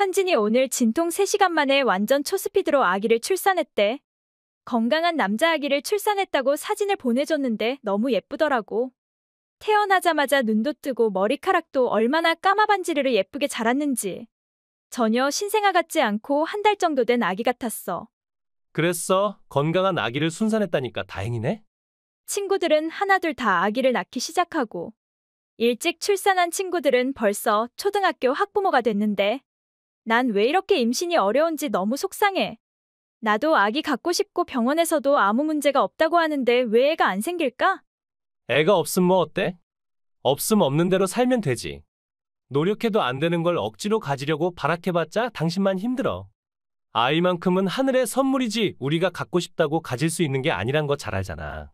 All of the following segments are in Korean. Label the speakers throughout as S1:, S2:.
S1: 현진이 오늘 진통 3시간 만에 완전 초스피드로 아기를 출산했대. 건강한 남자 아기를 출산했다고 사진을 보내줬는데 너무 예쁘더라고. 태어나자마자 눈도 뜨고 머리카락도 얼마나 까마반지르르 예쁘게 자랐는지. 전혀 신생아 같지 않고 1달 정도 된 아기 같았어.
S2: 그랬어. 건강한 아기를 순산했다니까 다행이네.
S1: 친구들은 하나둘 다 아기를 낳기 시작하고 일찍 출산한 친구들은 벌써 초등학교 학부모가 됐는데 난 왜 이렇게 임신이 어려운지 너무 속상해. 나도 아기 갖고 싶고 병원에서도 아무 문제가 없다고 하는데 왜 애가 안 생길까?
S2: 애가 없음 뭐 어때? 없음 없는 대로 살면 되지. 노력해도 안 되는 걸 억지로 가지려고 발악해봤자 당신만 힘들어. 아이만큼은 하늘의 선물이지 우리가 갖고 싶다고 가질 수 있는 게 아니란 거 잘 알잖아.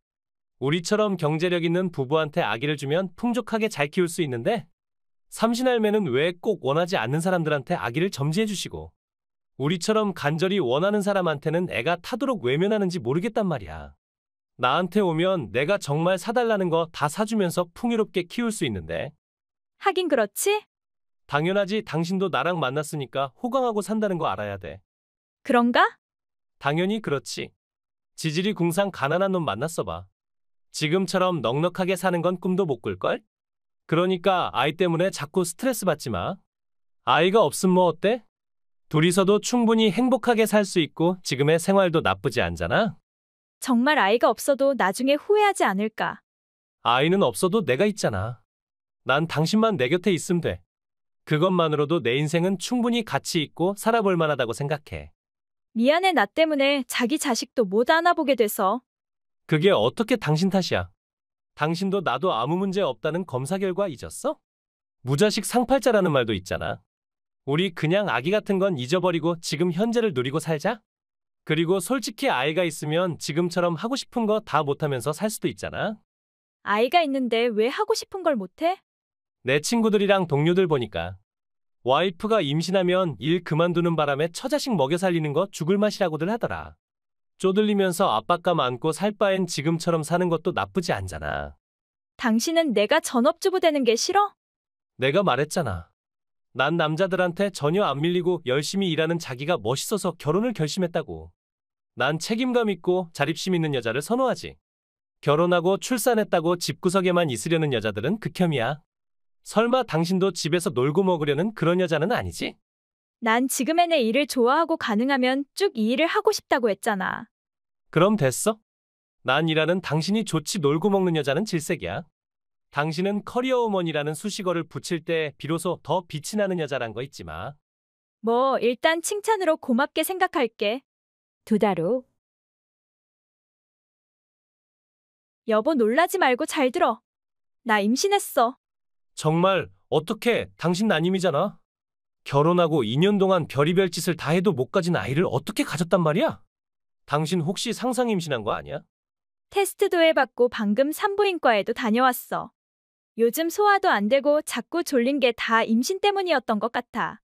S2: 우리처럼 경제력 있는 부부한테 아기를 주면 풍족하게 잘 키울 수 있는데 삼신할매는 왜 꼭 원하지 않는 사람들한테 아기를 점지해 주시고 우리처럼 간절히 원하는 사람한테는 애가 타도록 외면하는지 모르겠단 말이야. 나한테 오면 내가 정말 사달라는 거 다 사주면서 풍요롭게 키울 수 있는데.
S1: 하긴 그렇지?
S2: 당연하지. 당신도 나랑 만났으니까 호강하고 산다는 거 알아야 돼.
S1: 그런가?
S2: 당연히 그렇지. 지질이 궁상 가난한 놈 만났어 봐. 지금처럼 넉넉하게 사는 건 꿈도 못 꿀걸? 그러니까 아이 때문에 자꾸 스트레스 받지 마. 아이가 없음 뭐 어때? 둘이서도 충분히 행복하게 살 수 있고 지금의 생활도 나쁘지 않잖아?
S1: 정말 아이가 없어도 나중에 후회하지 않을까?
S2: 아이는 없어도 내가 있잖아. 난 당신만 내 곁에 있으면 돼. 그것만으로도 내 인생은 충분히 가치 있고 살아볼 만하다고 생각해.
S1: 미안해, 나 때문에 자기 자식도 못 안아보게 돼서.
S2: 그게 어떻게 당신 탓이야? 당신도 나도 아무 문제 없다는 검사 결과 잊었어? 무자식 상팔자라는 말도 있잖아. 우리 그냥 아기 같은 건 잊어버리고 지금 현재를 누리고 살자? 그리고 솔직히 아이가 있으면 지금처럼 하고 싶은 거 다 못하면서 살 수도 있잖아.
S1: 아이가 있는데 왜 하고 싶은 걸 못해?
S2: 내 친구들이랑 동료들 보니까 와이프가 임신하면 일 그만두는 바람에 처자식 먹여 살리는 거 죽을 맛이라고들 하더라. 쪼들리면서 압박감 안고 살 바엔 지금처럼 사는 것도 나쁘지 않잖아.
S1: 당신은 내가 전업주부 되는 게 싫어?
S2: 내가 말했잖아. 난 남자들한테 전혀 안 밀리고 열심히 일하는 자기가 멋있어서 결혼을 결심했다고. 난 책임감 있고 자립심 있는 여자를 선호하지. 결혼하고 출산했다고 집구석에만 있으려는 여자들은 극혐이야. 설마 당신도 집에서 놀고 먹으려는 그런 여자는 아니지?
S1: 난 지금의 내 일을 좋아하고 가능하면 쭉 이 일을 하고 싶다고 했잖아.
S2: 그럼 됐어. 난 일하는 당신이 좋지 놀고 먹는 여자는 질색이야. 당신은 커리어우먼이라는 수식어를 붙일 때 비로소 더 빛이 나는 여자란 거 잊지 마.
S1: 뭐 일단 칭찬으로 고맙게 생각할게. 2달 후. 여보, 놀라지 말고 잘 들어. 나 임신했어.
S2: 정말 어떻게 당신 난임이잖아. 결혼하고 2년 동안 별의별 짓을 다 해도 못 가진 아이를 어떻게 가졌단 말이야? 당신 혹시 상상 임신한 거 아니야?
S1: 테스트도 해봤고 방금 산부인과에도 다녀왔어. 요즘 소화도 안 되고 자꾸 졸린 게 다 임신 때문이었던 것 같아.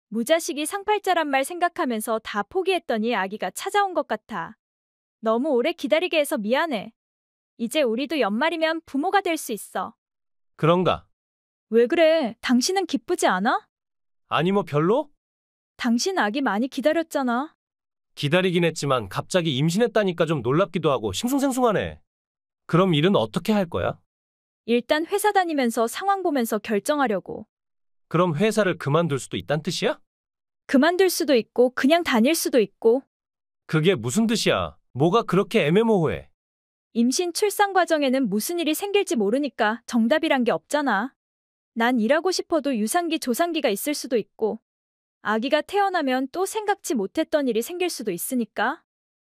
S1: 무자식이 상팔자란 말 생각하면서 다 포기했더니 아기가 찾아온 것 같아. 너무 오래 기다리게 해서 미안해. 이제 우리도 연말이면 부모가 될 수 있어.
S2: 그런가?
S1: 왜 그래? 당신은 기쁘지 않아?
S2: 아니 뭐 별로?
S1: 당신 아기 많이 기다렸잖아.
S2: 기다리긴 했지만 갑자기 임신했다니까 좀 놀랍기도 하고 싱숭생숭하네. 그럼 일은 어떻게 할 거야?
S1: 일단 회사 다니면서 상황 보면서 결정하려고.
S2: 그럼 회사를 그만둘 수도 있단 뜻이야?
S1: 그만둘 수도 있고 그냥 다닐 수도 있고.
S2: 그게 무슨 뜻이야? 뭐가 그렇게 애매모호해?
S1: 임신 출산 과정에는 무슨 일이 생길지 모르니까 정답이란 게 없잖아. 난 일하고 싶어도 유산기 조산기가 있을 수도 있고 아기가 태어나면 또 생각지 못했던 일이 생길 수도 있으니까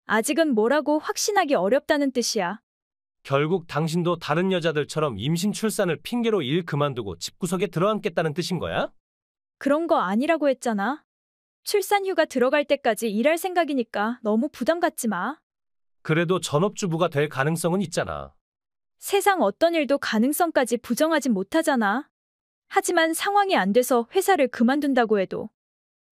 S1: 아직은 뭐라고 확신하기 어렵다는 뜻이야.
S2: 결국 당신도 다른 여자들처럼 임신 출산을 핑계로 일 그만두고 집구석에 들어앉겠다는 뜻인 거야?
S1: 그런 거 아니라고 했잖아. 출산 휴가 들어갈 때까지 일할 생각이니까 너무 부담 갖지 마.
S2: 그래도 전업주부가 될 가능성은 있잖아.
S1: 세상 어떤 일도 가능성까지 부정하진 못하잖아. 하지만 상황이 안 돼서 회사를 그만둔다고 해도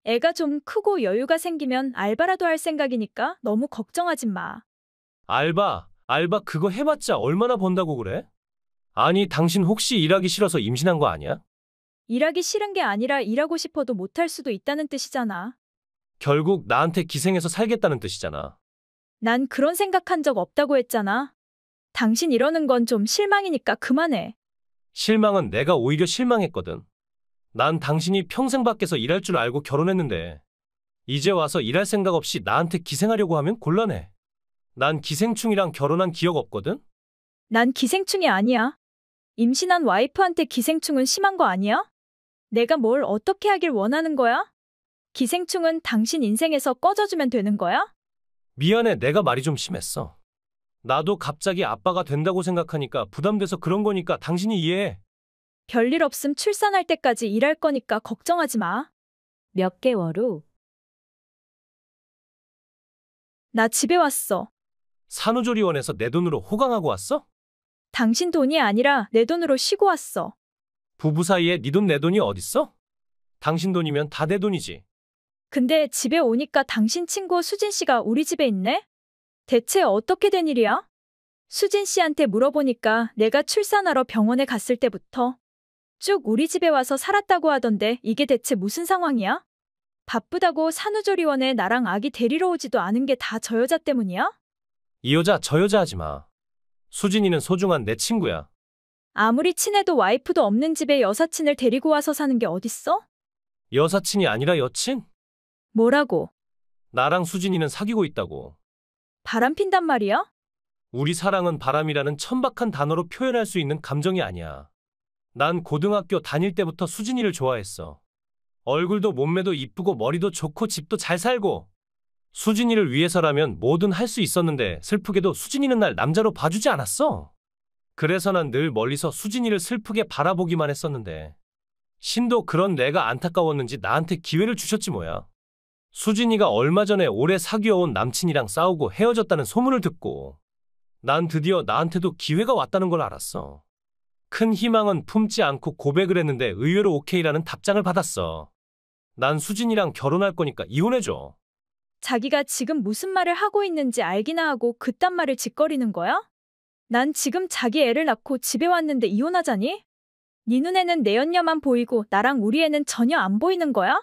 S1: 애가 좀 크고 여유가 생기면 알바라도 할 생각이니까 너무 걱정하지 마.
S2: 알바 그거 해봤자 얼마나 번다고 그래? 아니 당신 혹시 일하기 싫어서 임신한 거 아니야?
S1: 일하기 싫은 게 아니라 일하고 싶어도 못할 수도 있다는 뜻이잖아.
S2: 결국 나한테 기생해서 살겠다는 뜻이잖아.
S1: 난 그런 생각한 적 없다고 했잖아. 당신 이러는 건 좀 실망이니까 그만해.
S2: 실망은 내가 오히려 실망했거든. 난 당신이 평생 밖에서 일할 줄 알고 결혼했는데 이제 와서 일할 생각 없이 나한테 기생하려고 하면 곤란해. 난 기생충이랑 결혼한 기억 없거든?
S1: 난 기생충이 아니야. 임신한 와이프한테 기생충은 심한 거 아니야? 내가 뭘 어떻게 하길 원하는 거야? 기생충은 당신 인생에서 꺼져주면 되는 거야?
S2: 미안해, 내가 말이 좀 심했어. 나도 갑자기 아빠가 된다고 생각하니까 부담돼서 그런 거니까 당신이 이해해.
S1: 별일 없음 출산할 때까지 일할 거니까 걱정하지 마.
S3: 몇 개월 후,
S1: 나 집에 왔어.
S2: 산후조리원에서 내 돈으로 호강하고 왔어?
S1: 당신 돈이 아니라 내 돈으로 쉬고 왔어.
S2: 부부 사이에 네 돈 내 돈이 어딨어? 당신 돈이면 다 내 돈이지.
S1: 근데 집에 오니까 당신 친구 수진 씨가 우리 집에 있네? 대체 어떻게 된 일이야? 수진 씨한테 물어보니까 내가 출산하러 병원에 갔을 때부터 쭉 우리 집에 와서 살았다고 하던데 이게 대체 무슨 상황이야? 바쁘다고 산후조리원에 나랑 아기 데리러 오지도 않은 게 다 저 여자 때문이야?
S2: 이 여자 저 여자 하지 마. 수진이는 소중한 내 친구야.
S1: 아무리 친해도 와이프도 없는 집에 여사친을 데리고 와서 사는 게 어딨어?
S2: 여사친이 아니라 여친?
S1: 뭐라고?
S2: 나랑 수진이는 사귀고 있다고.
S1: 바람핀단 말이야?
S2: 우리 사랑은 바람이라는 천박한 단어로 표현할 수 있는 감정이 아니야. 난 고등학교 다닐 때부터 수진이를 좋아했어. 얼굴도 몸매도 이쁘고 머리도 좋고 집도 잘 살고. 수진이를 위해서라면 뭐든 할 수 있었는데 슬프게도 수진이는 날 남자로 봐주지 않았어. 그래서 난 늘 멀리서 수진이를 슬프게 바라보기만 했었는데 신도 그런 내가 안타까웠는지 나한테 기회를 주셨지 뭐야. 수진이가 얼마 전에 오래 사귀어온 남친이랑 싸우고 헤어졌다는 소문을 듣고 난 드디어 나한테도 기회가 왔다는 걸 알았어. 큰 희망은 품지 않고 고백을 했는데 의외로 오케이라는 답장을 받았어. 난 수진이랑 결혼할 거니까 이혼해줘.
S1: 자기가 지금 무슨 말을 하고 있는지 알기나 하고 그딴 말을 짓거리는 거야? 난 지금 자기 애를 낳고 집에 왔는데 이혼하자니? 네 눈에는 내 연녀만 보이고 나랑 우리 애는 전혀 안 보이는 거야?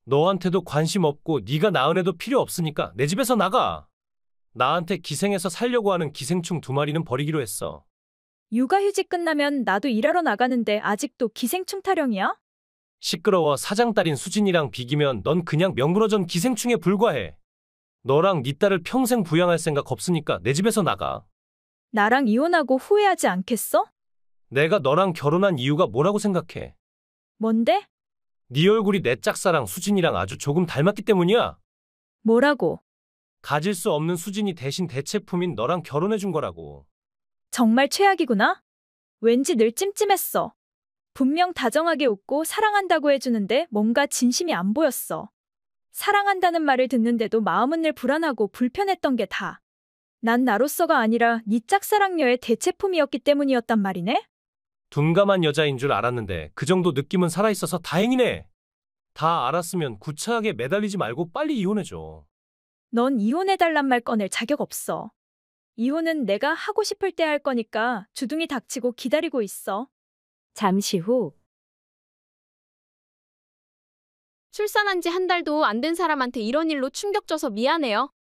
S2: 너한테도 관심 없고 네가 낳은 애도 필요 없으니까 내 집에서 나가. 나한테 기생해서 살려고 하는 기생충 2마리는 버리기로 했어.
S1: 육아휴직 끝나면 나도 일하러 나가는데 아직도 기생충 타령이야?
S2: 시끄러워. 사장딸인 수진이랑 비기면 넌 그냥 명불허전 기생충에 불과해. 너랑 네 딸을 평생 부양할 생각 없으니까 내 집에서 나가.
S1: 나랑 이혼하고 후회하지 않겠어?
S2: 내가 너랑 결혼한 이유가 뭐라고 생각해?
S1: 뭔데?
S2: 네 얼굴이 내 짝사랑 수진이랑 아주 조금 닮았기 때문이야.
S1: 뭐라고?
S2: 가질 수 없는 수진이 대신 대체품인 너랑 결혼해준 거라고.
S1: 정말 최악이구나? 왠지 늘 찜찜했어. 분명 다정하게 웃고 사랑한다고 해주는데 뭔가 진심이 안 보였어. 사랑한다는 말을 듣는데도 마음은 늘 불안하고 불편했던 게 다. 난 나로서가 아니라 네 짝사랑녀의 대체품이었기 때문이었단 말이네?
S2: 둔감한 여자인 줄 알았는데 그 정도 느낌은 살아있어서 다행이네. 다 알았으면 구차하게 매달리지 말고 빨리 이혼해줘.
S1: 넌 이혼해달란 말 꺼낼 자격 없어. 이혼은 내가 하고 싶을 때 할 거니까 주둥이 닥치고 기다리고 있어.
S3: 잠시 후,
S4: 출산한 지 한 달도 안 된 사람한테 이런 일로 충격 줘서 미안해요.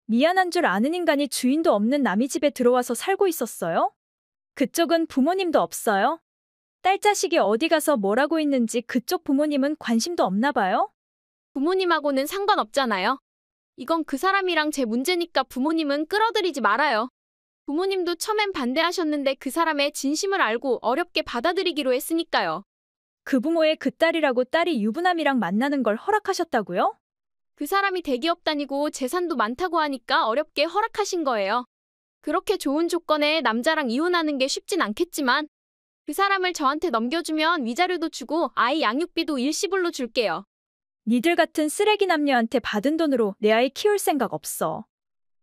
S1: 미안한 줄 아는 인간이 주인도 없는 남의 집에 들어와서 살고 있었어요? 그쪽은 부모님도 없어요? 딸 자식이 어디 가서 뭘 하고 있는지 그쪽 부모님은 관심도 없나 봐요?
S4: 부모님하고는 상관없잖아요. 이건 그 사람이랑 제 문제니까 부모님은 끌어들이지 말아요. 부모님도 처음엔 반대하셨는데 그 사람의 진심을 알고 어렵게 받아들이기로 했으니까요.
S1: 그 부모의 그 딸이라고 딸이 유부남이랑 만나는 걸 허락하셨다고요?
S4: 그 사람이 대기업 다니고 재산도 많다고 하니까 어렵게 허락하신 거예요. 그렇게 좋은 조건에 남자랑 이혼하는 게 쉽진 않겠지만 그 사람을 저한테 넘겨주면 위자료도 주고 아이 양육비도 일시불로 줄게요.
S1: 니들 같은 쓰레기 남녀한테 받은 돈으로 내 아이 키울 생각 없어.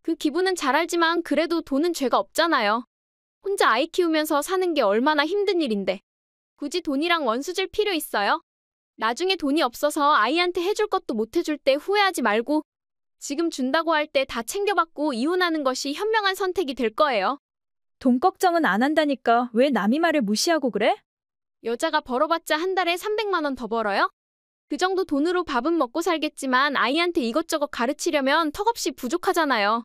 S4: 그 기분은 잘 알지만 그래도 돈은 죄가 없잖아요. 혼자 아이 키우면서 사는 게 얼마나 힘든 일인데 굳이 돈이랑 원수질 필요 있어요? 나중에 돈이 없어서 아이한테 해줄 것도 못 해줄 때 후회하지 말고 지금 준다고 할 때 다 챙겨받고 이혼하는 것이 현명한 선택이 될 거예요.
S1: 돈 걱정은 안 한다니까 왜 남의 말을 무시하고 그래?
S4: 여자가 벌어봤자 한 달에 300만 원 더 벌어요? 그 정도 돈으로 밥은 먹고 살겠지만 아이한테 이것저것 가르치려면 턱없이 부족하잖아요.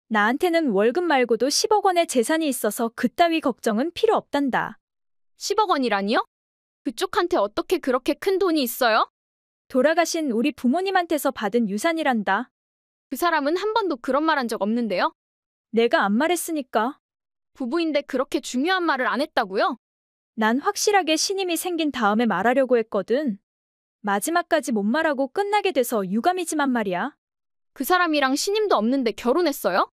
S1: 나한테는 월급 말고도 10억 원의 재산이 있어서 그따위 걱정은 필요 없단다.
S4: 10억 원이라니요? 그쪽한테 어떻게 그렇게 큰 돈이 있어요?
S1: 돌아가신 우리 부모님한테서 받은 유산이란다.
S4: 그 사람은 한 번도 그런 말 한 적 없는데요?
S1: 내가 안 말했으니까.
S4: 부부인데 그렇게 중요한 말을 안 했다고요?
S1: 난 확실하게 신임이 생긴 다음에 말하려고 했거든. 마지막까지 못 말하고 끝나게 돼서 유감이지만 말이야.
S4: 그 사람이랑 신임도 없는데 결혼했어요?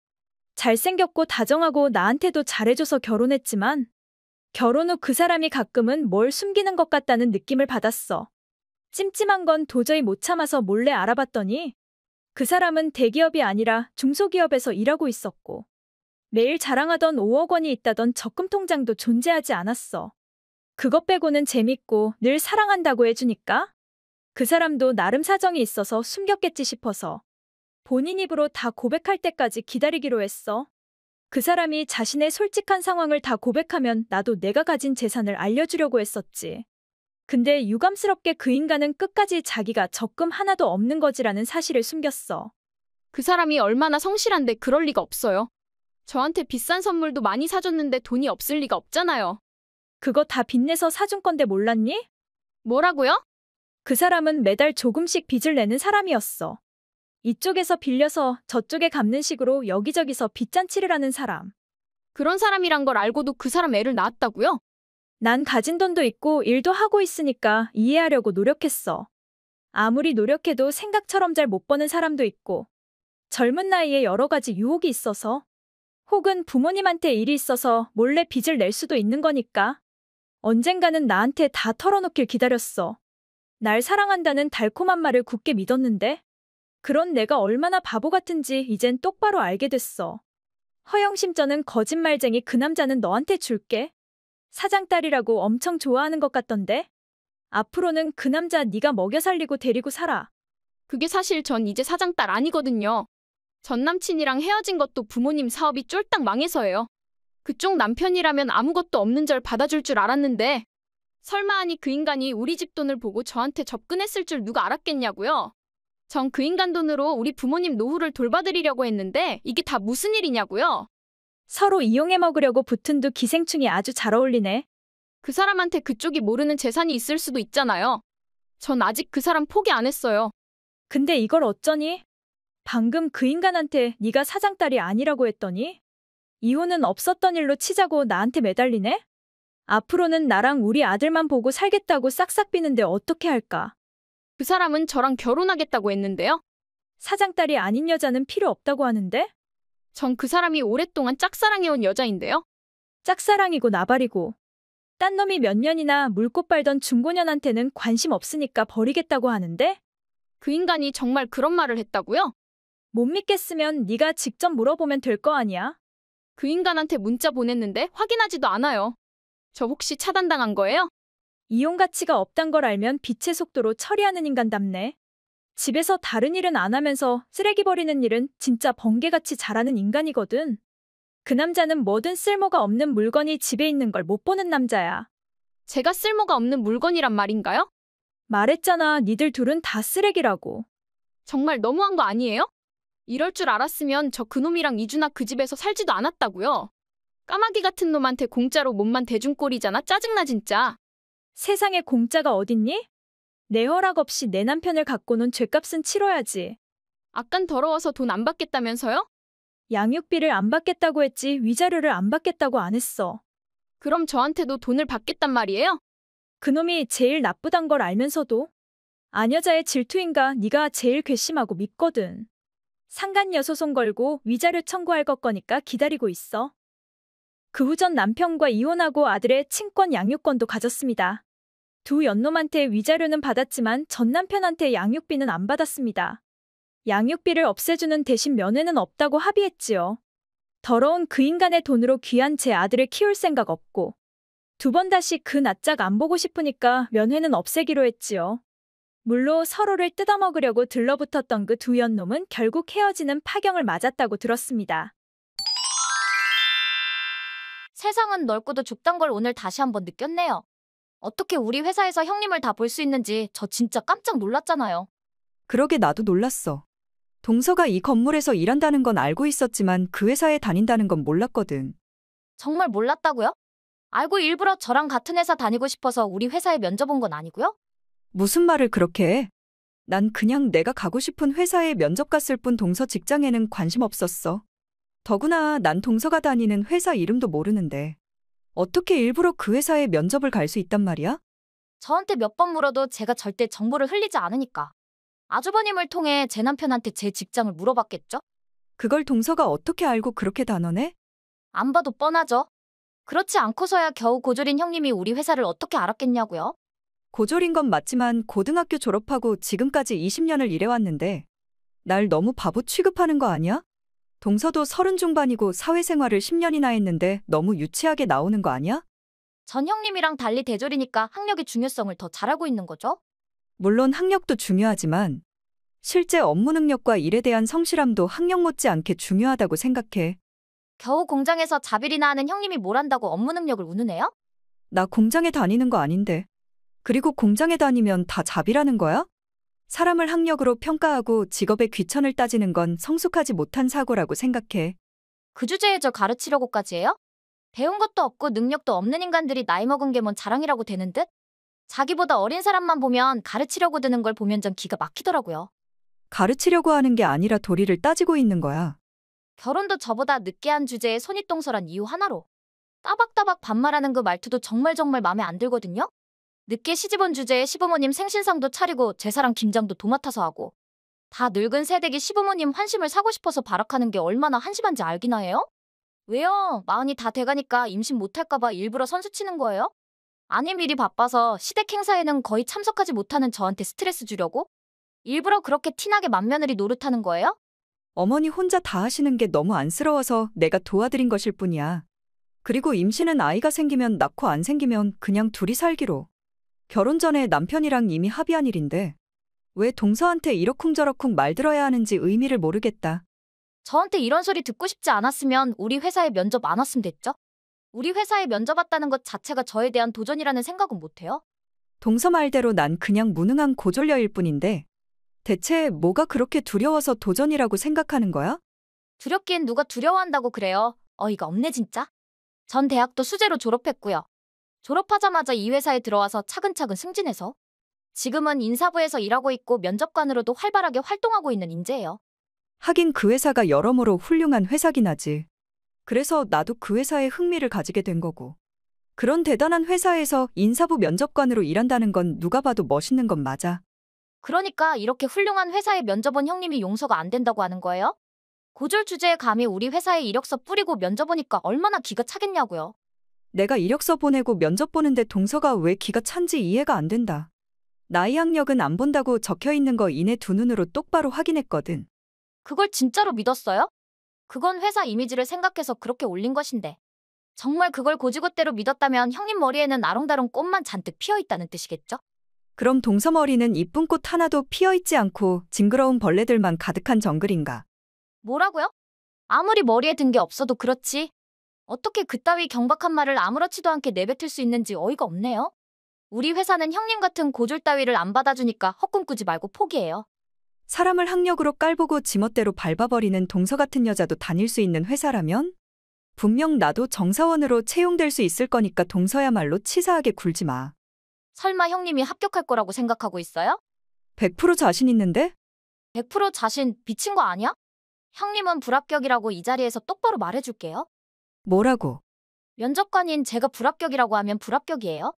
S1: 잘생겼고 다정하고 나한테도 잘해줘서 결혼했지만 결혼 후 그 사람이 가끔은 뭘 숨기는 것 같다는 느낌을 받았어. 찜찜한 건 도저히 못 참아서 몰래 알아봤더니 그 사람은 대기업이 아니라 중소기업에서 일하고 있었고 매일 자랑하던 5억 원이 있다던 적금 통장도 존재하지 않았어. 그것 빼고는 재밌고 늘 사랑한다고 해주니까 그 사람도 나름 사정이 있어서 숨겼겠지 싶어서 본인 입으로 다 고백할 때까지 기다리기로 했어. 그 사람이 자신의 솔직한 상황을 다 고백하면 나도 내가 가진 재산을 알려주려고 했었지. 근데 유감스럽게 그 인간은 끝까지 자기가 적금 하나도 없는 거지라는 사실을 숨겼어.
S4: 그 사람이 얼마나 성실한데 그럴 리가 없어요. 저한테 비싼 선물도 많이 사줬는데 돈이 없을 리가 없잖아요.
S1: 그거 다 빚내서 사준 건데 몰랐니?
S4: 뭐라고요?
S1: 그 사람은 매달 조금씩 빚을 내는 사람이었어. 이쪽에서 빌려서 저쪽에 갚는 식으로 여기저기서 빚잔치를 하는 사람.
S4: 그런 사람이란 걸 알고도 그 사람 애를 낳았다고요?
S1: 난 가진 돈도 있고 일도 하고 있으니까 이해하려고 노력했어. 아무리 노력해도 생각처럼 잘 못 버는 사람도 있고 젊은 나이에 여러 가지 유혹이 있어서 혹은 부모님한테 일이 있어서 몰래 빚을 낼 수도 있는 거니까 언젠가는 나한테 다 털어놓길 기다렸어. 날 사랑한다는 달콤한 말을 굳게 믿었는데 그런 내가 얼마나 바보 같은지 이젠 똑바로 알게 됐어. 허영심전은 거짓말쟁이 그 남자는 너한테 줄게. 사장 딸이라고 엄청 좋아하는 것 같던데? 앞으로는 그 남자 네가 먹여 살리고 데리고 살아.
S4: 그게 사실 전 이제 사장 딸 아니거든요. 전 남친이랑 헤어진 것도 부모님 사업이 쫄딱 망해서예요. 그쪽 남편이라면 아무것도 없는 절 받아줄 줄 알았는데 설마 하니 그 인간이 우리 집 돈을 보고 저한테 접근했을 줄 누가 알았겠냐고요. 전 그 인간 돈으로 우리 부모님 노후를 돌봐드리려고 했는데 이게 다 무슨 일이냐고요.
S1: 서로 이용해 먹으려고 붙은 두 기생충이 아주 잘 어울리네.
S4: 그 사람한테 그쪽이 모르는 재산이 있을 수도 있잖아요. 전 아직 그 사람 포기 안 했어요.
S1: 근데 이걸 어쩌니? 방금 그 인간한테 네가 사장 딸이 아니라고 했더니 이혼은 없었던 일로 치자고 나한테 매달리네? 앞으로는 나랑 우리 아들만 보고 살겠다고 싹싹 비는데 어떻게 할까?
S4: 그 사람은 저랑 결혼하겠다고 했는데요.
S1: 사장 딸이 아닌 여자는 필요 없다고 하는데?
S4: 전 그 사람이 오랫동안 짝사랑해온 여자인데요.
S1: 짝사랑이고 나발이고 딴 놈이 몇 년이나 물꽃 빨던 중고년한테는 관심 없으니까 버리겠다고 하는데?
S4: 그 인간이 정말 그런 말을 했다고요?
S1: 못 믿겠으면 네가 직접 물어보면 될 거 아니야?
S4: 그 인간한테 문자 보냈는데 확인하지도 않아요. 저 혹시 차단당한 거예요?
S1: 이용 가치가 없단 걸 알면 빛의 속도로 처리하는 인간답네. 집에서 다른 일은 안 하면서 쓰레기 버리는 일은 진짜 번개같이 잘하는 인간이거든. 그 남자는 뭐든 쓸모가 없는 물건이 집에 있는 걸 못 보는 남자야.
S4: 제가 쓸모가 없는 물건이란 말인가요?
S1: 말했잖아, 니들 둘은 다 쓰레기라고.
S4: 정말 너무한 거 아니에요? 이럴 줄 알았으면 저 그놈이랑 2주나 그 집에서 살지도 않았다고요. 까마귀 같은 놈한테 공짜로 몸만 대준 꼴이잖아. 짜증나 진짜.
S1: 세상에 공짜가 어딨니? 내 허락 없이 내 남편을 갖고는 죗값은 치러야지.
S4: 아깐 더러워서 돈 안 받겠다면서요?
S1: 양육비를 안 받겠다고 했지 위자료를 안 받겠다고 안 했어.
S4: 그럼 저한테도 돈을 받겠단 말이에요?
S1: 그놈이 제일 나쁘단 걸 알면서도 아녀자의 질투인가 네가 제일 괘씸하고 밉거든. 상간녀 소송 걸고 위자료 청구할 것 거니까 기다리고 있어. 그 후 전 남편과 이혼하고 아들의 친권 양육권도 가졌습니다. 두 연놈한테 위자료는 받았지만 전 남편한테 양육비는 안 받았습니다. 양육비를 없애주는 대신 면회는 없다고 합의했지요. 더러운 그 인간의 돈으로 귀한 제 아들을 키울 생각 없고 두 번 다시 그 낯짝 안 보고 싶으니까 면회는 없애기로 했지요. 물로 서로를 뜯어먹으려고 들러붙었던 그 두 연놈은 결국 헤어지는 파경을 맞았다고 들었습니다.
S5: 세상은 넓고도 좁단 걸 오늘 다시 한번 느꼈네요. 어떻게 우리 회사에서 형님을 다 볼 수 있는지 저 진짜 깜짝 놀랐잖아요.
S6: 그러게 나도 놀랐어. 동서가 이 건물에서 일한다는 건 알고 있었지만 그 회사에 다닌다는 건 몰랐거든.
S5: 정말 몰랐다고요? 알고 일부러 저랑 같은 회사 다니고 싶어서 우리 회사에 면접 온 건 아니고요?
S6: 무슨 말을 그렇게 해? 난 그냥 내가 가고 싶은 회사에 면접 갔을 뿐 동서 직장에는 관심 없었어. 더구나 난 동서가 다니는 회사 이름도 모르는데 어떻게 일부러 그 회사에 면접을 갈 수 있단 말이야?
S5: 저한테 몇 번 물어도 제가 절대 정보를 흘리지 않으니까. 아주버님을 통해 제 남편한테 제 직장을 물어봤겠죠?
S6: 그걸 동서가 어떻게 알고 그렇게 단언해?
S5: 안 봐도 뻔하죠. 그렇지 않고서야 겨우 고졸인 형님이 우리 회사를 어떻게 알았겠냐고요?
S6: 고졸인 건 맞지만 고등학교 졸업하고 지금까지 20년을 일해왔는데 날 너무 바보 취급하는 거 아니야? 동서도 30 중반이고 사회생활을 10년이나 했는데 너무 유치하게 나오는 거 아니야?
S5: 전 형님이랑 달리 대졸이니까 학력의 중요성을 더 잘 알고 있는 거죠?
S6: 물론 학력도 중요하지만 실제 업무 능력과 일에 대한 성실함도 학력 못지않게 중요하다고 생각해.
S5: 겨우 공장에서 자빌이나 하는 형님이 뭘 한다고 업무 능력을 운운해요?
S6: 나 공장에 다니는 거 아닌데. 그리고 공장에 다니면 다 잡이라는 거야? 사람을 학력으로 평가하고 직업의 귀천을 따지는 건 성숙하지 못한 사고라고 생각해.
S5: 그 주제에 저 가르치려고까지 해요? 배운 것도 없고 능력도 없는 인간들이 나이 먹은 게 뭔 자랑이라고 되는 듯? 자기보다 어린 사람만 보면 가르치려고 드는 걸 보면 전 기가 막히더라고요.
S6: 가르치려고 하는 게 아니라 도리를 따지고 있는 거야.
S5: 결혼도 저보다 늦게 한 주제에 손윗동설한 이유 하나로. 따박따박 반말하는 그 말투도 정말 마음에 안 들거든요? 늦게 시집온 주제에 시부모님 생신상도 차리고 제사랑 김장도 도맡아서 하고. 다 늙은 새댁이 시부모님 환심을 사고 싶어서 발악하는 게 얼마나 한심한지 알기나 해요? 왜요? 마흔이 다 돼가니까 임신 못할까봐 일부러 선수 치는 거예요? 아니 미리 바빠서 시댁 행사에는 거의 참석하지 못하는 저한테 스트레스 주려고? 일부러 그렇게 티나게 맏며느리 노릇하는 거예요?
S6: 어머니 혼자 다 하시는 게 너무 안쓰러워서 내가 도와드린 것일 뿐이야. 그리고 임신은 아이가 생기면 낳고 안 생기면 그냥 둘이 살기로. 결혼 전에 남편이랑 이미 합의한 일인데 왜 동서한테 이러쿵저러쿵 말 들어야 하는지 의미를 모르겠다.
S5: 저한테 이런 소리 듣고 싶지 않았으면 우리 회사에 면접 안 왔으면 됐죠? 우리 회사에 면접 왔다는 것 자체가 저에 대한 도전이라는 생각은 못해요?
S6: 동서 말대로 난 그냥 무능한 고졸녀일 뿐인데 대체 뭐가 그렇게 두려워서 도전이라고 생각하는 거야?
S5: 두렵긴 누가 두려워한다고 그래요. 어이가 없네 진짜. 전 대학도 수재로 졸업했고요. 졸업하자마자 이 회사에 들어와서 차근차근 승진해서 지금은 인사부에서 일하고 있고 면접관으로도 활발하게 활동하고 있는 인재예요.
S6: 하긴 그 회사가 여러모로 훌륭한 회사긴 하지. 그래서 나도 그 회사에 흥미를 가지게 된 거고. 그런 대단한 회사에서 인사부 면접관으로 일한다는 건 누가 봐도 멋있는 건 맞아.
S5: 그러니까 이렇게 훌륭한 회사에 면접 온 형님이 용서가 안 된다고 하는 거예요? 고졸 주제에 감히 우리 회사에 이력서 뿌리고 면접 오니까 얼마나 기가 차겠냐고요.
S6: 내가 이력서 보내고 면접 보는데 동서가 왜 기가 찬지 이해가 안 된다. 나이 학력은 안 본다고 적혀 있는 거 이내 두 눈으로 똑바로 확인했거든.
S5: 그걸 진짜로 믿었어요? 그건 회사 이미지를 생각해서 그렇게 올린 것인데. 정말 그걸 고지고대로 믿었다면 형님 머리에는 아롱다롱 꽃만 잔뜩 피어있다는 뜻이겠죠?
S6: 그럼 동서 머리는 이쁜 꽃 하나도 피어있지 않고 징그러운 벌레들만 가득한 정글인가?
S5: 뭐라고요? 아무리 머리에 든 게 없어도 그렇지. 어떻게 그따위 경박한 말을 아무렇지도 않게 내뱉을 수 있는지 어이가 없네요. 우리 회사는 형님 같은 고졸 따위를 안 받아주니까 헛꿈 꾸지 말고 포기해요.
S6: 사람을 학력으로 깔보고 지멋대로 밟아버리는 동서 같은 여자도 다닐 수 있는 회사라면? 분명 나도 정사원으로 채용될 수 있을 거니까 동서야말로 치사하게 굴지 마.
S5: 설마 형님이 합격할 거라고 생각하고 있어요?
S6: 100% 자신 있는데?
S5: 100% 자신 비친 거 아니야? 형님은 불합격이라고 이 자리에서 똑바로 말해줄게요.
S6: 뭐라고?
S5: 면접관인 제가 불합격이라고 하면 불합격이에요.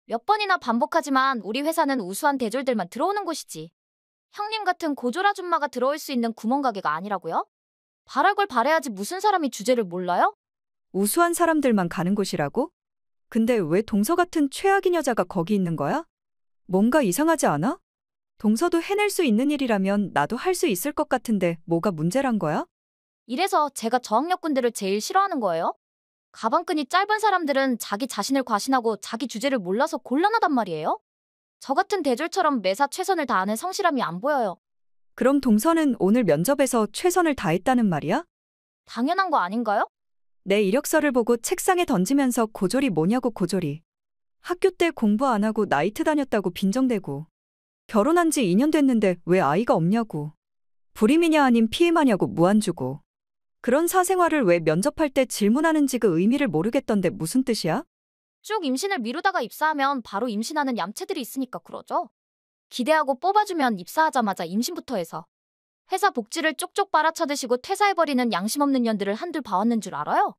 S5: 몇 번이나 반복하지만 우리 회사는 우수한 대졸들만 들어오는 곳이지. 형님 같은 고졸 아줌마가 들어올 수 있는 구멍가게가 아니라고요? 바랄 걸 바래야지 무슨 사람이 주제를 몰라요?
S6: 우수한 사람들만 가는 곳이라고? 근데 왜 동서 같은 최악인 여자가 거기 있는 거야? 뭔가 이상하지 않아? 동서도 해낼 수 있는 일이라면 나도 할 수 있을 것 같은데 뭐가 문제란 거야?
S5: 이래서 제가 저학력군들을 제일 싫어하는 거예요. 가방끈이 짧은 사람들은 자기 자신을 과신하고 자기 주제를 몰라서 곤란하단 말이에요. 저 같은 대졸처럼 매사 최선을 다하는 성실함이 안 보여요.
S6: 그럼 동서는 오늘 면접에서 최선을 다했다는 말이야?
S5: 당연한 거 아닌가요?
S6: 내 이력서를 보고 책상에 던지면서 고졸이 뭐냐고 고졸이. 학교 때 공부 안 하고 나이트 다녔다고 빈정대고. 결혼한 지 2년 됐는데 왜 아이가 없냐고. 불임이냐 아님 피임하냐고 무안 주고. 그런 사생활을 왜 면접할 때 질문하는지 그 의미를 모르겠던데 무슨 뜻이야?
S5: 쭉 임신을 미루다가 입사하면 바로 임신하는 얌체들이 있으니까 그러죠. 기대하고 뽑아주면 입사하자마자 임신부터 해서 회사 복지를 쪽쪽 빨아쳐드시고 퇴사해버리는 양심 없는 년들을 한둘 봐왔는 줄 알아요?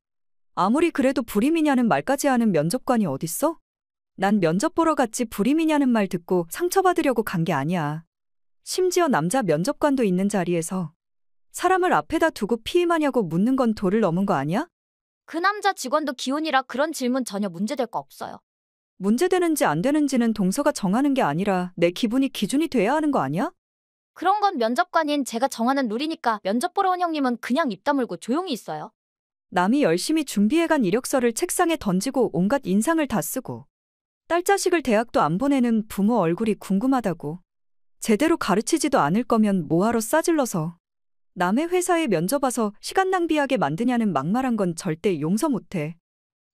S6: 아무리 그래도 불임이냐는 말까지 하는 면접관이 어딨어? 난 면접 보러 갔지 불임이냐는 말 듣고 상처받으려고 간 게 아니야. 심지어 남자 면접관도 있는 자리에서 사람을 앞에다 두고 피임하냐고 묻는 건 도를 넘은 거 아니야?
S5: 그 남자 직원도 기혼이라 그런 질문 전혀 문제될 거 없어요.
S6: 문제되는지 안 되는지는 동서가 정하는 게 아니라 내 기분이 기준이 돼야 하는 거 아니야?
S5: 그런 건 면접관인 제가 정하는 룰이니까 면접 보러 온 형님은 그냥 입 다물고 조용히 있어요.
S6: 남이 열심히 준비해간 이력서를 책상에 던지고 온갖 인상을 다 쓰고 딸 자식을 대학도 안 보내는 부모 얼굴이 궁금하다고. 제대로 가르치지도 않을 거면 뭐하러 싸질러서 남의 회사에 면접 와서 시간 낭비하게 만드냐는 막말한 건 절대 용서 못해.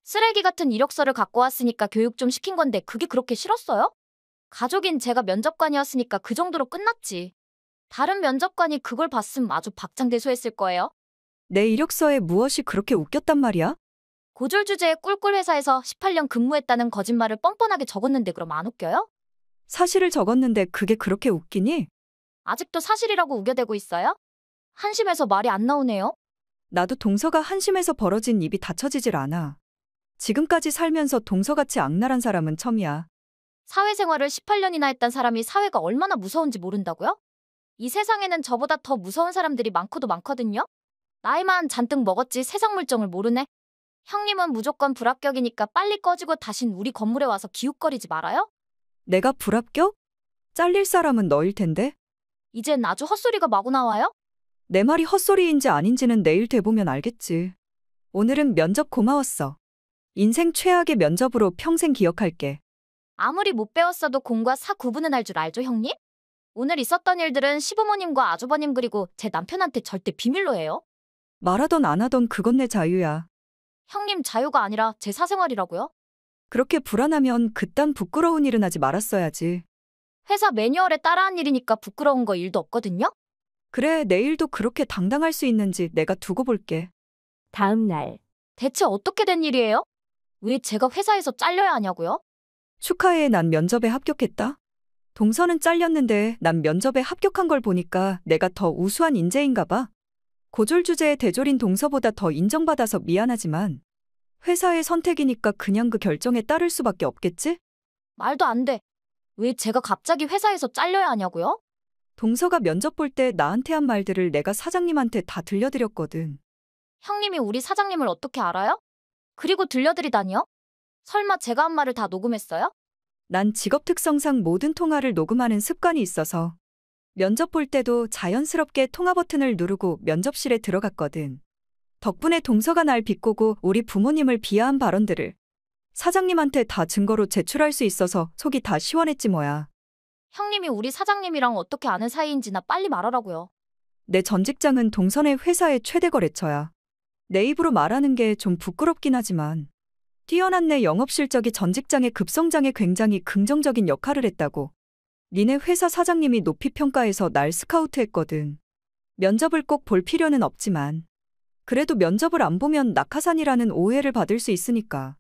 S5: 쓰레기 같은 이력서를 갖고 왔으니까 교육 좀 시킨 건데 그게 그렇게 싫었어요? 가족인 제가 면접관이었으니까 그 정도로 끝났지. 다른 면접관이 그걸 봤음 아주 박장대소했을 거예요.
S6: 내 이력서에 무엇이 그렇게 웃겼단 말이야?
S5: 고졸 주제에 꿀꿀 회사에서 18년 근무했다는 거짓말을 뻔뻔하게 적었는데 그럼 안 웃겨요?
S6: 사실을 적었는데 그게 그렇게 웃기니?
S5: 아직도 사실이라고 우겨대고 있어요? 한심해서 말이 안 나오네요.
S6: 나도 동서가 한심해서 벌어진 입이 닫혀지질 않아. 지금까지 살면서 동서같이 악랄한 사람은 처음이야.
S5: 사회생활을 18년이나 했단 사람이 사회가 얼마나 무서운지 모른다고요? 이 세상에는 저보다 더 무서운 사람들이 많고도 많거든요? 나이만 잔뜩 먹었지 세상 물정을 모르네. 형님은 무조건 불합격이니까 빨리 꺼지고 다신 우리 건물에 와서 기웃거리지 말아요?
S6: 내가 불합격? 잘릴 사람은 너일 텐데.
S5: 이젠 아주 헛소리가 마구 나와요?
S6: 내 말이 헛소리인지 아닌지는 내일 돼보면 알겠지. 오늘은 면접 고마웠어. 인생 최악의 면접으로 평생 기억할게.
S5: 아무리 못 배웠어도 공과 사 구분은 할 줄 알죠, 형님? 오늘 있었던 일들은 시부모님과 아주버님 그리고 제 남편한테 절대 비밀로 해요.
S6: 말하던 안 하던 그건 내 자유야.
S5: 형님 자유가 아니라 제 사생활이라고요?
S6: 그렇게 불안하면 그딴 부끄러운 일은 하지 말았어야지.
S5: 회사 매뉴얼에 따라한 일이니까 부끄러운 거 일도 없거든요?
S6: 그래, 내일도 그렇게 당당할 수 있는지 내가 두고 볼게.
S3: 다음 날,
S5: 대체 어떻게 된 일이에요? 왜 제가 회사에서 잘려야 하냐고요?
S6: 축하해, 난 면접에 합격했다. 동서는 잘렸는데 난 면접에 합격한 걸 보니까 내가 더 우수한 인재인가 봐. 고졸 주제의 대졸인 동서보다 더 인정받아서 미안하지만 회사의 선택이니까 그냥 그 결정에 따를 수밖에 없겠지?
S5: 말도 안 돼. 왜 제가 갑자기 회사에서 잘려야 하냐고요?
S6: 동서가 면접 볼 때 나한테 한 말들을 내가 사장님한테 다 들려드렸거든.
S5: 형님이 우리 사장님을 어떻게 알아요? 그리고 들려드리다니요? 설마 제가 한 말을 다 녹음했어요?
S6: 난 직업 특성상 모든 통화를 녹음하는 습관이 있어서 면접 볼 때도 자연스럽게 통화 버튼을 누르고 면접실에 들어갔거든. 덕분에 동서가 날 비꼬고 우리 부모님을 비하한 발언들을 사장님한테 다 증거로 제출할 수 있어서 속이 다 시원했지 뭐야.
S5: 형님이 우리 사장님이랑 어떻게 아는 사이인지나 빨리 말하라고요.
S6: 내 전 직장은 동선의 회사의 최대 거래처야. 내 입으로 말하는 게 좀 부끄럽긴 하지만 뛰어난 내 영업 실적이 전 직장의 급성장에 굉장히 긍정적인 역할을 했다고. 니네 회사 사장님이 높이 평가해서 날 스카우트했거든. 면접을 꼭 볼 필요는 없지만 그래도 면접을 안 보면 낙하산이라는 오해를 받을 수 있으니까.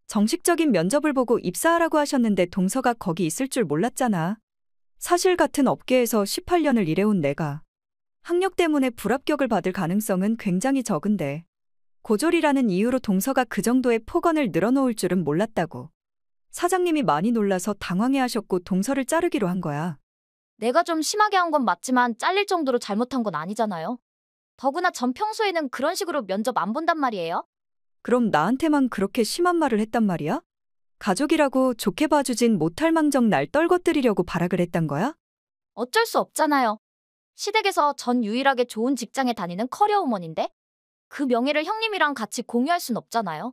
S6: 정식적인 면접을 보고 입사하라고 하셨는데 동서가 거기 있을 줄 몰랐잖아. 사실 같은 업계에서 18년을 일해온 내가 학력 때문에 불합격을 받을 가능성은 굉장히 적은데 고졸이라는 이유로 동서가 그 정도의 폭언을 늘어놓을 줄은 몰랐다고. 사장님이 많이 놀라서 당황해하셨고 동서를 자르기로 한 거야.
S5: 내가 좀 심하게 한 건 맞지만 잘릴 정도로 잘못한 건 아니잖아요. 더구나 전 평소에는 그런 식으로 면접 안 본단 말이에요.
S6: 그럼 나한테만 그렇게 심한 말을 했단 말이야? 가족이라고 좋게 봐주진 못할 망정 날 떨궈뜨리려고 발악을 했단 거야?
S5: 어쩔 수 없잖아요. 시댁에서 전 유일하게 좋은 직장에 다니는 커리어우먼인데 그 명예를 형님이랑 같이 공유할 순 없잖아요.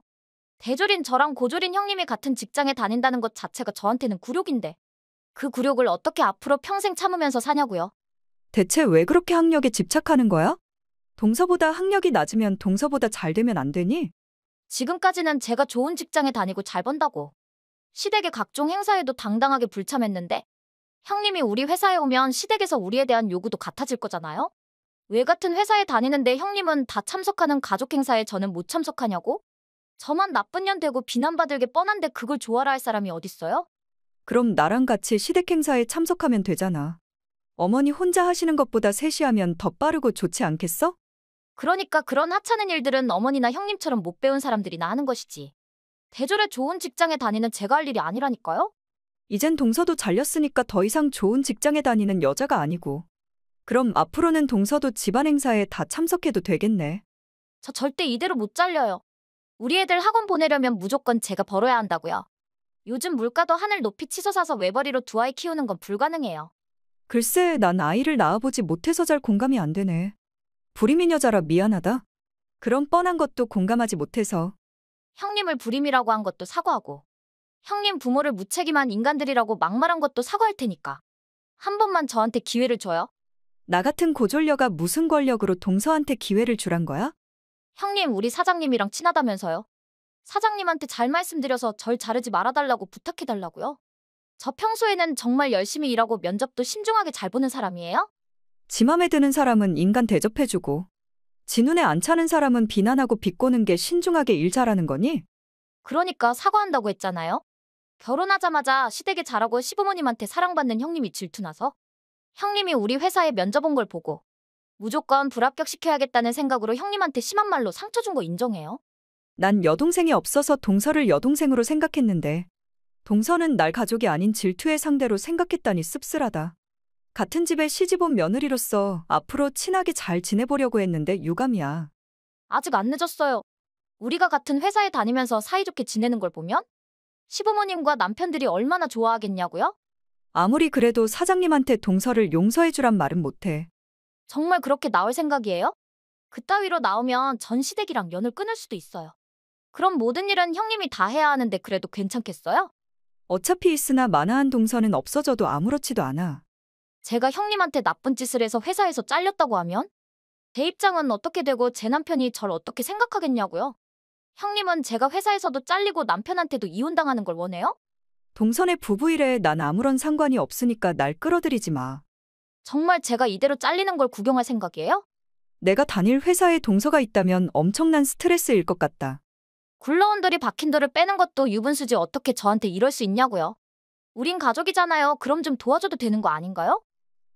S5: 대졸인 저랑 고졸인 형님이 같은 직장에 다닌다는 것 자체가 저한테는 굴욕인데 그 굴욕을 어떻게 앞으로 평생 참으면서 사냐고요.
S6: 대체 왜 그렇게 학력에 집착하는 거야? 동서보다 학력이 낮으면 동서보다 잘 되면 안 되니?
S5: 지금까지는 제가 좋은 직장에 다니고 잘 번다고. 시댁의 각종 행사에도 당당하게 불참했는데 형님이 우리 회사에 오면 시댁에서 우리에 대한 요구도 같아질 거잖아요? 왜 같은 회사에 다니는데 형님은 다 참석하는 가족 행사에 저는 못 참석하냐고? 저만 나쁜 년 되고 비난받을 게 뻔한데 그걸 좋아라 할 사람이 어딨어요?
S6: 그럼 나랑 같이 시댁 행사에 참석하면 되잖아. 어머니 혼자 하시는 것보다 셋이 하면 더 빠르고 좋지 않겠어?
S5: 그러니까 그런 하찮은 일들은 어머니나 형님처럼 못 배운 사람들이나 하는 것이지. 대졸에 좋은 직장에 다니는 제가 할 일이 아니라니까요?
S6: 이젠 동서도 잘렸으니까 더 이상 좋은 직장에 다니는 여자가 아니고. 그럼 앞으로는 동서도 집안 행사에 다 참석해도 되겠네.
S5: 저 절대 이대로 못 잘려요. 우리 애들 학원 보내려면 무조건 제가 벌어야 한다고요. 요즘 물가도 하늘 높이 치솟아서 외벌이로 두 아이 키우는 건 불가능해요.
S6: 글쎄, 난 아이를 낳아보지 못해서 잘 공감이 안 되네. 불임인 여자라 미안하다. 그런 뻔한 것도 공감하지 못해서.
S5: 형님을 불임이라고 한 것도 사과하고 형님 부모를 무책임한 인간들이라고 막말한 것도 사과할 테니까. 한 번만 저한테 기회를 줘요.
S6: 나 같은 고졸녀가 무슨 권력으로 동서한테 기회를 주란 거야?
S5: 형님 우리 사장님이랑 친하다면서요. 사장님한테 잘 말씀드려서 절 자르지 말아달라고 부탁해달라고요. 저 평소에는 정말 열심히 일하고 면접도 신중하게 잘 보는 사람이에요?
S6: 지 맘에 드는 사람은 인간 대접해주고 지 눈에 안 차는 사람은 비난하고 비꼬는 게 신중하게 일 잘하는 거니?
S5: 그러니까 사과한다고 했잖아요. 결혼하자마자 시댁에 잘하고 시부모님한테 사랑받는 형님이 질투나서 형님이 우리 회사에 면접 온 걸 보고 무조건 불합격시켜야겠다는 생각으로 형님한테 심한 말로 상처 준 거 인정해요?
S6: 난 여동생이 없어서 동서를 여동생으로 생각했는데 동서는 날 가족이 아닌 질투의 상대로 생각했다니 씁쓸하다. 같은 집에 시집온 며느리로서 앞으로 친하게 잘 지내보려고 했는데 유감이야.
S5: 아직 안 늦었어요. 우리가 같은 회사에 다니면서 사이좋게 지내는 걸 보면 시부모님과 남편들이 얼마나 좋아하겠냐고요?
S6: 아무리 그래도 사장님한테 동서를 용서해주란 말은 못해.
S5: 정말 그렇게 나올 생각이에요? 그따위로 나오면 전 시댁이랑 연을 끊을 수도 있어요. 그럼 모든 일은 형님이 다 해야 하는데 그래도 괜찮겠어요?
S6: 어차피 있으나 마나한 동서는 없어져도 아무렇지도 않아.
S5: 제가 형님한테 나쁜 짓을 해서 회사에서 잘렸다고 하면 제 입장은 어떻게 되고 제 남편이 절 어떻게 생각하겠냐고요? 형님은 제가 회사에서도 잘리고 남편한테도 이혼당하는 걸 원해요?
S6: 동선의 부부 일에 난 아무런 상관이 없으니까 날 끌어들이지 마.
S5: 정말 제가 이대로 잘리는 걸 구경할 생각이에요?
S6: 내가 다닐 회사에 동서가 있다면 엄청난 스트레스일 것 같다.
S5: 굴러온돌이 박힌 돌을 빼는 것도 유분수지 어떻게 저한테 이럴 수 있냐고요? 우린 가족이잖아요. 그럼 좀 도와줘도 되는 거 아닌가요?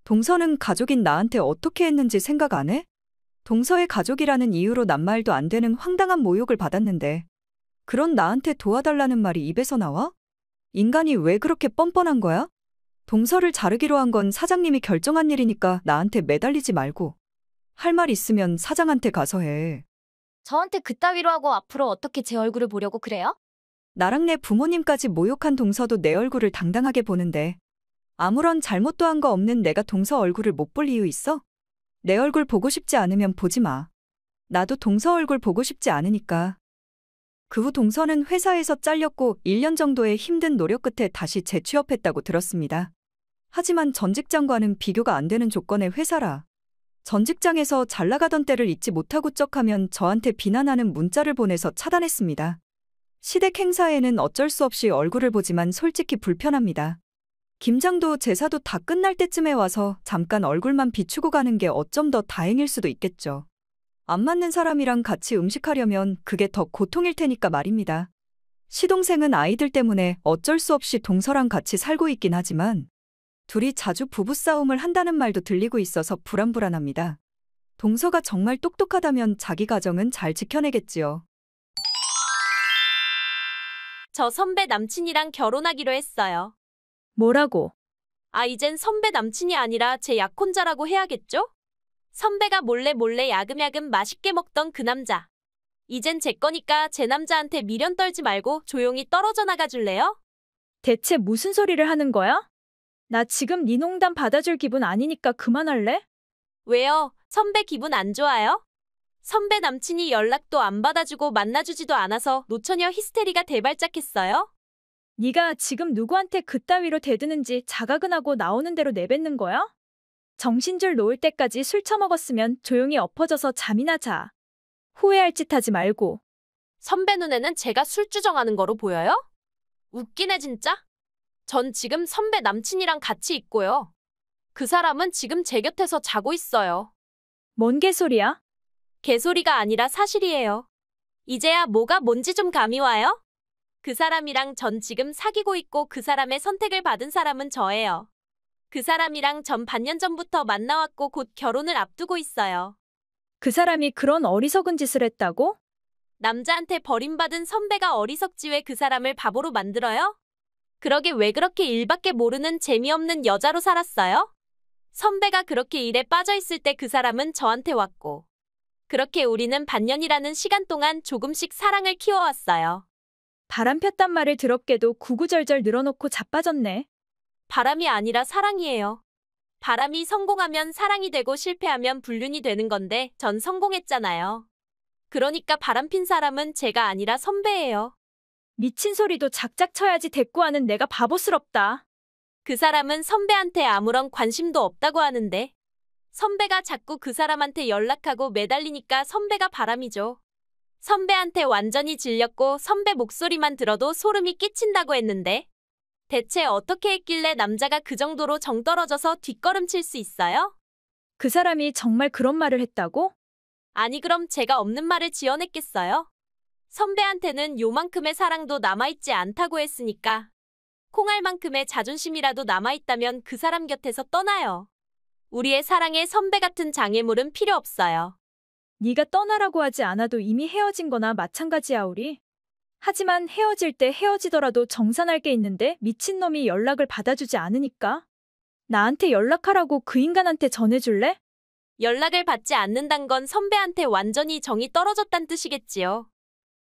S6: 동서는 가족인 나한테 어떻게 했는지 생각 안 해? 동서의 가족이라는 이유로 낱말도 안 되는 황당한 모욕을 받았는데 그런 나한테 도와달라는 말이 입에서 나와? 인간이 왜 그렇게 뻔뻔한 거야? 동서를 자르기로 한 건 사장님이 결정한 일이니까 나한테 매달리지 말고 할 말 있으면 사장한테 가서 해.
S5: 저한테 그따위로 하고 앞으로 어떻게 제 얼굴을 보려고 그래요?
S6: 나랑 내 부모님까지 모욕한 동서도 내 얼굴을 당당하게 보는데 아무런 잘못도 한 거 없는 내가 동서 얼굴을 못 볼 이유 있어? 내 얼굴 보고 싶지 않으면 보지 마. 나도 동서 얼굴 보고 싶지 않으니까. 그 후 동서는 회사에서 잘렸고 1년 정도의 힘든 노력 끝에 다시 재취업했다고 들었습니다. 하지만 전 직장과는 비교가 안 되는 조건의 회사라. 전 직장에서 잘 나가던 때를 잊지 못하고 쩍하면 저한테 비난하는 문자를 보내서 차단했습니다. 시댁 행사에는 어쩔 수 없이 얼굴을 보지만 솔직히 불편합니다. 김장도 제사도 다 끝날 때쯤에 와서 잠깐 얼굴만 비추고 가는 게 어쩜 더 다행일 수도 있겠죠. 안 맞는 사람이랑 같이 음식하려면 그게 더 고통일 테니까 말입니다. 시동생은 아이들 때문에 어쩔 수 없이 동서랑 같이 살고 있긴 하지만 둘이 자주 부부싸움을 한다는 말도 들리고 있어서 불안합니다. 동서가 정말 똑똑하다면 자기 가정은 잘 지켜내겠지요.
S7: 저 선배 남친이랑 결혼하기로 했어요.
S1: 뭐라고?
S7: 이젠 선배 남친이 아니라 제 약혼자라고 해야겠죠? 선배가 몰래 야금야금 맛있게 먹던 그 남자. 이젠 제 거니까 제 남자한테 미련 떨지 말고 조용히 떨어져 나가줄래요?
S1: 대체 무슨 소리를 하는 거야? 나 지금 네 농담 받아줄 기분 아니니까 그만할래?
S7: 왜요? 선배 기분 안 좋아요? 선배 남친이 연락도 안 받아주고 만나주지도 않아서 노처녀 히스테리가 대발작했어요?
S1: 네가 지금 누구한테 그따위로 대드는지 자각은 하고 나오는 대로 내뱉는 거야? 정신줄 놓을 때까지 술 처먹었으면 조용히 엎어져서 잠이나 자. 후회할 짓 하지 말고.
S7: 선배 눈에는 제가 술주정하는 거로 보여요? 웃기네 진짜. 전 지금 선배 남친이랑 같이 있고요. 그 사람은 지금 제 곁에서 자고 있어요.
S1: 뭔 개소리야?
S7: 개소리가 아니라 사실이에요. 이제야 뭐가 뭔지 좀 감이 와요? 그 사람이랑 전 지금 사귀고 있고 그 사람의 선택을 받은 사람은 저예요. 그 사람이랑 전 반년 전부터 만나왔고 곧 결혼을 앞두고 있어요.
S1: 그 사람이 그런 어리석은 짓을 했다고?
S7: 남자한테 버림받은 선배가 어리석지 왜 그 사람을 바보로 만들어요? 그러게 왜 그렇게 일밖에 모르는 재미없는 여자로 살았어요? 선배가 그렇게 일에 빠져있을 때 그 사람은 저한테 왔고 그렇게 우리는 반년이라는 시간 동안 조금씩 사랑을 키워왔어요.
S1: 바람 폈단 말을 더럽게도 구구절절 늘어놓고 자빠졌네.
S7: 바람이 아니라 사랑이에요. 바람이 성공하면 사랑이 되고 실패하면 불륜이 되는 건데 전 성공했잖아요. 그러니까 바람핀 사람은 제가 아니라 선배예요.
S1: 미친 소리도 작작 쳐야지 대꾸하는 내가 바보스럽다.
S7: 그 사람은 선배한테 아무런 관심도 없다고 하는데 선배가 자꾸 그 사람한테 연락하고 매달리니까 선배가 바람이죠. 선배한테 완전히 질렸고 선배 목소리만 들어도 소름이 끼친다고 했는데 대체 어떻게 했길래 남자가 그 정도로 정 떨어져서 뒷걸음칠 수 있어요?
S1: 그 사람이 정말 그런 말을 했다고?
S7: 아니 그럼 제가 없는 말을 지어냈겠어요? 선배한테는 요만큼의 사랑도 남아있지 않다고 했으니까 콩알만큼의 자존심이라도 남아있다면 그 사람 곁에서 떠나요. 우리의 사랑에 선배 같은 장애물은 필요 없어요.
S1: 네가 떠나라고 하지 않아도 이미 헤어진 거나 마찬가지야 우리. 하지만 헤어질 때 헤어지더라도 정산할 게 있는데 미친놈이 연락을 받아주지 않으니까. 나한테 연락하라고 그 인간한테 전해줄래?
S7: 연락을 받지 않는단 건 선배한테 완전히 정이 떨어졌단 뜻이겠지요.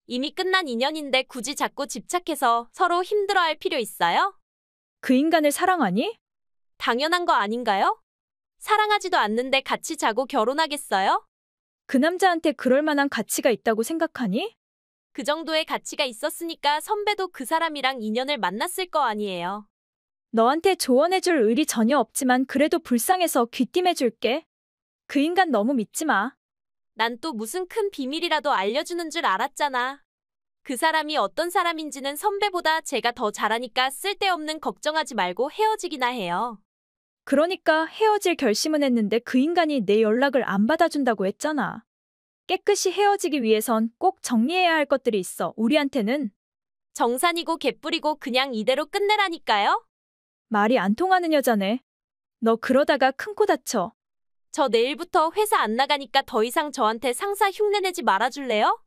S7: 이미 끝난 인연인데 굳이 자꾸 집착해서 서로 힘들어할 필요 있어요?
S1: 그 인간을 사랑하니?
S7: 당연한 거 아닌가요? 사랑하지도 않는데 같이 자고 결혼하겠어요?
S1: 그 남자한테 그럴 만한 가치가 있다고 생각하니?
S7: 그 정도의 가치가 있었으니까 선배도 그 사람이랑 인연을 만났을 거 아니에요.
S1: 너한테 조언해줄 의리 전혀 없지만 그래도 불쌍해서 귀띔해줄게. 그 인간 너무 믿지 마.
S7: 난 또 무슨 큰 비밀이라도 알려주는 줄 알았잖아. 그 사람이 어떤 사람인지는 선배보다 제가 더 잘하니까 쓸데없는 걱정하지 말고 헤어지기나 해요.
S1: 그러니까 헤어질 결심은 했는데 그 인간이 내 연락을 안 받아준다고 했잖아. 깨끗이 헤어지기 위해선 꼭 정리해야 할 것들이 있어. 우리한테는.
S7: 정산이고 개뿔이고 그냥 이대로 끝내라니까요?
S1: 말이 안 통하는 여자네. 너 그러다가 큰 코 다쳐.
S7: 저 내일부터 회사 안 나가니까 더 이상 저한테 상사 흉내내지 말아줄래요?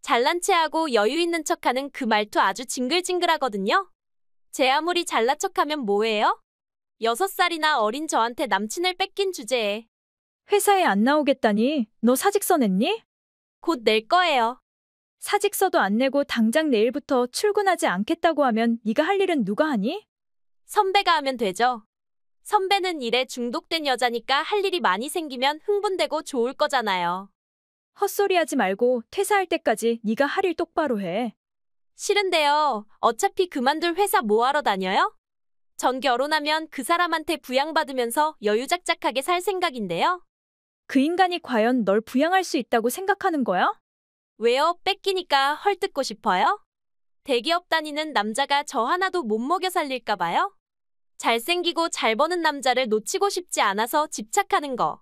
S7: 잘난 체하고 여유 있는 척하는 그 말투 아주 징글징글하거든요. 제 아무리 잘난 척하면 뭐예요? 6살이나 어린 저한테 남친을 뺏긴 주제에
S1: 회사에 안 나오겠다니. 너 사직서 냈니?
S7: 곧 낼 거예요.
S1: 사직서도 안 내고 당장 내일부터 출근하지 않겠다고 하면 네가 할 일은 누가 하니?
S7: 선배가 하면 되죠. 선배는 일에 중독된 여자니까 할 일이 많이 생기면 흥분되고 좋을 거잖아요.
S1: 헛소리하지 말고 퇴사할 때까지 네가 할 일 똑바로 해.
S7: 싫은데요. 어차피 그만둘 회사 뭐하러 다녀요? 전 결혼하면 그 사람한테 부양받으면서 여유작작하게 살 생각인데요.
S1: 그 인간이 과연 널 부양할 수 있다고 생각하는 거야?
S7: 왜요? 뺏기니까 헐뜯고 싶어요? 대기업 다니는 남자가 저 하나도 못 먹여 살릴까 봐요? 잘생기고 잘 버는 남자를 놓치고 싶지 않아서 집착하는 거.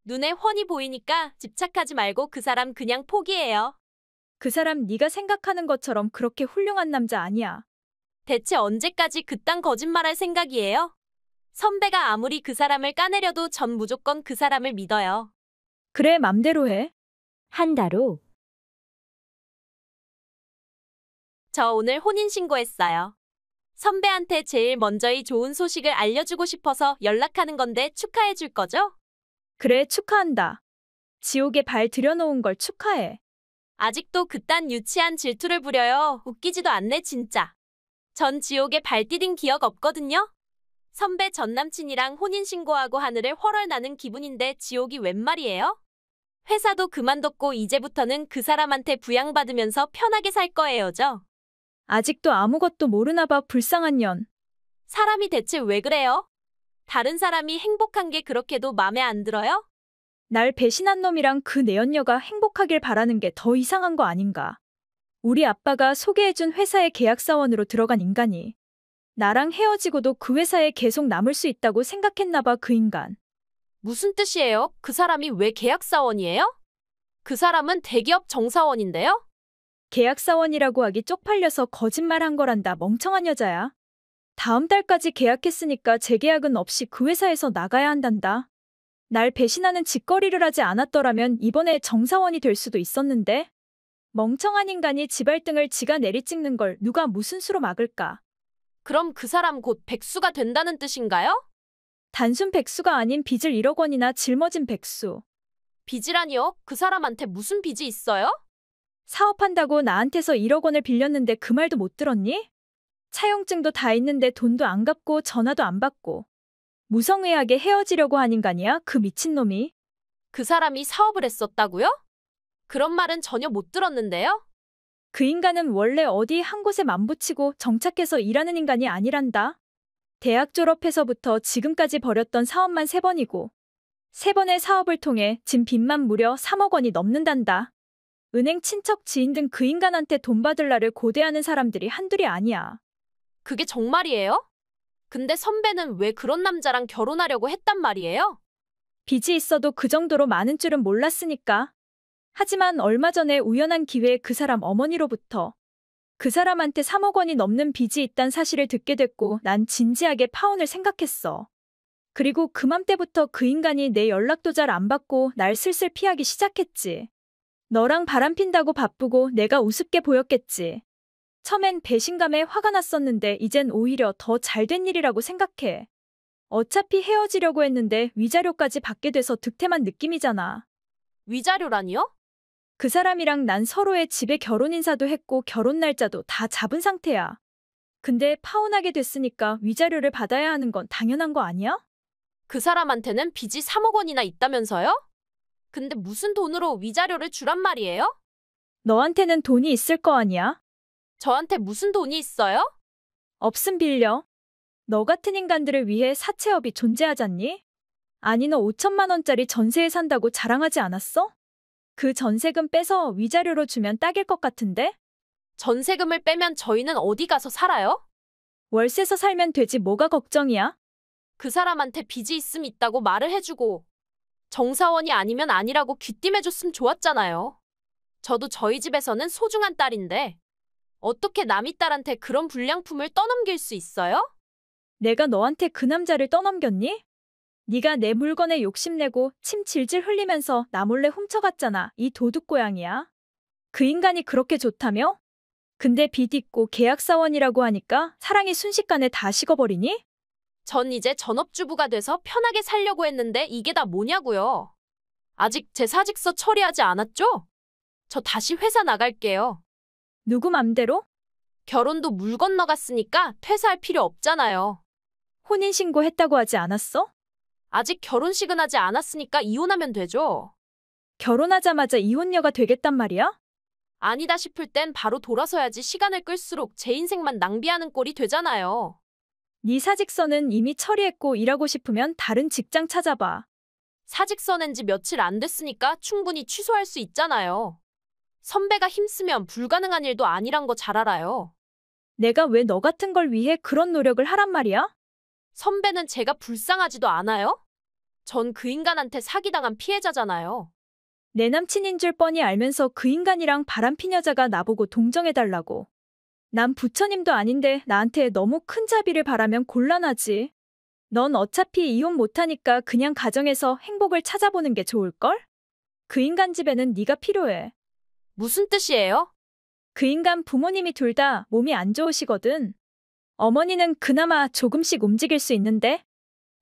S7: 눈에 훤히 보이니까 집착하지 말고 그 사람 그냥 포기해요.
S1: 그 사람 네가 생각하는 것처럼 그렇게 훌륭한 남자 아니야.
S7: 대체 언제까지 그딴 거짓말할 생각이에요? 선배가 아무리 그 사람을 까내려도 전 무조건 그 사람을 믿어요.
S1: 그래, 맘대로 해.
S3: 한 달 후.
S7: 저 오늘 혼인신고했어요. 선배한테 제일 먼저 이 좋은 소식을 알려주고 싶어서 연락하는 건데 축하해 줄 거죠?
S1: 그래, 축하한다. 지옥에 발 들여놓은 걸 축하해.
S7: 아직도 그딴 유치한 질투를 부려요. 웃기지도 않네 진짜. 전 지옥에 발 디딘 기억 없거든요. 선배 전 남친이랑 혼인신고하고 하늘을 헐헐 나는 기분인데 지옥이 웬 말이에요? 회사도 그만뒀고 이제부터는 그 사람한테 부양받으면서 편하게 살 거예요죠.
S1: 아직도 아무것도 모르나 봐, 불쌍한 년.
S7: 사람이 대체 왜 그래요? 다른 사람이 행복한 게 그렇게도 맘에 안 들어요?
S1: 날 배신한 놈이랑 그 내연녀가 행복하길 바라는 게 더 이상한 거 아닌가. 우리 아빠가 소개해준 회사의 계약사원으로 들어간 인간이 나랑 헤어지고도 그 회사에 계속 남을 수 있다고 생각했나 봐, 그 인간.
S7: 무슨 뜻이에요? 그 사람이 왜 계약사원이에요? 그 사람은 대기업 정사원인데요?
S1: 계약사원이라고 하기 쪽팔려서 거짓말한 거란다, 멍청한 여자야. 다음 달까지 계약했으니까 재계약은 없이 그 회사에서 나가야 한단다. 날 배신하는 짓거리를 하지 않았더라면 이번에 정사원이 될 수도 있었는데. 멍청한 인간이 지발등을 지가 내리찍는 걸 누가 무슨 수로 막을까?
S7: 그럼 그 사람 곧 백수가 된다는 뜻인가요?
S1: 단순 백수가 아닌 빚을 1억 원이나 짊어진 백수.
S7: 빚이라니요? 그 사람한테 무슨 빚이 있어요?
S1: 사업한다고 나한테서 1억 원을 빌렸는데 그 말도 못 들었니? 차용증도 다 있는데 돈도 안 갚고 전화도 안 받고. 무성의하게 헤어지려고 한 인간이야, 그 미친놈이.
S7: 그 사람이 사업을 했었다고요? 그런 말은 전혀 못 들었는데요?
S1: 그 인간은 원래 어디 한 곳에 맘붙이고 정착해서 일하는 인간이 아니란다. 대학 졸업해서부터 지금까지 벌였던 사업만 3번이고 3번의 사업을 통해 진 빚만 무려 3억 원이 넘는단다. 은행 친척 지인 등 그 인간한테 돈 받을 날을 고대하는 사람들이 한둘이 아니야.
S7: 그게 정말이에요? 근데 선배는 왜 그런 남자랑 결혼하려고 했단 말이에요?
S1: 빚이 있어도 그 정도로 많은 줄은 몰랐으니까. 하지만 얼마 전에 우연한 기회에 그 사람 어머니로부터 그 사람한테 3억 원이 넘는 빚이 있단 사실을 듣게 됐고 난 진지하게 파혼을 생각했어. 그리고 그맘때부터 그 인간이 내 연락도 잘 안 받고 날 슬슬 피하기 시작했지. 너랑 바람핀다고 바쁘고 내가 우습게 보였겠지. 처음엔 배신감에 화가 났었는데 이젠 오히려 더 잘된 일이라고 생각해. 어차피 헤어지려고 했는데 위자료까지 받게 돼서 득템한 느낌이잖아.
S7: 위자료라니요?
S1: 그 사람이랑 난 서로의 집에 결혼 인사도 했고 결혼 날짜도 다 잡은 상태야. 근데 파혼하게 됐으니까 위자료를 받아야 하는 건 당연한 거 아니야?
S7: 그 사람한테는 빚이 3억 원이나 있다면서요? 근데 무슨 돈으로 위자료를 주란 말이에요?
S1: 너한테는 돈이 있을 거 아니야?
S7: 저한테 무슨 돈이 있어요?
S1: 없음 빌려. 너 같은 인간들을 위해 사채업이 존재하잖니? 아니 너 5천만 원짜리 전세에 산다고 자랑하지 않았어? 그 전세금 빼서 위자료로 주면 딱일 것 같은데?
S7: 전세금을 빼면 저희는 어디 가서 살아요?
S1: 월세서 살면 되지 뭐가 걱정이야?
S7: 그 사람한테 빚이 있음 있다고 말을 해주고 정사원이 아니면 아니라고 귀띔해줬으면 좋았잖아요. 저도 저희 집에서는 소중한 딸인데 어떻게 남의 딸한테 그런 불량품을 떠넘길 수 있어요?
S1: 내가 너한테 그 남자를 떠넘겼니? 네가 내 물건에 욕심내고 침 질질 흘리면서 나 몰래 훔쳐갔잖아. 이 도둑고양이야. 그 인간이 그렇게 좋다며? 근데 빚 있고 계약사원이라고 하니까 사랑이 순식간에 다 식어버리니?
S7: 전 이제 전업주부가 돼서 편하게 살려고 했는데 이게 다 뭐냐고요. 아직 제 사직서 처리하지 않았죠? 저 다시 회사 나갈게요.
S1: 누구 맘대로?
S7: 결혼도 물 건너갔으니까 퇴사할 필요 없잖아요.
S1: 혼인신고했다고 하지 않았어?
S7: 아직 결혼식은 하지 않았으니까 이혼하면 되죠.
S1: 결혼하자마자 이혼녀가 되겠단 말이야?
S7: 아니다 싶을 땐 바로 돌아서야지 시간을 끌수록 제 인생만 낭비하는 꼴이 되잖아요.
S1: 네 사직서는 이미 처리했고 일하고 싶으면 다른 직장 찾아봐.
S7: 사직서 낸 지 며칠 안 됐으니까 충분히 취소할 수 있잖아요. 선배가 힘쓰면 불가능한 일도 아니란 거 잘 알아요.
S1: 내가 왜 너 같은 걸 위해 그런 노력을 하란 말이야?
S7: 선배는 제가 불쌍하지도 않아요? 전 그 인간한테 사기당한 피해자잖아요.
S1: 내 남친인 줄 뻔히 알면서 그 인간이랑 바람핀 여자가 나보고 동정해달라고. 난 부처님도 아닌데 나한테 너무 큰 자비를 바라면 곤란하지. 넌 어차피 이혼 못하니까 그냥 가정에서 행복을 찾아보는 게 좋을걸? 그 인간 집에는 네가 필요해.
S7: 무슨 뜻이에요?
S1: 그 인간 부모님이 둘 다 몸이 안 좋으시거든. 어머니는 그나마 조금씩 움직일 수 있는데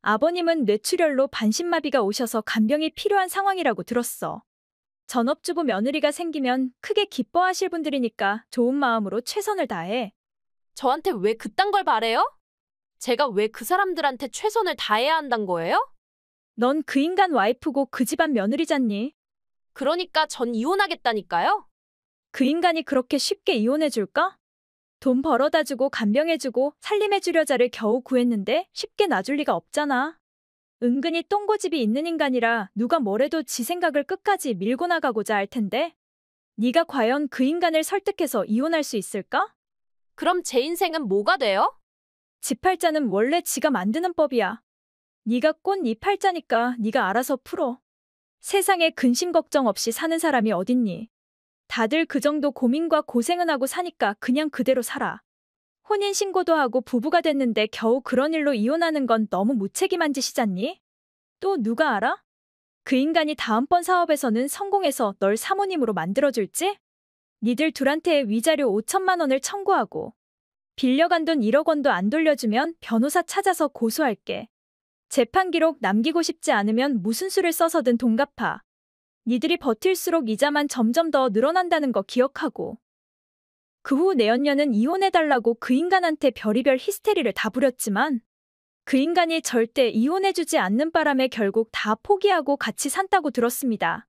S1: 아버님은 뇌출혈로 반신마비가 오셔서 간병이 필요한 상황이라고 들었어. 전업주부 며느리가 생기면 크게 기뻐하실 분들이니까 좋은 마음으로 최선을 다해.
S7: 저한테 왜 그딴 걸 바래요? 제가 왜 그 사람들한테 최선을 다해야 한단 거예요?
S1: 넌 그 인간 와이프고 그 집안 며느리잖니.
S7: 그러니까 전 이혼하겠다니까요?
S1: 그 인간이 그렇게 쉽게 이혼해줄까? 돈 벌어다 주고 간병해주고 살림해줄 여자를 겨우 구했는데 쉽게 놔줄 리가 없잖아. 은근히 똥고집이 있는 인간이라 누가 뭐래도 지 생각을 끝까지 밀고 나가고자 할 텐데. 네가 과연 그 인간을 설득해서 이혼할 수 있을까?
S7: 그럼 제 인생은 뭐가 돼요?
S1: 지 팔자는 원래 지가 만드는 법이야. 네가 꼰 네 팔자니까 네가 알아서 풀어. 세상에 근심 걱정 없이 사는 사람이 어딨니? 다들 그 정도 고민과 고생은 하고 사니까 그냥 그대로 살아. 혼인신고도 하고 부부가 됐는데 겨우 그런 일로 이혼하는 건 너무 무책임한 짓이잖니? 또 누가 알아? 그 인간이 다음번 사업에서는 성공해서 널 사모님으로 만들어줄지? 니들 둘한테 위자료 5천만 원을 청구하고 빌려간 돈 1억 원도 안 돌려주면 변호사 찾아서 고소할게. 재판 기록 남기고 싶지 않으면 무슨 수를 써서든 돈 갚아. 니들이 버틸수록 이자만 점점 더 늘어난다는 거 기억하고. 그 후 내연녀는 이혼해달라고 그 인간한테 별의별 히스테리를 다 부렸지만 그 인간이 절대 이혼해주지 않는 바람에 결국 다 포기하고 같이 산다고 들었습니다.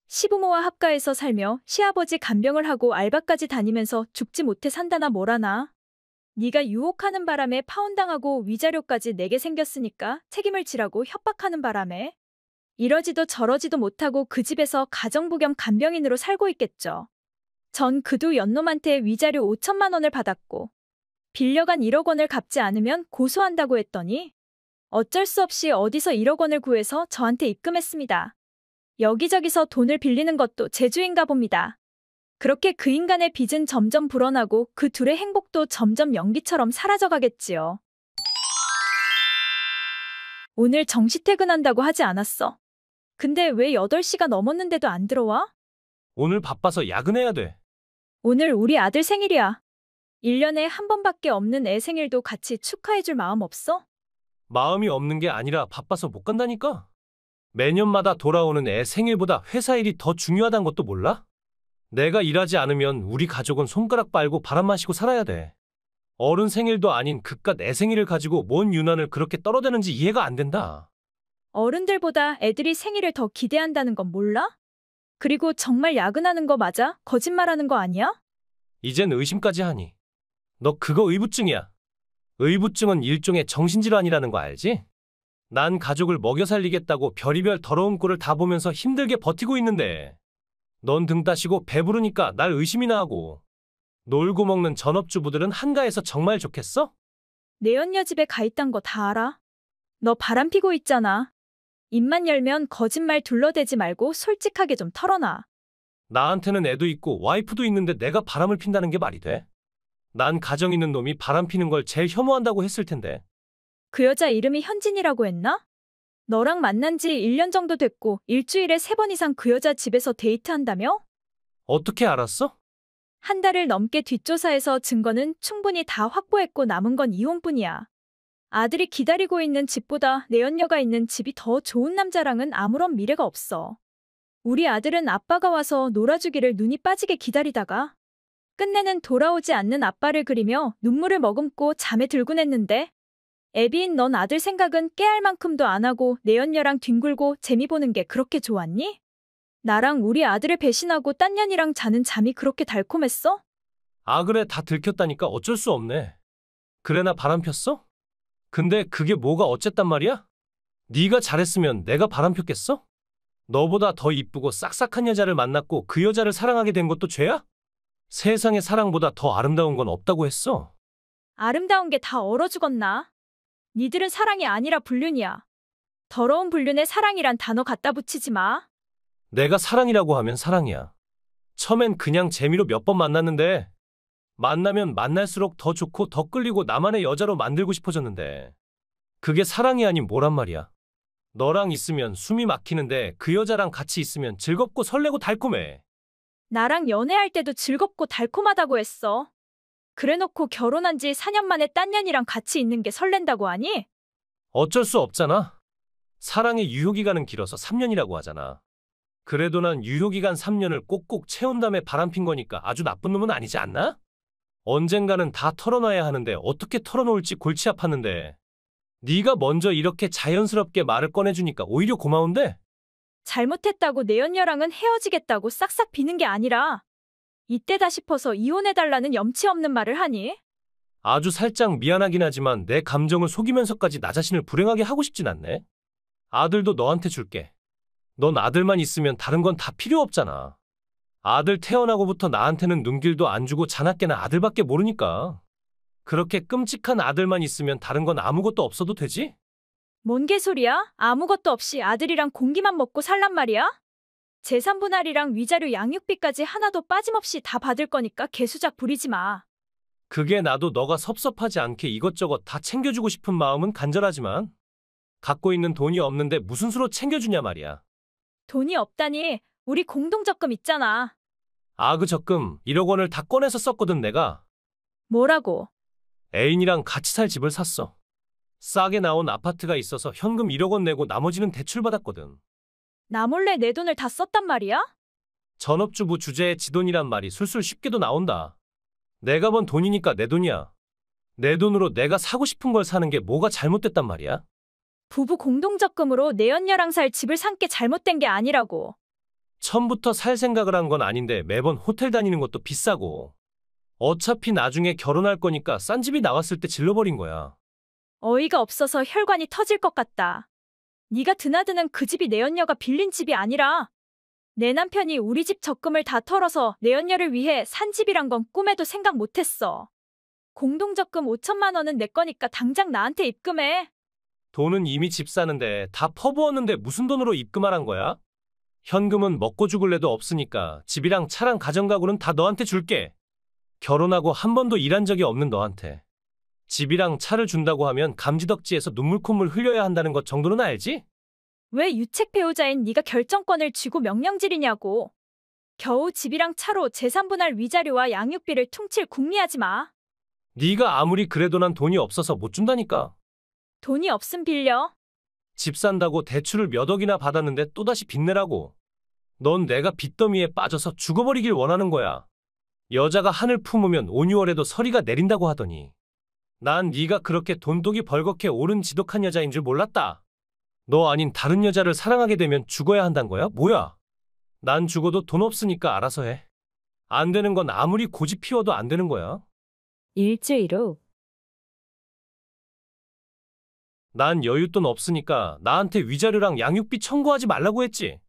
S1: 시부모와 합가해서 살며 시아버지 간병을 하고 알바까지 다니면서 죽지 못해 산다나 뭐라나. 네가 유혹하는 바람에 파혼당하고 위자료까지 내게 생겼으니까 책임을 지라고 협박하는 바람에 이러지도 저러지도 못하고 그 집에서 가정부 겸 간병인으로 살고 있겠죠. 전 그도 연놈한테 위자료 5천만 원을 받았고 빌려간 1억 원을 갚지 않으면 고소한다고 했더니 어쩔 수 없이 어디서 1억 원을 구해서 저한테 입금했습니다. 여기저기서 돈을 빌리는 것도 재주인가 봅니다. 그렇게 그 인간의 빚은 점점 불어나고 그 둘의 행복도 점점 연기처럼 사라져가겠지요. 오늘 정시 퇴근한다고 하지 않았어. 근데 왜 8시가 넘었는데도 안 들어와?
S2: 오늘 바빠서 야근해야 돼.
S1: 오늘 우리 아들 생일이야. 1년에 한 번밖에 없는 애 생일도 같이 축하해줄 마음 없어?
S2: 마음이 없는 게 아니라 바빠서 못 간다니까. 매년마다 돌아오는 애 생일보다 회사 일이 더 중요하단 것도 몰라? 내가 일하지 않으면 우리 가족은 손가락 빨고 바람 마시고 살아야 돼. 어른 생일도 아닌 그깟 애 생일을 가지고 뭔 유난을 그렇게 떨어대는지 이해가 안 된다.
S1: 어른들보다 애들이 생일을 더 기대한다는 건 몰라? 그리고 정말 야근하는 거 맞아? 거짓말하는 거 아니야?
S2: 이젠 의심까지 하니. 너 그거 의부증이야. 의부증은 일종의 정신질환이라는 거 알지? 난 가족을 먹여 살리겠다고 별의별 더러운 꼴을 다 보면서 힘들게 버티고 있는데 넌 등 따시고 배부르니까 날 의심이나 하고. 놀고 먹는 전업주부들은 한가해서 정말 좋겠어?
S1: 내연녀 집에 가 있단 거 다 알아. 너 바람 피고 있잖아. 입만 열면 거짓말 둘러대지 말고 솔직하게 좀 털어놔.
S2: 나한테는 애도 있고 와이프도 있는데 내가 바람을 핀다는 게 말이 돼? 난 가정 있는 놈이 바람 피는 걸 제일 혐오한다고 했을 텐데.
S1: 그 여자 이름이 현진이라고 했나? 너랑 만난 지 1년 정도 됐고 일주일에 3번 이상 그 여자 집에서 데이트한다며?
S2: 어떻게 알았어?
S1: 한 달을 넘게 뒷조사해서 증거는 충분히 다 확보했고 남은 건 이혼뿐이야. 아들이 기다리고 있는 집보다 내연녀가 있는 집이 더 좋은 남자랑은 아무런 미래가 없어. 우리 아들은 아빠가 와서 놀아주기를 눈이 빠지게 기다리다가 끝내는 돌아오지 않는 아빠를 그리며 눈물을 머금고 잠에 들곤 했는데 애비인 넌 아들 생각은 깨알 만큼도 안 하고 내연녀랑 뒹굴고 재미 보는 게 그렇게 좋았니? 나랑 우리 아들을 배신하고 딴 년이랑 자는 잠이 그렇게 달콤했어?
S2: 아 그래 다 들켰다니까 어쩔 수 없네. 그래 나 바람 폈어? 근데 그게 뭐가 어쨌단 말이야? 네가 잘했으면 내가 바람 폈겠어? 너보다 더 이쁘고 싹싹한 여자를 만났고 그 여자를 사랑하게 된 것도 죄야? 세상에 사랑보다 더 아름다운 건 없다고 했어.
S1: 아름다운 게 다 얼어 죽었나? 니들은 사랑이 아니라 불륜이야. 더러운 불륜에 사랑이란 단어 갖다 붙이지 마.
S2: 내가 사랑이라고 하면 사랑이야. 처음엔 그냥 재미로 몇 번 만났는데 만나면 만날수록 더 좋고 더 끌리고 나만의 여자로 만들고 싶어졌는데 그게 사랑이 아닌 뭐란 말이야. 너랑 있으면 숨이 막히는데 그 여자랑 같이 있으면 즐겁고 설레고 달콤해.
S1: 나랑 연애할 때도 즐겁고 달콤하다고 했어. 그래놓고 결혼한 지 4년 만에 딴 년이랑 같이 있는 게 설렌다고 하니?
S2: 어쩔 수 없잖아. 사랑의 유효기간은 길어서 3년이라고 하잖아. 그래도 난 유효기간 3년을 꼭꼭 채운 다음에 바람핀 거니까 아주 나쁜 놈은 아니지 않나? 언젠가는 다 털어놔야 하는데 어떻게 털어놓을지 골치 아팠는데 네가 먼저 이렇게 자연스럽게 말을 꺼내주니까 오히려 고마운데?
S1: 잘못했다고 내연녀랑은 헤어지겠다고 싹싹 비는 게 아니라 이때다 싶어서 이혼해달라는 염치 없는 말을 하니?
S2: 아주 살짝 미안하긴 하지만 내 감정을 속이면서까지 나 자신을 불행하게 하고 싶진 않네. 아들도 너한테 줄게. 넌 아들만 있으면 다른 건 다 필요 없잖아. 아들 태어나고부터 나한테는 눈길도 안 주고 자나깨나 아들밖에 모르니까. 그렇게 끔찍한 아들만 있으면 다른 건 아무것도 없어도 되지?
S1: 뭔 개소리야? 아무것도 없이 아들이랑 공기만 먹고 살란 말이야? 재산분할이랑 위자료 양육비까지 하나도 빠짐없이 다 받을 거니까 개수작 부리지 마.
S2: 그게 나도 너가 섭섭하지 않게 이것저것 다 챙겨주고 싶은 마음은 간절하지만 갖고 있는 돈이 없는데 무슨 수로 챙겨주냐 말이야.
S1: 돈이 없다니 우리 공동적금 있잖아.
S2: 그 적금 1억 원을 다 꺼내서 썼거든 내가.
S1: 뭐라고?
S2: 애인이랑 같이 살 집을 샀어. 싸게 나온 아파트가 있어서 현금 1억 원 내고 나머지는 대출받았거든.
S1: 나 몰래 내 돈을 다 썼단 말이야?
S2: 전업주부 주제에 지 돈이란 말이 술술 쉽게도 나온다. 내가 번 돈이니까 내 돈이야. 내 돈으로 내가 사고 싶은 걸 사는 게 뭐가 잘못됐단 말이야?
S1: 부부 공동적금으로 내연녀랑 살 집을 산 게 잘못된 게 아니라고.
S2: 처음부터 살 생각을 한 건 아닌데 매번 호텔 다니는 것도 비싸고. 어차피 나중에 결혼할 거니까 싼 집이 나왔을 때 질러버린 거야.
S1: 어이가 없어서 혈관이 터질 것 같다. 네가 드나드는 그 집이 내연녀가 빌린 집이 아니라 내 남편이 우리 집 적금을 다 털어서 내연녀를 위해 산 집이란 건 꿈에도 생각 못했어. 공동적금 5천만 원은 내 거니까 당장 나한테 입금해.
S2: 돈은 이미 집 사는데 다 퍼부었는데 무슨 돈으로 입금하란 거야? 현금은 먹고 죽을래도 없으니까 집이랑 차랑 가정가구는 다 너한테 줄게. 결혼하고 한 번도 일한 적이 없는 너한테. 집이랑 차를 준다고 하면 감지덕지에서 눈물 콧물 흘려야 한다는 것 정도는 알지?
S1: 왜 유책 배우자인 네가 결정권을 쥐고 명령질이냐고. 겨우 집이랑 차로 재산분할 위자료와 양육비를 퉁칠 궁리하지 마.
S2: 네가 아무리 그래도 난 돈이 없어서 못 준다니까.
S1: 돈이 없음 빌려.
S2: 집 산다고 대출을 몇 억이나 받았는데 또다시 빚내라고. 넌 내가 빚더미에 빠져서 죽어버리길 원하는 거야. 여자가 하늘 품으면 5, 6월에도 서리가 내린다고 하더니. 난 네가 그렇게 돈독이 벌겋게 오른 지독한 여자인 줄 몰랐다. 너 아닌 다른 여자를 사랑하게 되면 죽어야 한단 거야? 뭐야? 난 죽어도 돈 없으니까 알아서 해. 안 되는 건 아무리 고집 피워도 안 되는 거야.
S3: 일주일 후
S2: 난 여윳돈 없으니까 나한테 위자료랑 양육비 청구하지 말라고 했지.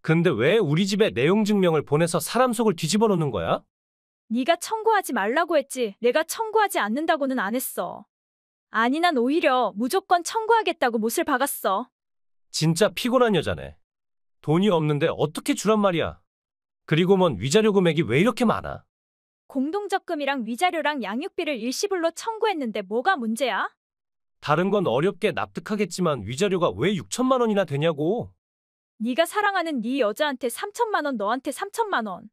S2: 근데 왜 우리 집에 내용 증명을 보내서 사람 속을 뒤집어 놓는 거야?
S1: 네가 청구하지 말라고 했지. 내가 청구하지 않는다고는 안 했어. 아니 난 오히려 무조건 청구하겠다고 못을 박았어.
S2: 진짜 피곤한 여자네. 돈이 없는데 어떻게 주란 말이야. 그리고 뭔 위자료 금액이 왜 이렇게 많아?
S1: 공동적금이랑 위자료랑 양육비를 일시불로 청구했는데 뭐가 문제야?
S2: 다른 건 어렵게 납득하겠지만 위자료가 왜 6천만 원이나 되냐고.
S1: 네가 사랑하는 네 여자한테 3천만 원, 너한테 3천만 원.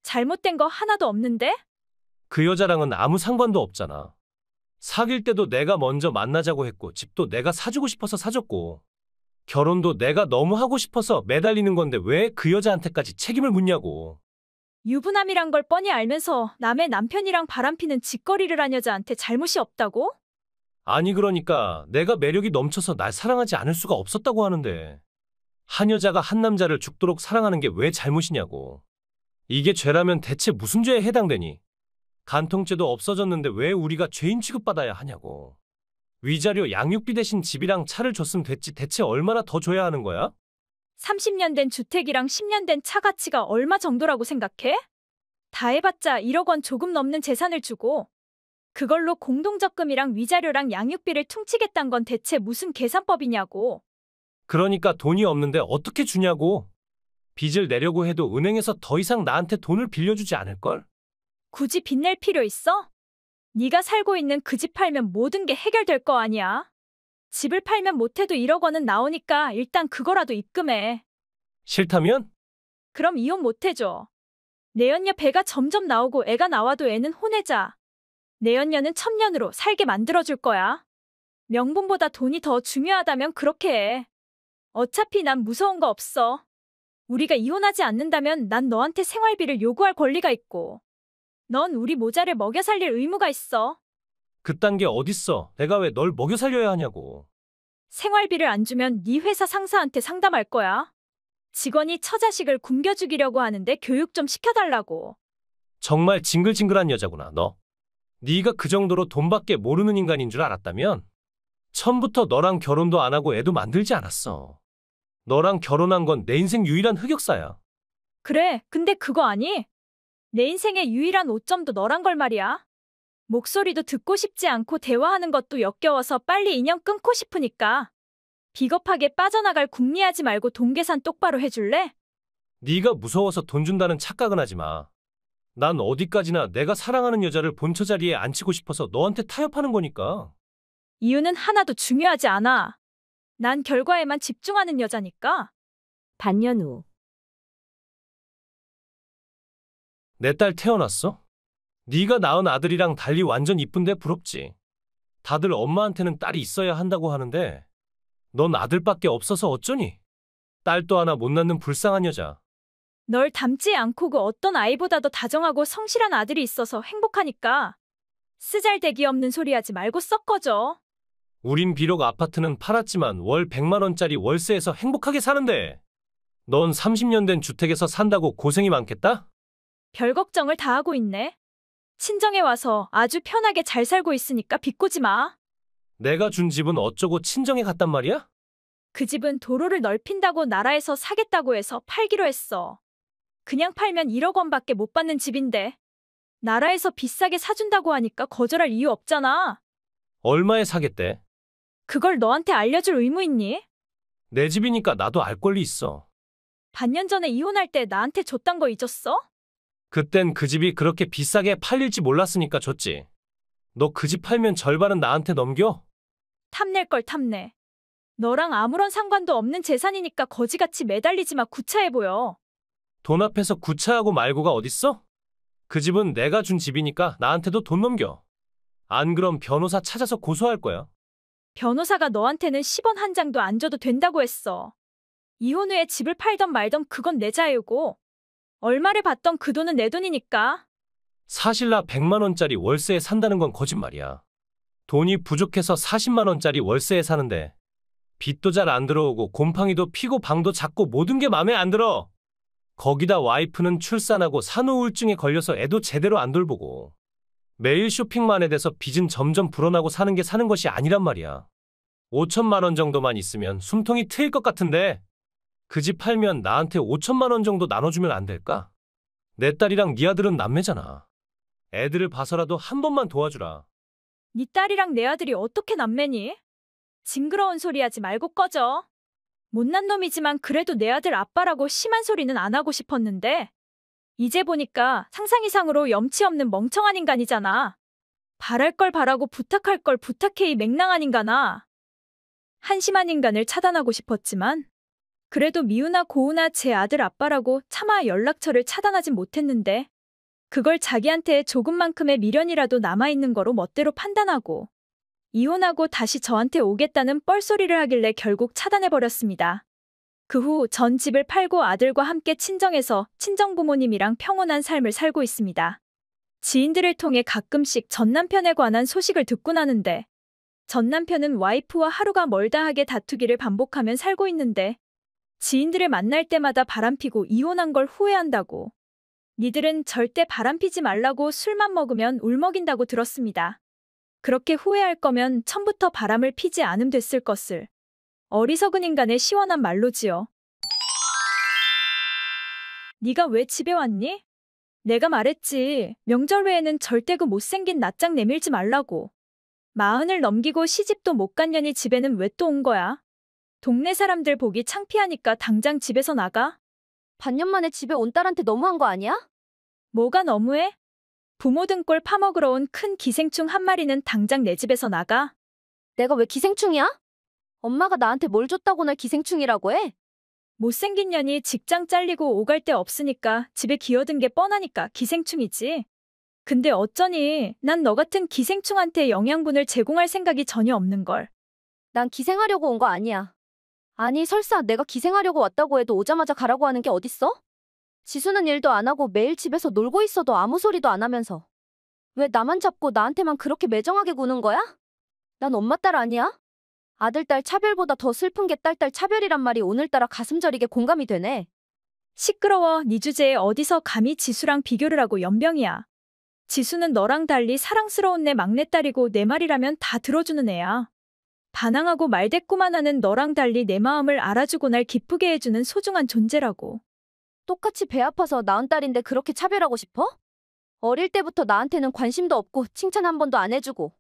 S1: 잘못된 거 하나도 없는데?
S2: 그 여자랑은 아무 상관도 없잖아. 사귈 때도 내가 먼저 만나자고 했고 집도 내가 사주고 싶어서 사줬고 결혼도 내가 너무 하고 싶어서 매달리는 건데 왜 그 여자한테까지 책임을 묻냐고.
S1: 유부남이란 걸 뻔히 알면서 남의 남편이랑 바람피는 짓거리를 한 여자한테 잘못이 없다고?
S2: 아니 그러니까 내가 매력이 넘쳐서 날 사랑하지 않을 수가 없었다고 하는데 한 여자가 한 남자를 죽도록 사랑하는 게 왜 잘못이냐고. 이게 죄라면 대체 무슨 죄에 해당되니? 간통죄도 없어졌는데 왜 우리가 죄인 취급받아야 하냐고. 위자료 양육비 대신 집이랑 차를 줬으면 됐지 대체 얼마나 더 줘야 하는 거야?
S1: 30년 된 주택이랑 10년 된 차 가치가 얼마 정도라고 생각해? 다 해봤자 1억 원 조금 넘는 재산을 주고 그걸로 공동적금이랑 위자료랑 양육비를 퉁치겠단 건 대체 무슨 계산법이냐고.
S2: 그러니까 돈이 없는데 어떻게 주냐고. 빚을 내려고 해도 은행에서 더 이상 나한테 돈을 빌려주지 않을걸?
S1: 굳이 빚낼 필요 있어? 네가 살고 있는 그 집 팔면 모든 게 해결될 거 아니야. 집을 팔면 못해도 1억 원은 나오니까 일단 그거라도 입금해.
S2: 싫다면?
S1: 그럼 이혼 못해줘. 내연녀 배가 점점 나오고 애가 나와도 애는 혼내자. 내연녀는 천년으로 살게 만들어줄 거야. 명분보다 돈이 더 중요하다면 그렇게 해. 어차피 난 무서운 거 없어. 우리가 이혼하지 않는다면 난 너한테 생활비를 요구할 권리가 있고 넌 우리 모자를 먹여 살릴 의무가 있어.
S2: 그딴 게 어딨어. 내가 왜 널 먹여 살려야 하냐고.
S1: 생활비를 안 주면 네 회사 상사한테 상담할 거야. 직원이 처자식을 굶겨 죽이려고 하는데 교육 좀 시켜달라고.
S2: 정말 징글징글한 여자구나 너. 네가 그 정도로 돈밖에 모르는 인간인 줄 알았다면 처음부터 너랑 결혼도 안 하고 애도 만들지 않았어. 너랑 결혼한 건 내 인생 유일한 흑역사야.
S1: 그래, 근데 그거 아니? 내 인생의 유일한 오점도 너란 걸 말이야. 목소리도 듣고 싶지 않고 대화하는 것도 역겨워서 빨리 인연 끊고 싶으니까. 비겁하게 빠져나갈 궁리하지 말고 돈 계산 똑바로 해줄래?
S2: 네가 무서워서 돈 준다는 착각은 하지 마. 난 어디까지나 내가 사랑하는 여자를 본처 자리에 앉히고 싶어서 너한테 타협하는 거니까.
S1: 이유는 하나도 중요하지 않아. 난 결과에만 집중하는 여자니까.
S3: 반년 후.
S2: 내 딸 태어났어? 네가 낳은 아들이랑 달리 완전 이쁜데 부럽지. 다들 엄마한테는 딸이 있어야 한다고 하는데 넌 아들밖에 없어서 어쩌니? 딸도 하나 못 낳는 불쌍한 여자.
S1: 널 닮지 않고 그 어떤 아이보다도 다정하고 성실한 아들이 있어서 행복하니까. 쓰잘데기 없는 소리 하지 말고 썩 꺼져.
S2: 우린 비록 아파트는 팔았지만 월 100만 원짜리 월세에서 행복하게 사는데 넌 30년 된 주택에서 산다고 고생이 많겠다?
S1: 별 걱정을 다 하고 있네. 친정에 와서 아주 편하게 잘 살고 있으니까 비꼬지 마.
S2: 내가 준 집은 어쩌고 친정에 갔단 말이야?
S1: 그 집은 도로를 넓힌다고 나라에서 사겠다고 해서 팔기로 했어. 그냥 팔면 1억 원밖에 못 받는 집인데. 나라에서 비싸게 사준다고 하니까 거절할 이유 없잖아.
S2: 얼마에 사겠대?
S1: 그걸 너한테 알려줄 의무 있니?
S2: 내 집이니까 나도 알 권리 있어.
S1: 반년 전에 이혼할 때 나한테 줬단 거 잊었어?
S2: 그땐 그 집이 그렇게 비싸게 팔릴지 몰랐으니까 줬지. 너 그 집 팔면 절반은 나한테 넘겨?
S1: 탐낼 걸 탐내. 너랑 아무런 상관도 없는 재산이니까 거지같이 매달리지 마. 구차해 보여.
S2: 돈 앞에서 구차하고 말고가 어딨어? 그 집은 내가 준 집이니까 나한테도 돈 넘겨. 안 그럼 변호사 찾아서 고소할 거야.
S1: 변호사가 너한테는 10원 한 장도 안 줘도 된다고 했어. 이혼 후에 집을 팔던 말던 그건 내 자유고 얼마를 받던 그 돈은 내 돈이니까.
S2: 사실 나 100만 원짜리 월세에 산다는 건 거짓말이야. 돈이 부족해서 40만 원짜리 월세에 사는데 빚도 잘 안 들어오고 곰팡이도 피고 방도 작고 모든 게 마음에 안 들어. 거기다 와이프는 출산하고 산후우울증에 걸려서 애도 제대로 안 돌보고 매일 쇼핑만 해대서 빚은 점점 불어나고 사는 게 사는 것이 아니란 말이야. 5천만 원 정도만 있으면 숨통이 트일 것 같은데 그 집 팔면 나한테 5천만 원 정도 나눠주면 안 될까? 내 딸이랑 네 아들은 남매잖아. 애들을 봐서라도 한 번만 도와주라.
S1: 네 딸이랑 내 아들이 어떻게 남매니? 징그러운 소리 하지 말고 꺼져. 못난 놈이지만 그래도 내 아들 아빠라고 심한 소리는 안 하고 싶었는데 이제 보니까 상상 이상으로 염치 없는 멍청한 인간이잖아. 바랄 걸 바라고 부탁할 걸 부탁해 이 맹랑한 인간아. 한심한 인간을 차단하고 싶었지만 그래도 미우나 고우나 제 아들 아빠라고 차마 연락처를 차단하진 못했는데 그걸 자기한테 조금만큼의 미련이라도 남아있는 거로 멋대로 판단하고 이혼하고 다시 저한테 오겠다는 뻘소리를 하길래 결국 차단해버렸습니다. 그 후 전 집을 팔고 아들과 함께 친정에서 친정부모님이랑 평온한 삶을 살고 있습니다. 지인들을 통해 가끔씩 전 남편에 관한 소식을 듣곤 하는데 전 남편은 와이프와 하루가 멀다 하게 다투기를 반복하며 살고 있는데 지인들을 만날 때마다 바람피고 이혼한 걸 후회한다고. 니들은 절대 바람피지 말라고 술만 먹으면 울먹인다고 들었습니다. 그렇게 후회할 거면 처음부터 바람을 피지 않음 됐을 것을. 어리석은 인간의 시원한 말로지요. 네가 왜 집에 왔니? 내가 말했지. 명절 외에는 절대 그 못생긴 낯장 내밀지 말라고. 40을 넘기고 시집도 못 간 년이 집에는 왜 또 온 거야? 동네 사람들 보기 창피하니까 당장 집에서 나가.
S5: 반년 만에 집에 온 딸한테 너무한 거 아니야?
S1: 뭐가 너무해? 부모 등골 파먹으러 온 큰 기생충 한 마리는 당장 내 집에서 나가.
S5: 내가 왜 기생충이야? 엄마가 나한테 뭘 줬다고 날 기생충이라고 해?
S1: 못생긴 년이 직장 잘리고 오갈 데 없으니까 집에 기어든 게 뻔하니까 기생충이지. 근데 어쩌니 난 너 같은 기생충한테 영양분을 제공할 생각이 전혀 없는걸.
S5: 난 기생하려고 온 거 아니야. 아니 설사 내가 기생하려고 왔다고 해도 오자마자 가라고 하는 게 어딨어? 지수는 일도 안 하고 매일 집에서 놀고 있어도 아무 소리도 안 하면서 왜 나만 잡고 나한테만 그렇게 매정하게 구는 거야? 난 엄마 딸 아니야? 아들 딸 차별보다 더 슬픈 게 딸 차별이란 말이 오늘따라 가슴 저리게 공감이 되네.
S1: 시끄러워. 네 주제에 어디서 감히 지수랑 비교를 하고 연병이야. 지수는 너랑 달리 사랑스러운 내 막내딸이고 내 말이라면 다 들어주는 애야. 반항하고 말대꾸만 하는 너랑 달리 내 마음을 알아주고 날 기쁘게 해주는 소중한 존재라고.
S5: 똑같이 배 아파서 낳은 딸인데 그렇게 차별하고 싶어? 어릴 때부터 나한테는 관심도 없고 칭찬 한 번도 안 해주고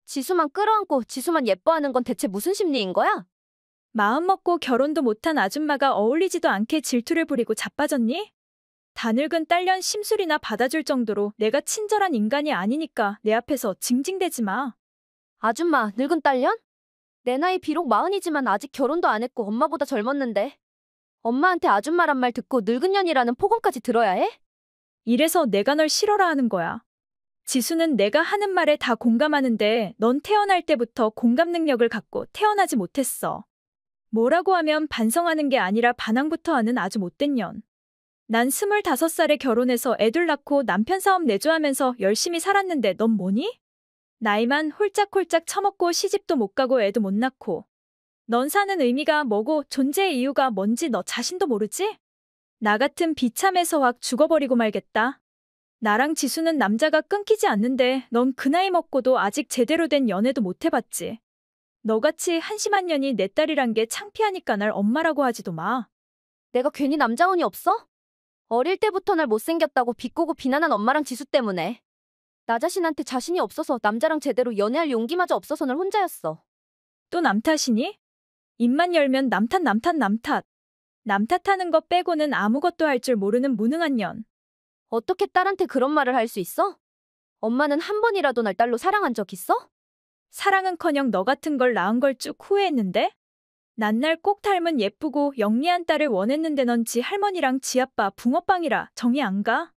S5: 지수만 끌어안고 지수만 예뻐하는 건 대체 무슨 심리인 거야?
S1: 마음 먹고 결혼도 못한 아줌마가 어울리지도 않게 질투를 부리고 자빠졌니? 다 늙은 딸년 심술이나 받아줄 정도로 내가 친절한 인간이 아니니까 내 앞에서 징징대지 마.
S5: 아줌마, 늙은 딸년? 내 나이 비록 40이지만 아직 결혼도 안 했고 엄마보다 젊었는데 엄마한테 아줌마란 말 듣고 늙은 년이라는 폭언까지 들어야 해?
S1: 이래서 내가 널 싫어라 하는 거야. 지수는 내가 하는 말에 다 공감하는데 넌 태어날 때부터 공감 능력을 갖고 태어나지 못했어. 뭐라고 하면 반성하는 게 아니라 반항부터 하는 아주 못된 년. 난 25살에 결혼해서 애들 낳고 남편 사업 내조하면서 열심히 살았는데 넌 뭐니? 나이만 홀짝홀짝 처먹고 시집도 못 가고 애도 못 낳고. 넌 사는 의미가 뭐고 존재의 이유가 뭔지 너 자신도 모르지? 나 같은 비참해서 확 죽어버리고 말겠다. 나랑 지수는 남자가 끊기지 않는데 넌 그 나이 먹고도 아직 제대로 된 연애도 못 해봤지. 너같이 한심한 년이 내 딸이란 게 창피하니까 날 엄마라고 하지도 마.
S5: 내가 괜히 남자운이 없어? 어릴 때부터 날 못생겼다고 비꼬고 비난한 엄마랑 지수 때문에 나 자신한테 자신이 없어서 남자랑 제대로 연애할 용기마저 없어서 늘 혼자였어.
S1: 또 남 탓이니? 입만 열면 남 탓, 남 탓, 남 탓. 남 탓하는 거 빼고는 아무것도 할 줄 모르는 무능한 년.
S5: 어떻게 딸한테 그런 말을 할 수 있어? 엄마는 한 번이라도 날 딸로 사랑한 적 있어?
S1: 사랑은커녕 너 같은 걸 낳은 걸 쭉 후회했는데? 난 날 꼭 닮은 예쁘고 영리한 딸을 원했는데 넌 지 할머니랑 지 아빠 붕어빵이라 정이 안 가?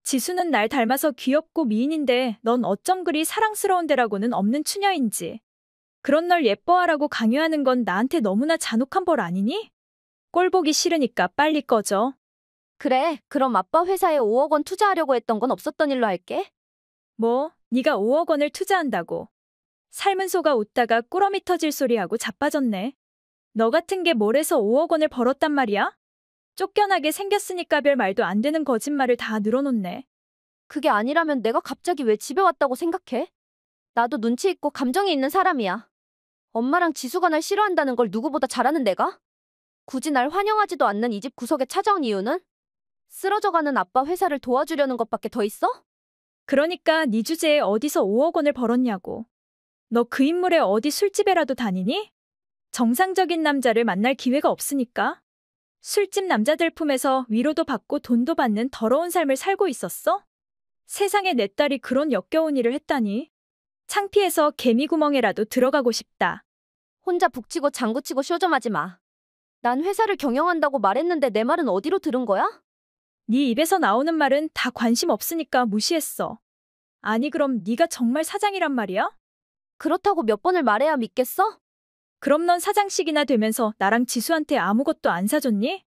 S1: 지수는 날 닮아서 귀엽고 미인인데 넌 어쩜 그리 사랑스러운 데라고는 없는 추녀인지. 그런 널 예뻐하라고 강요하는 건 나한테 너무나 잔혹한 벌 아니니? 꼴 보기 싫으니까 빨리 꺼져.
S5: 그래, 그럼 아빠 회사에 5억 원 투자하려고 했던 건 없었던 일로 할게.
S1: 뭐, 네가 5억 원을 투자한다고. 삶은 속아 웃다가 꾸러미 터질 소리하고 자빠졌네. 너 같은 게 뭘 해서 5억 원을 벌었단 말이야? 쫓겨나게 생겼으니까 별 말도 안 되는 거짓말을 다 늘어놓네.
S5: 그게 아니라면 내가 갑자기 왜 집에 왔다고 생각해? 나도 눈치 있고 감정이 있는 사람이야. 엄마랑 지수가 날 싫어한다는 걸 누구보다 잘 아는 내가? 굳이 날 환영하지도 않는 이 집 구석에 찾아온 이유는? 쓰러져가는 아빠 회사를 도와주려는 것밖에 더 있어?
S1: 그러니까 네 주제에 어디서 5억 원을 벌었냐고. 너 그 인물에 어디 술집에라도 다니니? 정상적인 남자를 만날 기회가 없으니까. 술집 남자들 품에서 위로도 받고 돈도 받는 더러운 삶을 살고 있었어? 세상에 내 딸이 그런 역겨운 일을 했다니. 창피해서 개미구멍에라도 들어가고 싶다.
S5: 혼자 북치고 장구치고 쇼 좀 하지 마. 난 회사를 경영한다고 말했는데 내 말은 어디로 들은 거야?
S1: 네 입에서 나오는 말은 다 관심 없으니까 무시했어. 아니 그럼 네가 정말 사장이란 말이야?
S5: 그렇다고 몇 번을 말해야 믿겠어?
S1: 그럼 넌 사장씩이나 되면서 나랑 지수한테 아무것도 안 사줬니?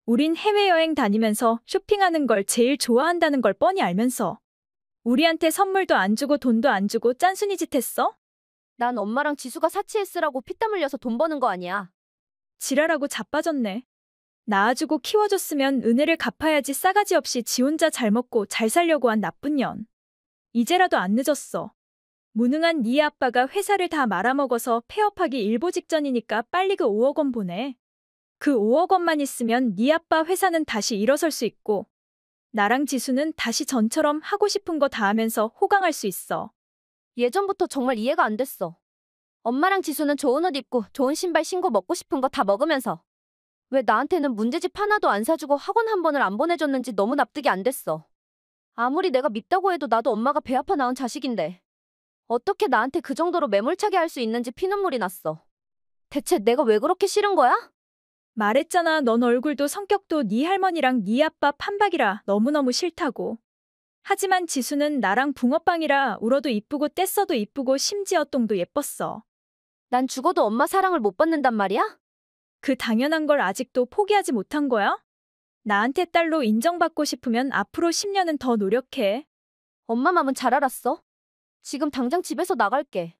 S1: 우린 해외여행 다니면서 쇼핑하는 걸 제일 좋아한다는 걸 뻔히 알면서 우리한테 선물도 안 주고 돈도 안 주고 짠순이 짓 했어?
S5: 난 엄마랑 지수가 사치했으라고 피땀 흘려서 돈 버는 거 아니야.
S1: 지랄하고 자빠졌네. 낳아주고 키워줬으면 은혜를 갚아야지 싸가지 없이 지 혼자 잘 먹고 잘 살려고 한 나쁜 년. 이제라도 안 늦었어. 무능한 네 아빠가 회사를 다 말아먹어서 폐업하기 일보 직전이니까 빨리 그 5억 원 보내. 그 5억 원만 있으면 네 아빠 회사는 다시 일어설 수 있고 나랑 지수는 다시 전처럼 하고 싶은 거 다 하면서 호강할 수 있어.
S5: 예전부터 정말 이해가 안 됐어. 엄마랑 지수는 좋은 옷 입고 좋은 신발 신고 먹고 싶은 거 다 먹으면서 왜 나한테는 문제집 하나도 안 사주고 학원 한 번을 안 보내줬는지 너무 납득이 안 됐어. 아무리 내가 밉다고 해도 나도 엄마가 배 아파 낳은 자식인데 어떻게 나한테 그 정도로 매몰차게 할 수 있는지 피눈물이 났어. 대체 내가 왜 그렇게 싫은 거야?
S1: 말했잖아. 넌 얼굴도 성격도 네 할머니랑 네 아빠 판박이라 너무너무 싫다고. 하지만 지수는 나랑 붕어빵이라 울어도 이쁘고 떼써도 이쁘고 심지어 똥도 예뻤어.
S5: 난 죽어도 엄마 사랑을 못 받는단 말이야?
S1: 그 당연한 걸 아직도 포기하지 못한 거야? 나한테 딸로 인정받고 싶으면 앞으로 10년은 더 노력해.
S5: 엄마 맘은 잘 알았어. 지금 당장 집에서 나갈게.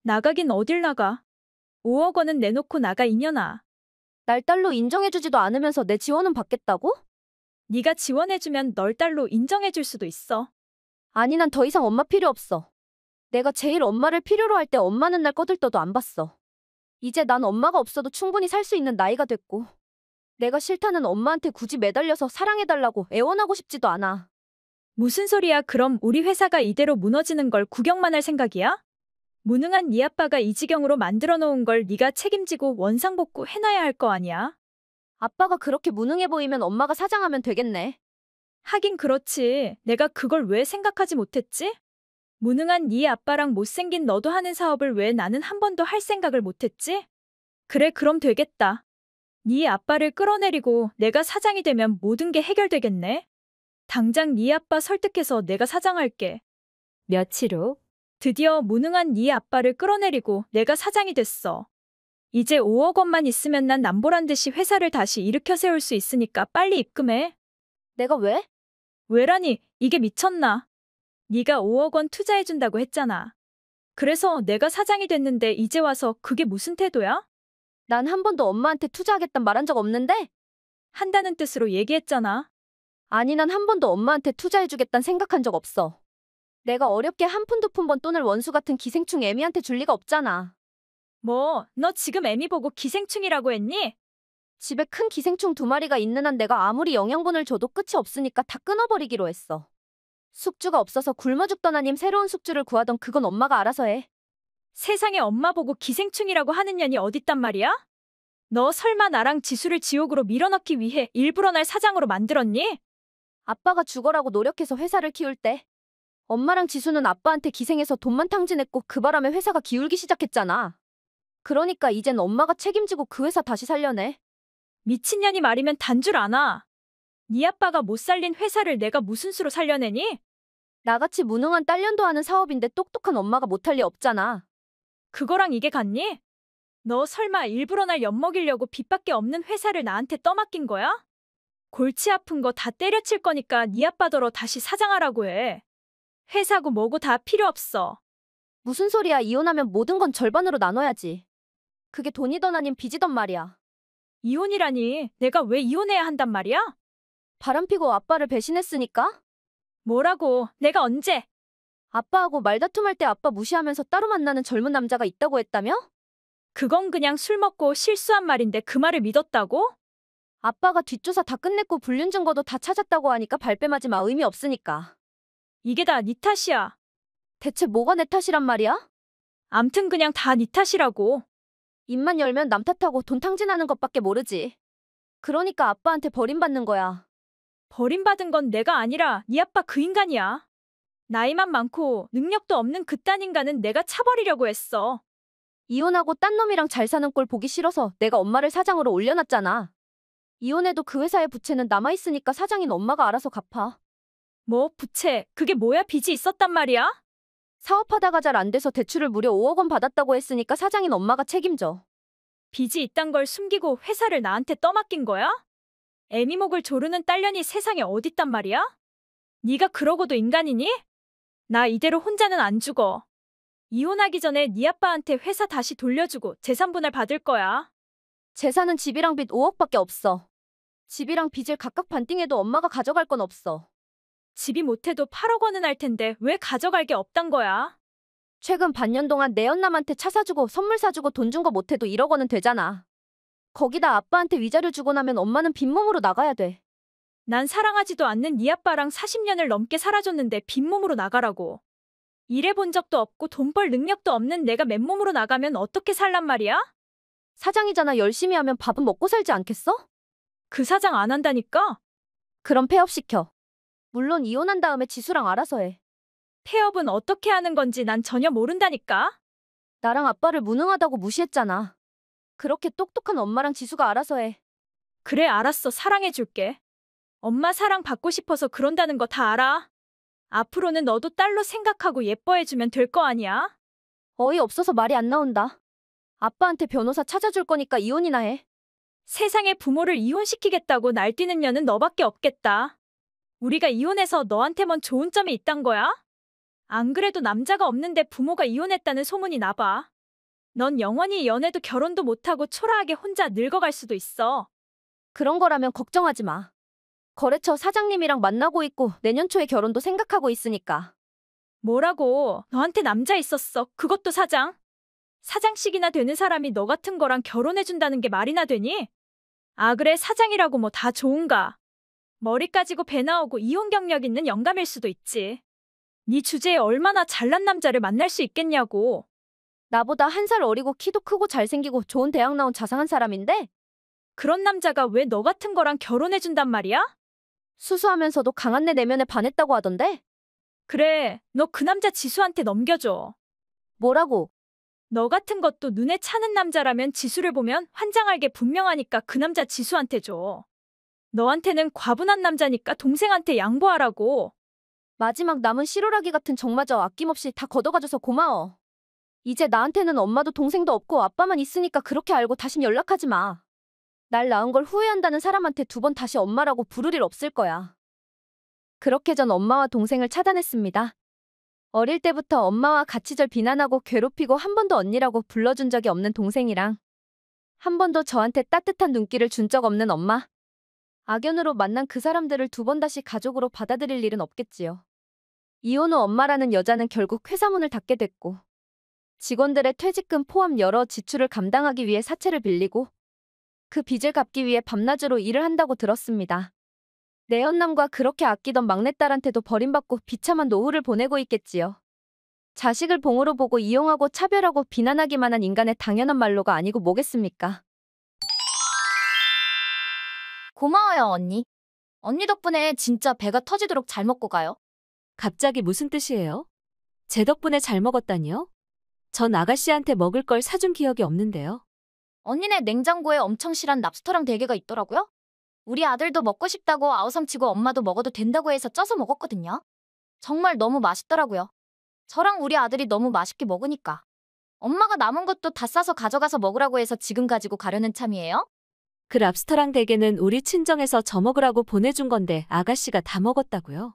S1: 나가긴 어딜 나가. 5억 원은 내놓고 나가 이년아.
S5: 날 딸로 인정해주지도 않으면서 내 지원은 받겠다고?
S1: 네가 지원해주면 널 딸로 인정해줄 수도 있어.
S5: 아니 난 더 이상 엄마 필요 없어. 내가 제일 엄마를 필요로 할 때 엄마는 날 꺼들떠도 안 봤어. 이제 난 엄마가 없어도 충분히 살 수 있는 나이가 됐고 내가 싫다는 엄마한테 굳이 매달려서 사랑해달라고 애원하고 싶지도 않아.
S1: 무슨 소리야? 그럼 우리 회사가 이대로 무너지는 걸 구경만 할 생각이야? 무능한 네 아빠가 이 지경으로 만들어 놓은 걸 네가 책임지고 원상복구 해놔야 할 거 아니야?
S5: 아빠가 그렇게 무능해 보이면 엄마가 사장하면 되겠네.
S1: 하긴 그렇지. 내가 그걸 왜 생각하지 못했지? 무능한 네 아빠랑 못생긴 너도 하는 사업을 왜 나는 한 번도 할 생각을 못했지? 그래, 그럼 되겠다. 네 아빠를 끌어내리고 내가 사장이 되면 모든 게 해결되겠네. 당장 네 아빠 설득해서 내가 사장할게.
S3: 며칠 후
S1: 드디어 무능한 네 아빠를 끌어내리고 내가 사장이 됐어. 이제 5억 원만 있으면 난 남보란 듯이 회사를 다시 일으켜 세울 수 있으니까 빨리 입금해.
S5: 내가 왜?
S1: 왜라니, 이게 미쳤나? 네가 5억 원 투자해준다고 했잖아. 그래서 내가 사장이 됐는데 이제 와서 그게 무슨 태도야?
S5: 난 한 번도 엄마한테 투자하겠단 말한 적 없는데?
S1: 한다는 뜻으로 얘기했잖아.
S5: 아니, 난 한 번도 엄마한테 투자해주겠단 생각한 적 없어. 내가 어렵게 한 푼 두 푼 번 돈을 원수 같은 기생충 애미한테 줄 리가 없잖아.
S1: 뭐, 너 지금 애미 보고 기생충이라고 했니?
S5: 집에 큰 기생충 2마리가 있는 한 내가 아무리 영양분을 줘도 끝이 없으니까 다 끊어버리기로 했어. 숙주가 없어서 굶어 죽던 아님 새로운 숙주를 구하던 그건 엄마가 알아서 해.
S1: 세상에 엄마 보고 기생충이라고 하는 년이 어딨단 말이야? 너 설마 나랑 지수를 지옥으로 밀어넣기 위해 일부러 날 사장으로 만들었니?
S5: 아빠가 죽어라고 노력해서 회사를 키울 때 엄마랑 지수는 아빠한테 기생해서 돈만 탕진했고 그 바람에 회사가 기울기 시작했잖아. 그러니까 이젠 엄마가 책임지고 그 회사 다시 살려내.
S1: 미친년이 말이면 단 줄 아나? 네 아빠가 못 살린 회사를 내가 무슨 수로 살려내니?
S5: 나같이 무능한 딸년도 하는 사업인데 똑똑한 엄마가 못할 리 없잖아.
S1: 그거랑 이게 같니? 너 설마 일부러 날 엿먹이려고 빚밖에 없는 회사를 나한테 떠맡긴 거야? 골치 아픈 거 다 때려칠 거니까 네 아빠더러 다시 사장하라고 해. 회사고 뭐고 다 필요 없어.
S5: 무슨 소리야. 이혼하면 모든 건 절반으로 나눠야지. 그게 돈이던 아닌 빚이던 말이야.
S1: 이혼이라니, 내가 왜 이혼해야 한단 말이야?
S5: 바람피고 아빠를 배신했으니까?
S1: 뭐라고, 내가 언제?
S5: 아빠하고 말다툼할 때 아빠 무시하면서 따로 만나는 젊은 남자가 있다고 했다며?
S1: 그건 그냥 술 먹고 실수한 말인데 그 말을 믿었다고?
S5: 아빠가 뒷조사 다 끝냈고 불륜 증거도 다 찾았다고 하니까 발뺌하지 마. 의미 없으니까.
S1: 이게 다 네 탓이야.
S5: 대체 뭐가 내 탓이란 말이야?
S1: 암튼 그냥 다 네 탓이라고.
S5: 입만 열면 남 탓하고 돈 탕진하는 것밖에 모르지. 그러니까 아빠한테 버림받는 거야.
S1: 버림받은 건 내가 아니라 네 아빠 그 인간이야. 나이만 많고 능력도 없는 그딴 인간은 내가 차버리려고 했어.
S5: 이혼하고 딴 놈이랑 잘 사는 꼴 보기 싫어서 내가 엄마를 사장으로 올려놨잖아. 이혼해도 그 회사의 부채는 남아있으니까 사장인 엄마가 알아서 갚아.
S1: 뭐 부채, 그게 뭐야? 빚이 있었단 말이야?
S5: 사업하다가 잘 안 돼서 대출을 무려 5억 원 받았다고 했으니까 사장인 엄마가 책임져.
S1: 빚이 있단 걸 숨기고 회사를 나한테 떠맡긴 거야? 애미목을 조르는 딸년이 세상에 어딨단 말이야? 네가 그러고도 인간이니? 나 이대로 혼자는 안 죽어. 이혼하기 전에 네 아빠한테 회사 다시 돌려주고 재산 분할 받을 거야.
S5: 재산은 집이랑 빚 5억밖에 없어. 집이랑 빚을 각각 반띵해도 엄마가 가져갈 건 없어.
S1: 집이 못해도 8억 원은 할 텐데 왜 가져갈 게 없단 거야?
S5: 최근 반년 동안 내 연남한테 차 사주고 선물 사주고 돈 준 거 못해도 1억 원은 되잖아. 거기다 아빠한테 위자료 주고 나면 엄마는 빈몸으로 나가야 돼.
S1: 난 사랑하지도 않는 네 아빠랑 40년을 넘게 살아줬는데 빈몸으로 나가라고. 일해본 적도 없고 돈 벌 능력도 없는 내가 맨몸으로 나가면 어떻게 살란 말이야?
S5: 사장이잖아. 열심히 하면 밥은 먹고 살지 않겠어?
S1: 그 사장 안 한다니까?
S5: 그럼 폐업시켜. 물론 이혼한 다음에 지수랑 알아서 해.
S1: 폐업은 어떻게 하는 건지 난 전혀 모른다니까?
S5: 나랑 아빠를 무능하다고 무시했잖아. 그렇게 똑똑한 엄마랑 지수가 알아서 해.
S1: 그래, 알았어. 사랑해줄게. 엄마 사랑 받고 싶어서 그런다는 거 다 알아. 앞으로는 너도 딸로 생각하고 예뻐해주면 될 거 아니야?
S5: 어이없어서 말이 안 나온다. 아빠한테 변호사 찾아줄 거니까 이혼이나 해.
S1: 세상에 부모를 이혼시키겠다고 날뛰는 년은 너밖에 없겠다. 우리가 이혼해서 너한테만 좋은 점이 있단 거야? 안 그래도 남자가 없는데 부모가 이혼했다는 소문이 나봐. 넌 영원히 연애도 결혼도 못하고 초라하게 혼자 늙어갈 수도 있어.
S5: 그런 거라면 걱정하지 마. 거래처 사장님이랑 만나고 있고 내년 초에 결혼도 생각하고 있으니까.
S1: 뭐라고? 너한테 남자 있었어. 그것도 사장? 사장씩이나 되는 사람이 너 같은 거랑 결혼해준다는 게 말이나 되니? 아, 그래, 사장이라고 뭐 다 좋은가? 머리 까지고 배 나오고 이혼 경력 있는 영감일 수도 있지. 네 주제에 얼마나 잘난 남자를 만날 수 있겠냐고.
S8: 나보다 1살 어리고 키도 크고 잘생기고 좋은 대학 나온 자상한 사람인데
S1: 그런 남자가 왜 너 같은 거랑 결혼해준단 말이야?
S8: 수수하면서도 강한 내 내면에 반했다고 하던데?
S1: 그래, 너 그 남자 지수한테 넘겨줘.
S8: 뭐라고?
S1: 너 같은 것도 눈에 차는 남자라면 지수를 보면 환장할 게 분명하니까 그 남자 지수한테 줘. 너한테는 과분한 남자니까 동생한테 양보하라고.
S8: 마지막 남은 실오라기 같은 정마저 아낌없이 다 걷어가줘서 고마워. 이제 나한테는 엄마도 동생도 없고 아빠만 있으니까 그렇게 알고 다신 연락하지 마. 날 낳은 걸 후회한다는 사람한테 2번 다시 엄마라고 부를 일 없을 거야. 그렇게 전 엄마와 동생을 차단했습니다. 어릴 때부터 엄마와 같이 절 비난하고 괴롭히고 한 번도 언니라고 불러준 적이 없는 동생이랑 한 번도 저한테 따뜻한 눈길을 준 적 없는 엄마. 악연으로 만난 그 사람들을 2번 다시 가족으로 받아들일 일은 없겠지요. 이혼 후 엄마라는 여자는 결국 회사 문을 닫게 됐고 직원들의 퇴직금 포함 여러 지출을 감당하기 위해 사채를 빌리고 그 빚을 갚기 위해 밤낮으로 일을 한다고 들었습니다. 내연남과 그렇게 아끼던 막내딸한테도 버림받고 비참한 노후를 보내고 있겠지요. 자식을 봉으로 보고 이용하고 차별하고 비난하기만 한 인간의 당연한 말로가 아니고 뭐겠습니까?
S5: 고마워요, 언니. 언니 덕분에 진짜 배가 터지도록 잘 먹고 가요.
S3: 갑자기 무슨 뜻이에요? 제 덕분에 잘 먹었다니요? 전 아가씨한테 먹을 걸 사준 기억이 없는데요.
S5: 언니네 냉장고에 엄청 실한 랍스터랑 대게가 있더라고요. 우리 아들도 먹고 싶다고 아우성치고 엄마도 먹어도 된다고 해서 쪄서 먹었거든요. 정말 너무 맛있더라고요. 저랑 우리 아들이 너무 맛있게 먹으니까. 엄마가 남은 것도 다 싸서 가져가서 먹으라고 해서 지금 가지고 가려는 참이에요?
S3: 그 랍스터랑 대게는 우리 친정에서 저 먹으라고 보내준 건데 아가씨가 다 먹었다고요?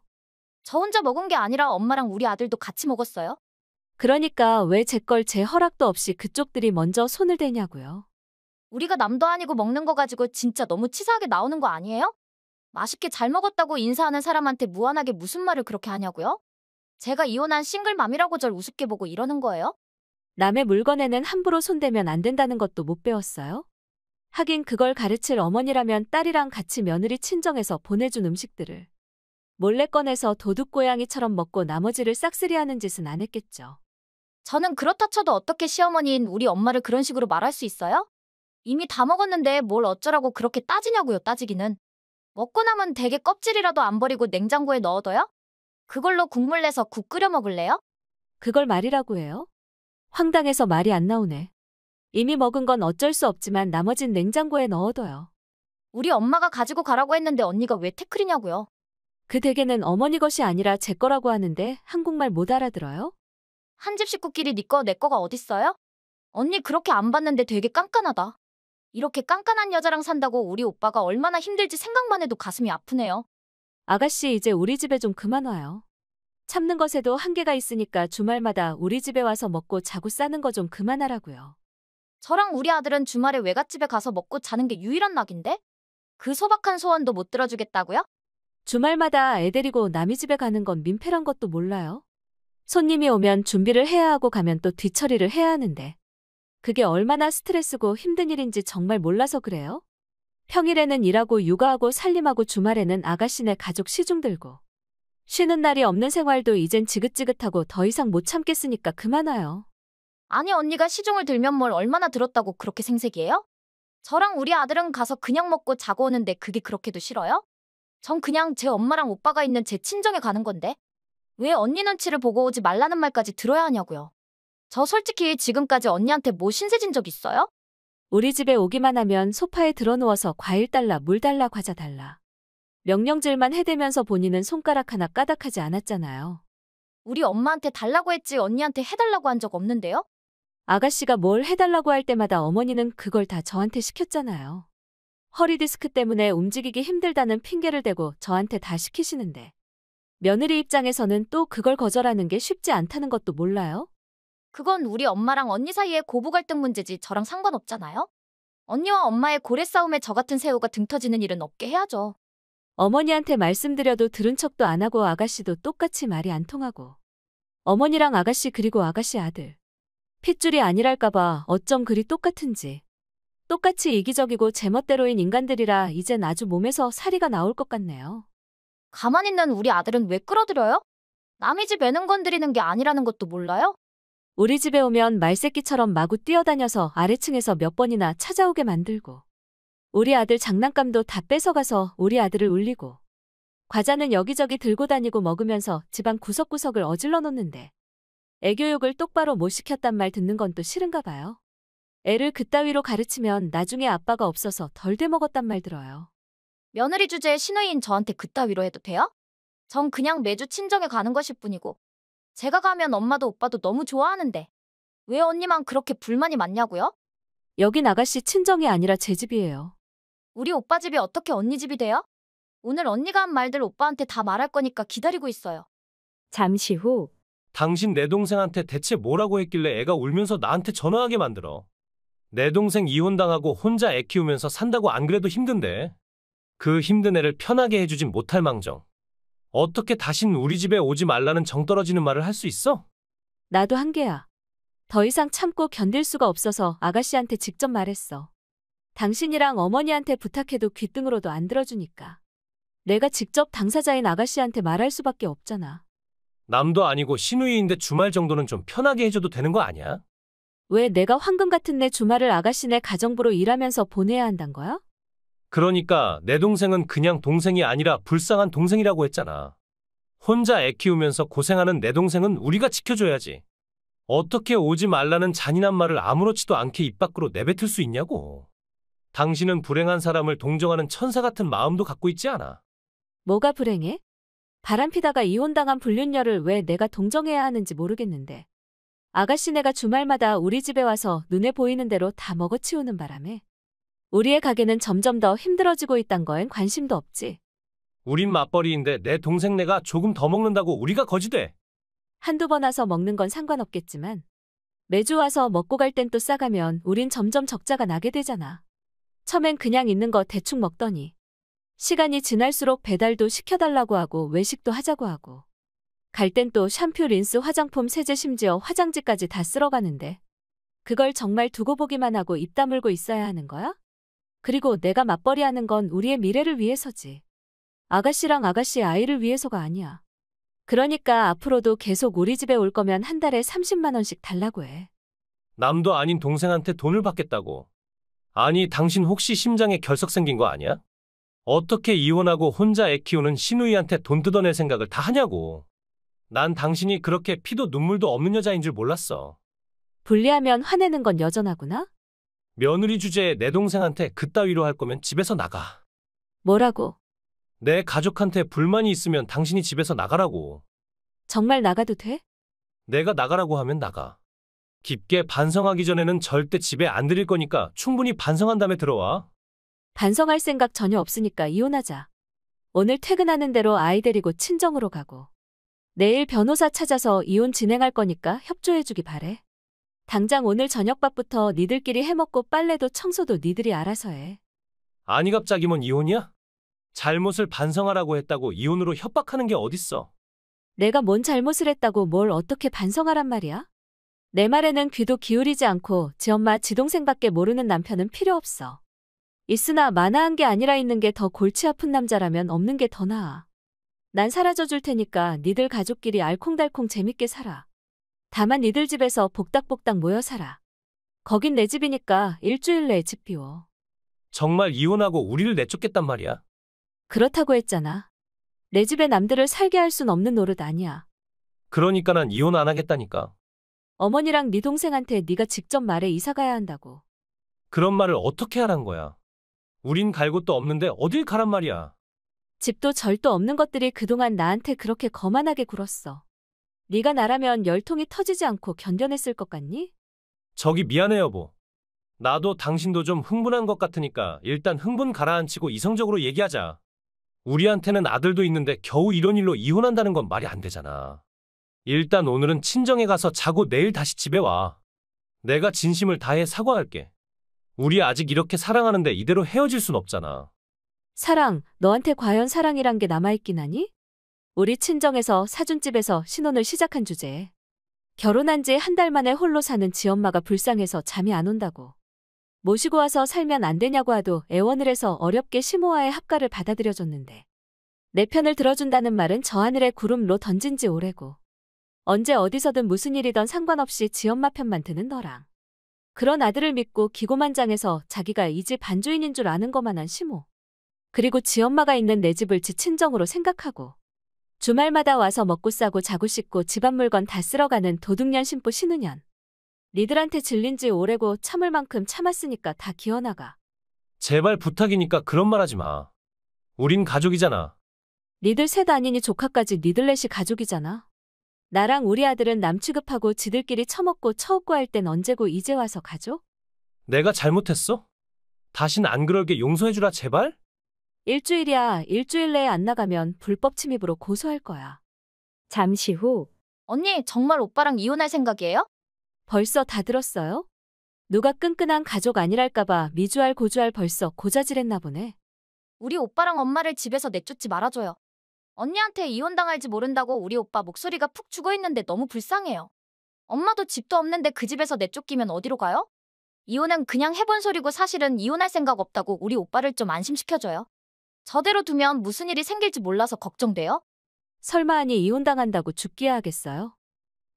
S5: 저 혼자 먹은 게 아니라 엄마랑 우리 아들도 같이 먹었어요.
S3: 그러니까 왜 제 걸 제 허락도 없이 그쪽들이 먼저 손을 대냐고요.
S5: 우리가 남도 아니고 먹는 거 가지고 진짜 너무 치사하게 나오는 거 아니에요? 맛있게 잘 먹었다고 인사하는 사람한테 무한하게 무슨 말을 그렇게 하냐고요? 제가 이혼한 싱글맘이라고 절 우습게 보고 이러는 거예요?
S3: 남의 물건에는 함부로 손대면 안 된다는 것도 못 배웠어요? 하긴 그걸 가르칠 어머니라면 딸이랑 같이 며느리 친정에서 보내준 음식들을 몰래 꺼내서 도둑고양이처럼 먹고 나머지를 싹쓸이하는 짓은 안 했겠죠.
S5: 저는 그렇다 쳐도 어떻게 시어머니인 우리 엄마를 그런 식으로 말할 수 있어요? 이미 다 먹었는데 뭘 어쩌라고 그렇게 따지냐고요, 따지기는. 먹고 남은 대게 껍질이라도 안 버리고 냉장고에 넣어둬요? 그걸로 국물 내서 국 끓여 먹을래요?
S3: 그걸 말이라고 해요? 황당해서 말이 안 나오네. 이미 먹은 건 어쩔 수 없지만 나머진 냉장고에 넣어둬요.
S5: 우리 엄마가 가지고 가라고 했는데 언니가 왜 태클이냐고요.
S3: 그 대게는 어머니 것이 아니라 제 거라고 하는데 한국말 못 알아들어요?
S5: 한 집 식구끼리 네 거 내 거가 어딨어요? 언니 그렇게 안 봤는데 되게 깐깐하다. 이렇게 깐깐한 여자랑 산다고 우리 오빠가 얼마나 힘들지 생각만 해도 가슴이 아프네요.
S3: 아가씨 이제 우리 집에 좀 그만 와요. 참는 것에도 한계가 있으니까 주말마다 우리 집에 와서 먹고 자고 싸는 거 좀 그만하라고요.
S5: 저랑 우리 아들은 주말에 외갓집에 가서 먹고 자는 게 유일한 낙인데? 그 소박한 소원도 못 들어주겠다고요?
S3: 주말마다 애 데리고 남의 집에 가는 건 민폐란 것도 몰라요? 손님이 오면 준비를 해야 하고 가면 또 뒤처리를 해야 하는데 그게 얼마나 스트레스고 힘든 일인지 정말 몰라서 그래요? 평일에는 일하고 육아하고 살림하고 주말에는 아가씨네 가족 시중 들고 쉬는 날이 없는 생활도 이젠 지긋지긋하고 더 이상 못 참겠으니까 그만 와요.
S5: 아니 언니가 시중을 들면 뭘 얼마나 들었다고 그렇게 생색이에요? 저랑 우리 아들은 가서 그냥 먹고 자고 오는데 그게 그렇게도 싫어요? 전 그냥 제 엄마랑 오빠가 있는 제 친정에 가는 건데 왜 언니 눈치를 보고 오지 말라는 말까지 들어야 하냐고요. 저 솔직히 지금까지 언니한테 뭐 신세진 적 있어요?
S3: 우리 집에 오기만 하면 소파에 들어누워서 과일 달라, 물 달라, 과자 달라. 명령질만 해대면서 본인은 손가락 하나 까닥하지 않았잖아요.
S5: 우리 엄마한테 달라고 했지 언니한테 해달라고 한 적 없는데요?
S3: 아가씨가 뭘 해달라고 할 때마다 어머니는 그걸 다 저한테 시켰잖아요. 허리디스크 때문에 움직이기 힘들다는 핑계를 대고 저한테 다 시키시는데 며느리 입장에서는 또 그걸 거절하는 게 쉽지 않다는 것도 몰라요?
S5: 그건 우리 엄마랑 언니 사이의 고부 갈등 문제지 저랑 상관없잖아요? 언니와 엄마의 고래 싸움에 저 같은 새우가 등 터지는 일은 없게 해야죠.
S3: 어머니한테 말씀드려도 들은 척도 안 하고 아가씨도 똑같이 말이 안 통하고 어머니랑 아가씨 그리고 아가씨 아들 핏줄이 아니랄까봐 어쩜 그리 똑같은지 똑같이 이기적이고 제멋대로인 인간들이라 이젠 아주 몸에서 사리가 나올 것 같네요.
S5: 가만히 있는 우리 아들은 왜 끌어들여요? 남의 집 애는 건드리는 게 아니라는 것도 몰라요?
S3: 우리 집에 오면 말새끼처럼 마구 뛰어다녀서 아래층에서 몇 번이나 찾아오게 만들고 우리 아들 장난감도 다 뺏어가서 우리 아들을 울리고 과자는 여기저기 들고 다니고 먹으면서 집안 구석구석을 어질러 놓는데 애교육을 똑바로 못 시켰단 말 듣는 건 또 싫은가 봐요. 애를 그따위로 가르치면 나중에 아빠가 없어서 덜 돼먹었단 말 들어요.
S5: 며느리 주제에 시누이인 저한테 그따위로 해도 돼요? 전 그냥 매주 친정에 가는 것일 뿐이고 제가 가면 엄마도 오빠도 너무 좋아하는데 왜 언니만 그렇게 불만이 많냐고요?
S3: 여긴 아가씨 친정이 아니라 제 집이에요.
S5: 우리 오빠 집이 어떻게 언니 집이 돼요? 오늘 언니가 한 말들 오빠한테 다 말할 거니까 기다리고 있어요.
S1: 잠시 후
S2: 당신 내 동생한테 대체 뭐라고 했길래 애가 울면서 나한테 전화하게 만들어. 내 동생 이혼당하고 혼자 애 키우면서 산다고 안 그래도 힘든데. 그 힘든 애를 편하게 해주진 못할 망정. 어떻게 다신 우리 집에 오지 말라는 정 떨어지는 말을 할 수 있어?
S3: 나도 한계야. 더 이상 참고 견딜 수가 없어서 아가씨한테 직접 말했어. 당신이랑 어머니한테 부탁해도 귓등으로도 안 들어주니까. 내가 직접 당사자인 아가씨한테 말할 수밖에 없잖아.
S2: 남도 아니고 시누이인데 주말 정도는 좀 편하게 해줘도 되는 거 아니야?
S3: 왜 내가 황금 같은 내 주말을 아가씨네 가정부로 일하면서 보내야 한단 거야?
S2: 그러니까 내 동생은 그냥 동생이 아니라 불쌍한 동생이라고 했잖아. 혼자 애 키우면서 고생하는 내 동생은 우리가 지켜줘야지. 어떻게 오지 말라는 잔인한 말을 아무렇지도 않게 입 밖으로 내뱉을 수 있냐고. 당신은 불행한 사람을 동정하는 천사 같은 마음도 갖고 있지 않아.
S3: 뭐가 불행해? 바람피다가 이혼당한 불륜녀를 왜 내가 동정해야 하는지 모르겠는데. 아가씨네가 주말마다 우리 집에 와서 눈에 보이는 대로 다 먹어치우는 바람에 우리의 가게는 점점 더 힘들어지고 있단 거엔 관심도 없지.
S2: 우린 맞벌이인데 내 동생네가 조금 더 먹는다고 우리가 거지돼.
S3: 한두 번 와서 먹는 건 상관없겠지만 매주 와서 먹고 갈 땐 또 싸가면 우린 점점 적자가 나게 되잖아. 처음엔 그냥 있는 거 대충 먹더니 시간이 지날수록 배달도 시켜달라고 하고 외식도 하자고 하고 갈 땐 또 샴푸, 린스, 화장품, 세제 심지어 화장지까지 다 쓸어가는데 그걸 정말 두고 보기만 하고 입 다물고 있어야 하는 거야? 그리고 내가 맞벌이 하는 건 우리의 미래를 위해서지. 아가씨랑 아가씨 아이를 위해서가 아니야. 그러니까 앞으로도 계속 우리 집에 올 거면 한 달에 30만 원씩 달라고 해.
S2: 남도 아닌 동생한테 돈을 받겠다고. 아니, 당신 혹시 심장에 결석 생긴 거 아니야? 어떻게 이혼하고 혼자 애 키우는 시누이한테 돈 뜯어낼 생각을 다 하냐고. 난 당신이 그렇게 피도 눈물도 없는 여자인 줄 몰랐어.
S3: 분리하면 화내는 건 여전하구나?
S2: 며느리 주제에 내 동생한테 그따위로 할 거면 집에서 나가.
S3: 뭐라고?
S2: 내 가족한테 불만이 있으면 당신이 집에서 나가라고.
S3: 정말 나가도 돼?
S2: 내가 나가라고 하면 나가. 깊게 반성하기 전에는 절대 집에 안 들일 거니까 충분히 반성한 다음에 들어와.
S3: 반성할 생각 전혀 없으니까 이혼하자. 오늘 퇴근하는 대로 아이 데리고 친정으로 가고 내일 변호사 찾아서 이혼 진행할 거니까 협조해주기 바래. 당장 오늘 저녁밥부터 니들끼리 해먹고 빨래도 청소도 니들이 알아서 해.
S2: 아니 갑자기 뭔 이혼이야? 잘못을 반성하라고 했다고 이혼으로 협박하는 게 어딨어.
S3: 내가 뭔 잘못을 했다고 뭘 어떻게 반성하란 말이야? 내 말에는 귀도 기울이지 않고 지 엄마 지 동생밖에 모르는 남편은 필요 없어. 있으나 마나한 게 아니라 있는 게 더 골치 아픈 남자라면 없는 게 더 나아. 난 사라져 줄 테니까 니들 가족끼리 알콩달콩 재밌게 살아. 다만 니들 집에서 복닥복닥 모여 살아. 거긴 내 집이니까 일주일 내에 집 비워.
S2: 정말 이혼하고 우리를 내쫓겠단 말이야?
S3: 그렇다고 했잖아. 내 집에 남들을 살게 할 순 없는 노릇 아니야.
S2: 그러니까 난 이혼 안 하겠다니까.
S3: 어머니랑 네 동생한테 네가 직접 말해 이사 가야 한다고.
S2: 그런 말을 어떻게 하란 거야? 우린 갈 곳도 없는데 어딜 가란 말이야.
S3: 집도 절도 없는 것들이 그동안 나한테 그렇게 거만하게 굴었어. 네가 나라면 열통이 터지지 않고 견뎌냈을 것 같니?
S2: 저기 미안해 여보. 나도 당신도 좀 흥분한 것 같으니까 일단 흥분 가라앉히고 이성적으로 얘기하자. 우리한테는 아들도 있는데 겨우 이런 일로 이혼한다는 건 말이 안 되잖아. 일단 오늘은 친정에 가서 자고 내일 다시 집에 와. 내가 진심을 다해 사과할게. 우리 아직 이렇게 사랑하는데 이대로 헤어질 순 없잖아.
S3: 사랑, 너한테 과연 사랑이란 게 남아있긴 하니? 우리 친정에서 사준집에서 신혼을 시작한 주제에 결혼한 지 한 달 만에 홀로 사는 지 엄마가 불쌍해서 잠이 안 온다고. 모시고 와서 살면 안 되냐고 하도 애원을 해서 어렵게 시모아의 합가를 받아들여줬는데 내 편을 들어준다는 말은 저 하늘의 구름로 던진 지 오래고 언제 어디서든 무슨 일이던 상관없이 지 엄마 편만 드는 너랑 그런 아들을 믿고 기고만장해서 자기가 이 집 반주인인 줄 아는 것만한 시모. 그리고 지 엄마가 있는 내 집을 지 친정으로 생각하고 주말마다 와서 먹고 싸고 자고 씻고 집안 물건 다 쓸어가는 도둑년 신부 신우년. 니들한테 질린 지 오래고 참을 만큼 참았으니까 다 기어나가.
S2: 제발 부탁이니까 그런 말 하지 마. 우린 가족이잖아.
S3: 니들 셋 아니니 조카까지 니들 넷이 가족이잖아. 나랑 우리 아들은 남 취급하고 지들끼리 처먹고 처웃고 할 땐 언제고 이제 와서 가족?
S2: 내가 잘못했어? 다신 안 그럴게 용서해주라 제발?
S3: 일주일이야. 일주일 내에 안 나가면 불법 침입으로 고소할 거야.
S1: 잠시 후
S5: 언니, 정말 오빠랑 이혼할 생각이에요?
S3: 벌써 다 들었어요? 누가 끈끈한 가족 아니랄까봐 미주알 고주알 벌써 고자질했나 보네.
S5: 우리 오빠랑 엄마를 집에서 내쫓지 말아줘요. 언니한테 이혼당할지 모른다고 우리 오빠 목소리가 푹 죽어있는데 너무 불쌍해요. 엄마도 집도 없는데 그 집에서 내쫓기면 어디로 가요? 이혼은 그냥 해본 소리고 사실은 이혼할 생각 없다고 우리 오빠를 좀 안심시켜줘요. 저대로 두면 무슨 일이 생길지 몰라서 걱정돼요?
S3: 설마 아니 이혼당한다고 죽기야 하겠어요?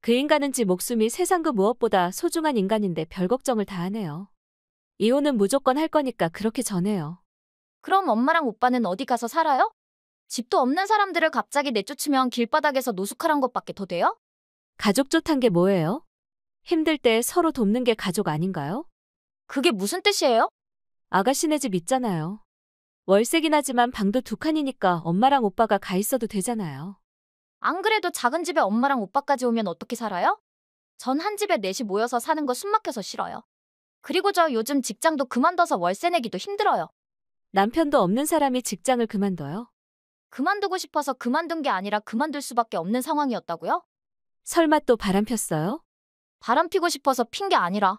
S3: 그 인간은 지 목숨이 세상 그 무엇보다 소중한 인간인데 별 걱정을 다 하네요. 이혼은 무조건 할 거니까 그렇게 전해요.
S5: 그럼 엄마랑 오빠는 어디 가서 살아요? 집도 없는 사람들을 갑자기 내쫓으면 길바닥에서 노숙하란 것밖에 더 돼요?
S3: 가족 좋단 게 뭐예요? 힘들 때 서로 돕는 게 가족 아닌가요?
S5: 그게 무슨 뜻이에요?
S3: 아가씨네 집 있잖아요. 월세긴 하지만 방도 2칸이니까 엄마랑 오빠가 가 있어도 되잖아요.
S5: 안 그래도 작은 집에 엄마랑 오빠까지 오면 어떻게 살아요? 전 한 집에 넷이 모여서 사는 거 숨막혀서 싫어요. 그리고 저 요즘 직장도 그만둬서 월세 내기도 힘들어요.
S3: 남편도 없는 사람이 직장을 그만둬요?
S5: 그만두고 싶어서 그만둔 게 아니라 그만둘 수밖에 없는 상황이었다고요?
S3: 설마 또 바람 폈어요?
S5: 바람 피고 싶어서 핀 게 아니라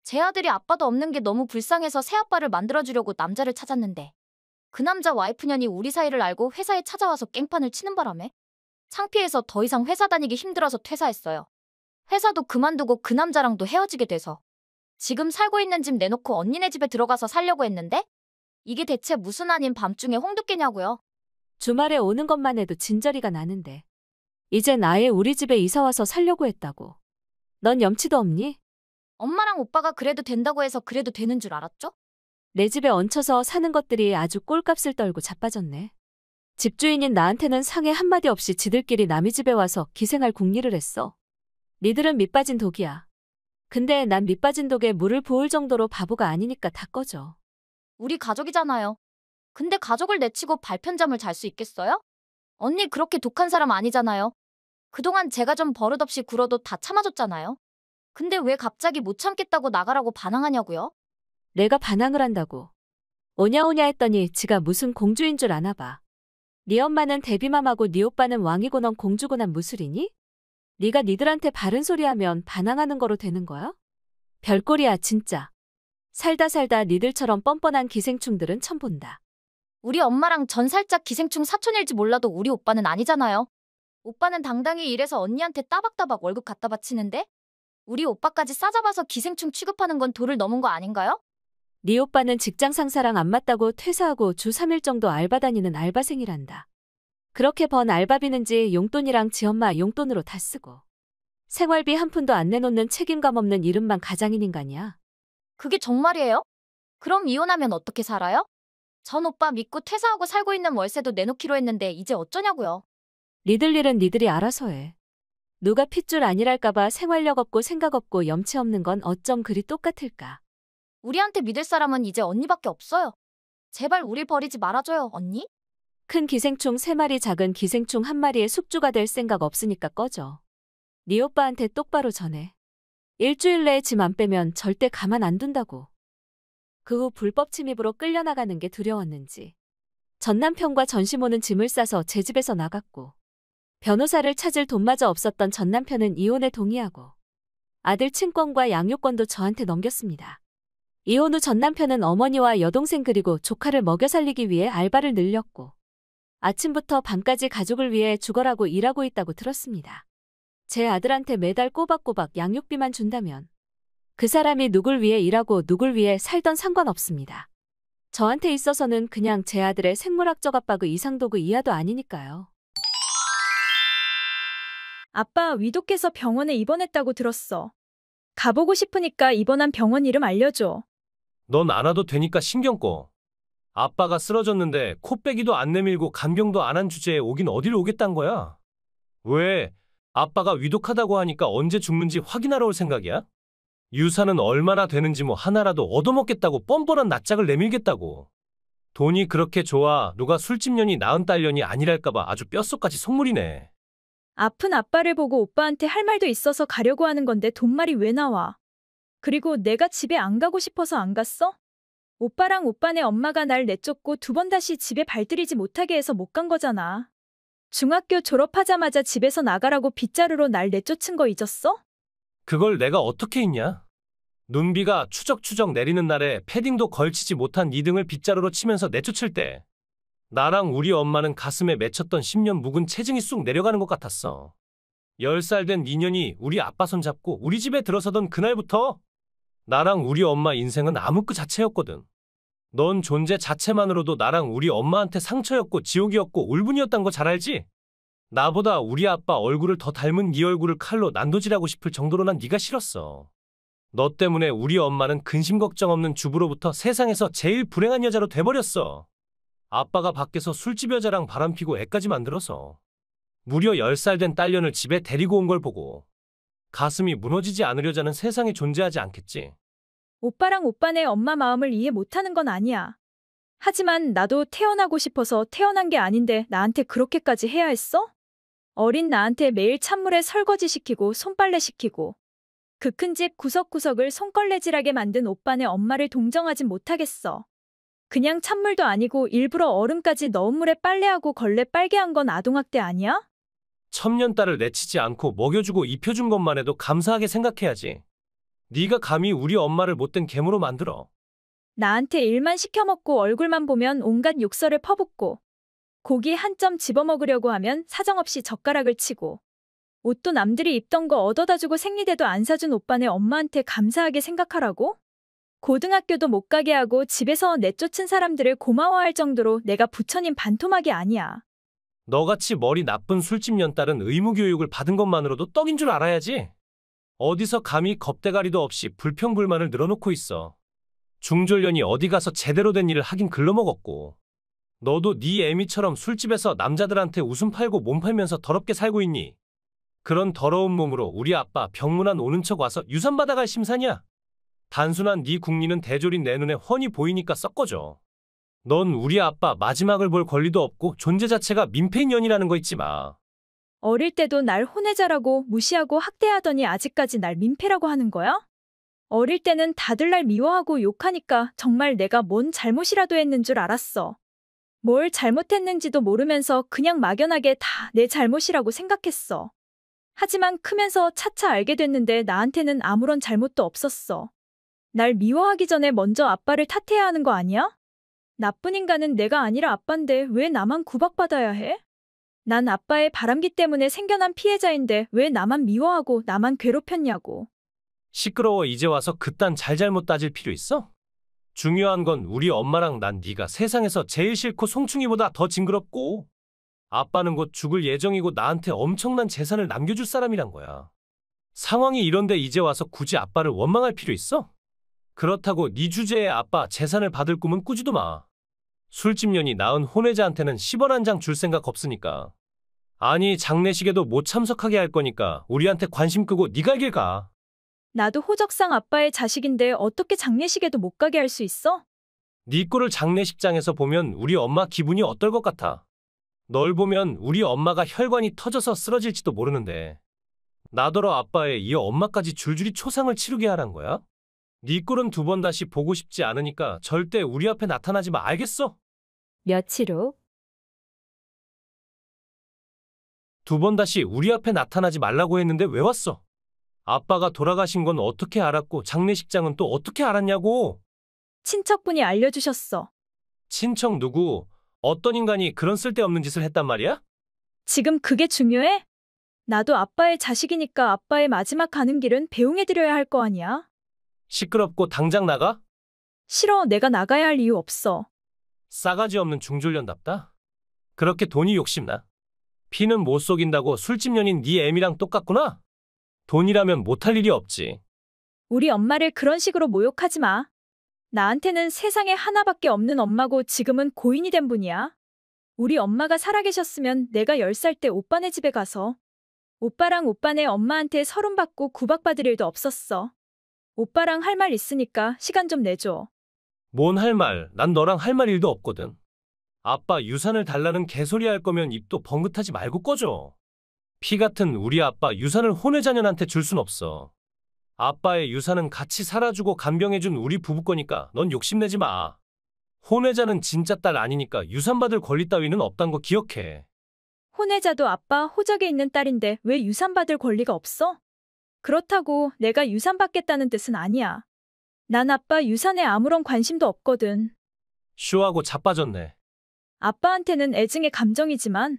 S5: 제 아들이 아빠도 없는 게 너무 불쌍해서 새아빠를 만들어주려고 남자를 찾았는데 그 남자 와이프년이 우리 사이를 알고 회사에 찾아와서 깽판을 치는 바람에 창피해서 더 이상 회사 다니기 힘들어서 퇴사했어요. 회사도 그만두고 그 남자랑도 헤어지게 돼서 지금 살고 있는 집 내놓고 언니네 집에 들어가서 살려고 했는데 이게 대체 무슨 아닌 밤중에 홍두깨냐고요.
S3: 주말에 오는 것만 해도 진저리가 나는데 이젠 아예 우리 집에 이사와서 살려고 했다고. 넌 염치도 없니?
S5: 엄마랑 오빠가 그래도 된다고 해서 그래도 되는 줄 알았죠?
S3: 내 집에 얹혀서 사는 것들이 아주 꼴값을 떨고 자빠졌네. 집주인인 나한테는 상해 한마디 없이 지들끼리 남의 집에 와서 기생할 궁리를 했어. 니들은 밑빠진 독이야. 근데 난 밑빠진 독에 물을 부을 정도로 바보가 아니니까 다 꺼져.
S5: 우리 가족이잖아요. 근데 가족을 내치고 발편잠을 잘 수 있겠어요? 언니 그렇게 독한 사람 아니잖아요. 그동안 제가 좀 버릇없이 굴어도 다 참아줬잖아요. 근데 왜 갑자기 못 참겠다고 나가라고 반항하냐고요?
S3: 내가 반항을 한다고. 오냐오냐 했더니 지가 무슨 공주인 줄 아나 봐. 네 엄마는 데뷔맘하고 네 오빠는 왕이고 넌 공주고 난 무술이니? 네가 니들한테 바른 소리 하면 반항하는 거로 되는 거야? 별꼴이야 진짜. 살다 니들처럼 뻔뻔한 기생충들은 처음 본다.
S5: 우리 엄마랑 전 살짝 기생충 사촌일지 몰라도 우리 오빠는 아니잖아요. 오빠는 당당히 일해서 언니한테 따박따박 월급 갖다 바치는데 우리 오빠까지 싸잡아서 기생충 취급하는 건 도를 넘은 거 아닌가요?
S3: 네 오빠는 직장 상사랑 안 맞다고 퇴사하고 주 3일 정도 알바 다니는 알바생이란다. 그렇게 번 알바비는지 용돈이랑 지 엄마 용돈으로 다 쓰고 생활비 한 푼도 안 내놓는 책임감 없는 이름만 가장인 인간이야.
S5: 그게 정말이에요? 그럼 이혼하면 어떻게 살아요? 전 오빠 믿고 퇴사하고 살고 있는 월세도 내놓기로 했는데 이제 어쩌냐고요.
S3: 니들 일은 니들이 알아서 해. 누가 핏줄 아니랄까봐 생활력 없고 생각 없고 염치 없는 건 어쩜 그리 똑같을까.
S5: 우리한테 믿을 사람은 이제 언니밖에 없어요. 제발 우릴 버리지 말아줘요, 언니.
S3: 큰 기생충 3마리 작은 기생충 1마리의 숙주가 될 생각 없으니까 꺼져. 네 오빠한테 똑바로 전해. 일주일 내에 짐 안 빼면 절대 가만 안 둔다고. 그 후 불법 침입으로 끌려나가는 게 두려웠는지 전 남편과 전시모는 짐을 싸서 제 집에서 나갔고 변호사를 찾을 돈마저 없었던 전 남편은 이혼에 동의하고 아들 친권과 양육권도 저한테 넘겼습니다. 이혼 후 전 남편은 어머니와 여동생 그리고 조카를 먹여 살리기 위해 알바를 늘렸고 아침부터 밤까지 가족을 위해 죽어라고 일하고 있다고 들었습니다. 제 아들한테 매달 꼬박꼬박 양육비만 준다면 그 사람이 누굴 위해 일하고 누굴 위해 살던 상관없습니다. 저한테 있어서는 그냥 제 아들의 생물학적 아빠 그 이상도 그 이하도 아니니까요.
S1: 아빠 위독해서 병원에 입원했다고 들었어. 가보고 싶으니까 입원한 병원 이름 알려줘.
S2: 넌 안 와도 되니까 신경 꺼. 아빠가 쓰러졌는데 코빼기도 안 내밀고 간병도 안 한 주제에 오긴 어디로 오겠단 거야? 왜? 아빠가 위독하다고 하니까 언제 죽는지 확인하러 올 생각이야? 유산은 얼마나 되는지 뭐 하나라도 얻어먹겠다고 뻔뻔한 낯짝을 내밀겠다고. 돈이 그렇게 좋아 누가 술집년이 낳은 딸년이 아니랄까봐 아주 뼛속까지 속물이네.
S1: 아픈 아빠를 보고 오빠한테 할 말도 있어서 가려고 하는 건데 돈말이 왜 나와? 그리고 내가 집에 안 가고 싶어서 안 갔어? 오빠랑 오빠네 엄마가 날 내쫓고 2번 다시 집에 발들이지 못하게 해서 못 간 거잖아. 중학교 졸업하자마자 집에서 나가라고 빗자루로 날 내쫓은 거 잊었어?
S2: 그걸 내가 어떻게 잊냐? 눈비가 추적추적 내리는 날에 패딩도 걸치지 못한 네 등을 빗자루로 치면서 내쫓을 때 나랑 우리 엄마는 가슴에 맺혔던 10년 묵은 체증이 쑥 내려가는 것 같았어. 10살 된 니년이 우리 아빠 손 잡고 우리 집에 들어서던 그날부터 나랑 우리 엄마 인생은 암흑 그 자체였거든. 넌 존재 자체만으로도 나랑 우리 엄마한테 상처였고 지옥이었고 울분이었단 거 잘 알지? 나보다 우리 아빠 얼굴을 더 닮은 네 얼굴을 칼로 난도질하고 싶을 정도로 난 네가 싫었어. 너 때문에 우리 엄마는 근심 걱정 없는 주부로부터 세상에서 제일 불행한 여자로 돼버렸어. 아빠가 밖에서 술집 여자랑 바람피고 애까지 만들어서 무려 10살 된 딸년을 집에 데리고 온 걸 보고 가슴이 무너지지 않으려자는 세상에 존재하지 않겠지.
S1: 오빠랑 오빠네 엄마 마음을 이해 못하는 건 아니야. 하지만 나도 태어나고 싶어서 태어난 게 아닌데 나한테 그렇게까지 해야 했어? 어린 나한테 매일 찬물에 설거지 시키고 손빨래 시키고 그 큰 집 구석구석을 손걸레질하게 만든 오빠네 엄마를 동정하진 못하겠어. 그냥 찬물도 아니고 일부러 얼음까지 넣은 물에 빨래하고 걸레 빨게 한 건 아동학대 아니야?
S2: 첩년딸을 내치지 않고 먹여주고 입혀준 것만 해도 감사하게 생각해야지. 네가 감히 우리 엄마를 못된 개무로 만들어.
S1: 나한테 일만 시켜먹고 얼굴만 보면 온갖 욕설을 퍼붓고 고기 한 점 집어먹으려고 하면 사정없이 젓가락을 치고 옷도 남들이 입던 거 얻어다주고 생리대도 안 사준 오빠네 엄마한테 감사하게 생각하라고? 고등학교도 못 가게 하고 집에서 내쫓은 사람들을 고마워할 정도로 내가 부처님 반토막이 아니야.
S2: 너같이 머리 나쁜 술집 년딸은 의무교육을 받은 것만으로도 떡인 줄 알아야지. 어디서 감히 겁대가리도 없이 불평불만을 늘어놓고 있어. 중졸년이 어디 가서 제대로 된 일을 하긴 글러먹었고. 너도 네 애미처럼 술집에서 남자들한테 웃음 팔고 몸 팔면서 더럽게 살고 있니? 그런 더러운 몸으로 우리 아빠 병문안 오는 척 와서 유산 받아갈 심사냐? 단순한 네 국리는 대졸인 내 눈에 훤히 보이니까 섞어줘. 넌 우리 아빠 마지막을 볼 권리도 없고 존재 자체가 민폐인연이라는 거 잊지 마.
S1: 어릴 때도 날 혼외자라고 무시하고 학대하더니 아직까지 날 민폐라고 하는 거야? 어릴 때는 다들 날 미워하고 욕하니까 정말 내가 뭔 잘못이라도 했는 줄 알았어. 뭘 잘못했는지도 모르면서 그냥 막연하게 다 내 잘못이라고 생각했어. 하지만 크면서 차차 알게 됐는데 나한테는 아무런 잘못도 없었어. 날 미워하기 전에 먼저 아빠를 탓해야 하는 거 아니야? 나쁜 인간은 내가 아니라 아빠인데 왜 나만 구박받아야 해? 난 아빠의 바람기 때문에 생겨난 피해자인데 왜 나만 미워하고 나만 괴롭혔냐고.
S2: 시끄러워 이제 와서 그딴 잘잘못 따질 필요 있어? 중요한 건 우리 엄마랑 난 네가 세상에서 제일 싫고 송충이보다 더 징그럽고 아빠는 곧 죽을 예정이고 나한테 엄청난 재산을 남겨줄 사람이란 거야. 상황이 이런데 이제 와서 굳이 아빠를 원망할 필요 있어? 그렇다고 네 주제에 아빠 재산을 받을 꿈은 꾸지도 마. 술집년이 낳은 혼외자한테는 10원 한 장 줄 생각 없으니까. 아니 장례식에도 못 참석하게 할 거니까 우리한테 관심 끄고 네 갈 길 가.
S1: 나도 호적상 아빠의 자식인데 어떻게 장례식에도 못 가게 할 수 있어?
S2: 네 꼴을 장례식장에서 보면 우리 엄마 기분이 어떨 것 같아. 널 보면 우리 엄마가 혈관이 터져서 쓰러질지도 모르는데 나더러 아빠에 이어 엄마까지 줄줄이 초상을 치르게 하란 거야? 네 꼴은 2번 다시 보고 싶지 않으니까 절대 우리 앞에 나타나지 마 알겠어?
S3: 며칠 후
S2: 2번 다시 우리 앞에 나타나지 말라고 했는데 왜 왔어? 아빠가 돌아가신 건 어떻게 알았고 장례식장은 또 어떻게 알았냐고?
S1: 친척분이 알려주셨어.
S2: 친척 누구? 어떤 인간이 그런 쓸데없는 짓을 했단 말이야?
S1: 지금 그게 중요해? 나도 아빠의 자식이니까 아빠의 마지막 가는 길은 배웅해드려야 할 거 아니야?
S2: 시끄럽고 당장 나가?
S1: 싫어, 내가 나가야 할 이유 없어.
S2: 싸가지 없는 중졸년답다. 그렇게 돈이 욕심나? 피는 못 속인다고 술집 년인 네 애미랑 똑같구나? 돈이라면 못할 일이 없지.
S1: 우리 엄마를 그런 식으로 모욕하지 마. 나한테는 세상에 하나밖에 없는 엄마고 지금은 고인이 된 분이야. 우리 엄마가 살아계셨으면 내가 10살 때 오빠네 집에 가서 오빠랑 오빠네 엄마한테 서름받고 구박받을 일도 없었어. 오빠랑 할 말 있으니까 시간 좀 내줘.
S2: 뭔 할 말, 난 너랑 할 말 일도 없거든. 아빠 유산을 달라는 개소리 할 거면 입도 벙긋하지 말고 꺼줘. 피 같은 우리 아빠 유산을 혼외자녀한테 줄 순 없어. 아빠의 유산은 같이 살아주고 간병해준 우리 부부 거니까 넌 욕심내지 마. 혼외자는 진짜 딸 아니니까 유산 받을 권리 따위는 없단 거 기억해.
S1: 혼외자도 아빠 호적에 있는 딸인데 왜 유산 받을 권리가 없어? 그렇다고 내가 유산 받겠다는 뜻은 아니야. 난 아빠 유산에 아무런 관심도 없거든.
S2: 쇼하고 자빠졌네.
S1: 아빠한테는 애증의 감정이지만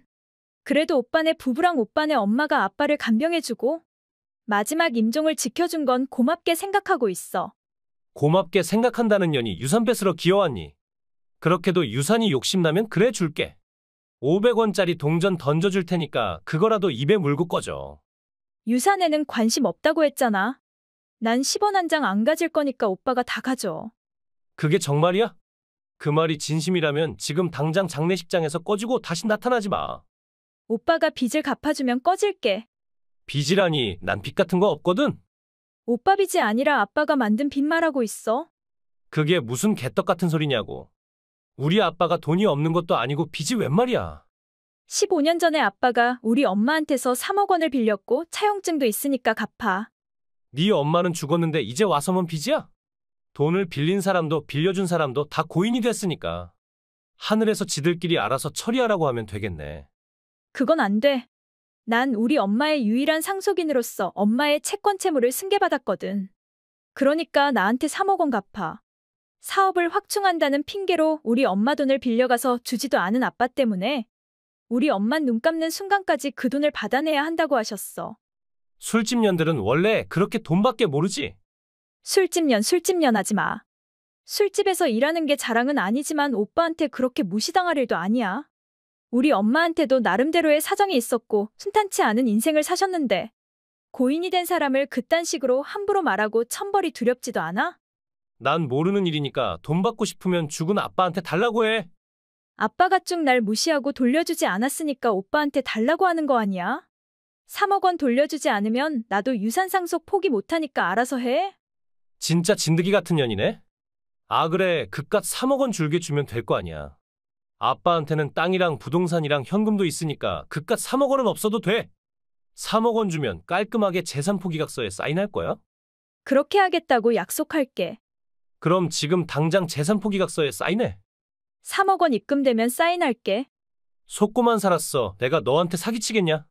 S1: 그래도 오빠네 부부랑 오빠네 엄마가 아빠를 간병해주고 마지막 임종을 지켜준 건 고맙게 생각하고 있어.
S2: 고맙게 생각한다는 년이 유산 뺏으러 기어왔니? 그렇게도 유산이 욕심나면 그래 줄게. 500원짜리 동전 던져줄 테니까 그거라도 입에 물고 꺼져.
S1: 유산에는 관심 없다고 했잖아. 난 10원 한 장 안 가질 거니까 오빠가 다 가져.
S2: 그게 정말이야? 그 말이 진심이라면 지금 당장 장례식장에서 꺼지고 다시 나타나지 마.
S1: 오빠가 빚을 갚아주면 꺼질게.
S2: 빚이라니 난 빚 같은 거 없거든.
S1: 오빠 빚이 아니라 아빠가 만든 빚 말하고 있어.
S2: 그게 무슨 개떡 같은 소리냐고. 우리 아빠가 돈이 없는 것도 아니고 빚이 웬 말이야.
S1: 15년 전에 아빠가 우리 엄마한테서 3억 원을 빌렸고 차용증도 있으니까 갚아.
S2: 네 엄마는 죽었는데 이제 와서만 빚이야? 돈을 빌린 사람도 빌려준 사람도 다 고인이 됐으니까. 하늘에서 지들끼리 알아서 처리하라고 하면 되겠네.
S1: 그건 안 돼. 난 우리 엄마의 유일한 상속인으로서 엄마의 채권 채무를 승계받았거든. 그러니까 나한테 3억 원 갚아. 사업을 확충한다는 핑계로 우리 엄마 돈을 빌려가서 주지도 않은 아빠 때문에 우리 엄만 눈 감는 순간까지 그 돈을 받아내야 한다고 하셨어.
S2: 술집 년들은 원래 그렇게 돈밖에 모르지.
S1: 술집 년 하지 마. 술집에서 일하는 게 자랑은 아니지만 오빠한테 그렇게 무시당할 일도 아니야. 우리 엄마한테도 나름대로의 사정이 있었고 순탄치 않은 인생을 사셨는데 고인이 된 사람을 그딴 식으로 함부로 말하고 천벌이 두렵지도 않아?
S2: 난 모르는 일이니까 돈 받고 싶으면 죽은 아빠한테 달라고 해.
S1: 아빠가 쭉 날 무시하고 돌려주지 않았으니까 오빠한테 달라고 하는 거 아니야? 3억 원 돌려주지 않으면 나도 유산 상속 포기 못하니까 알아서 해.
S2: 진짜 진드기 같은 년이네. 아 그래 그깟 3억 원 줄게 주면 될 거 아니야. 아빠한테는 땅이랑 부동산이랑 현금도 있으니까 그깟 3억 원은 없어도 돼. 3억 원 주면 깔끔하게 재산 포기각서에 사인할 거야?
S1: 그렇게 하겠다고 약속할게.
S2: 그럼 지금 당장 재산 포기각서에 사인해.
S1: 3억 원 입금되면 사인할게.
S2: 속고만 살았어. 내가 너한테 사기치겠냐?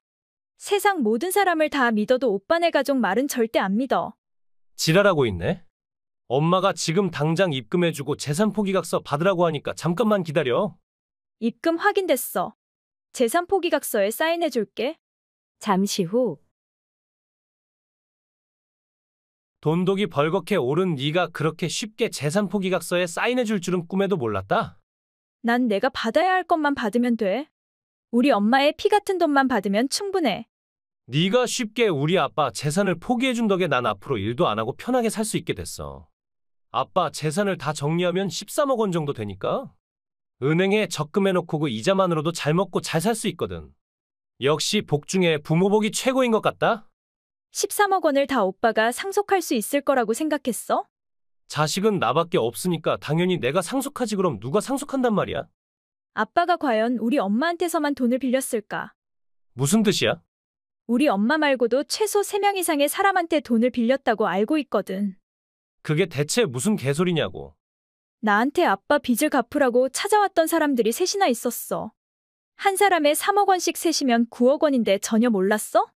S1: 세상 모든 사람을 다 믿어도 오빠네 가족 말은 절대 안 믿어.
S2: 지랄하고 있네. 엄마가 지금 당장 입금해주고 재산 포기각서 받으라고 하니까 잠깐만 기다려.
S1: 입금 확인됐어. 재산 포기각서에 사인해줄게.
S3: 잠시 후
S2: 돈독이 벌겋게 오른 네가 그렇게 쉽게 재산 포기각서에 사인해줄 줄은 꿈에도 몰랐다.
S1: 난 내가 받아야 할 것만 받으면 돼. 우리 엄마의 피 같은 돈만 받으면 충분해.
S2: 네가 쉽게 우리 아빠 재산을 포기해준 덕에 난 앞으로 일도 안 하고 편하게 살 수 있게 됐어. 아빠 재산을 다 정리하면 13억 원 정도 되니까 은행에 적금해놓고 그 이자만으로도 잘 먹고 잘 살 수 있거든. 역시 복 중에 부모 복이 최고인 것 같다.
S1: 13억 원을 다 오빠가 상속할 수 있을 거라고 생각했어?
S2: 자식은 나밖에 없으니까 당연히 내가 상속하지. 그럼 누가 상속한단 말이야?
S1: 아빠가 과연 우리 엄마한테서만 돈을 빌렸을까?
S2: 무슨 뜻이야?
S1: 우리 엄마 말고도 최소 3명 이상의 사람한테 돈을 빌렸다고 알고 있거든.
S2: 그게 대체 무슨 개소리냐고.
S1: 나한테 아빠 빚을 갚으라고 찾아왔던 사람들이 셋이나 있었어. 한 사람에 3억 원씩 셋이면 9억 원인데 전혀 몰랐어?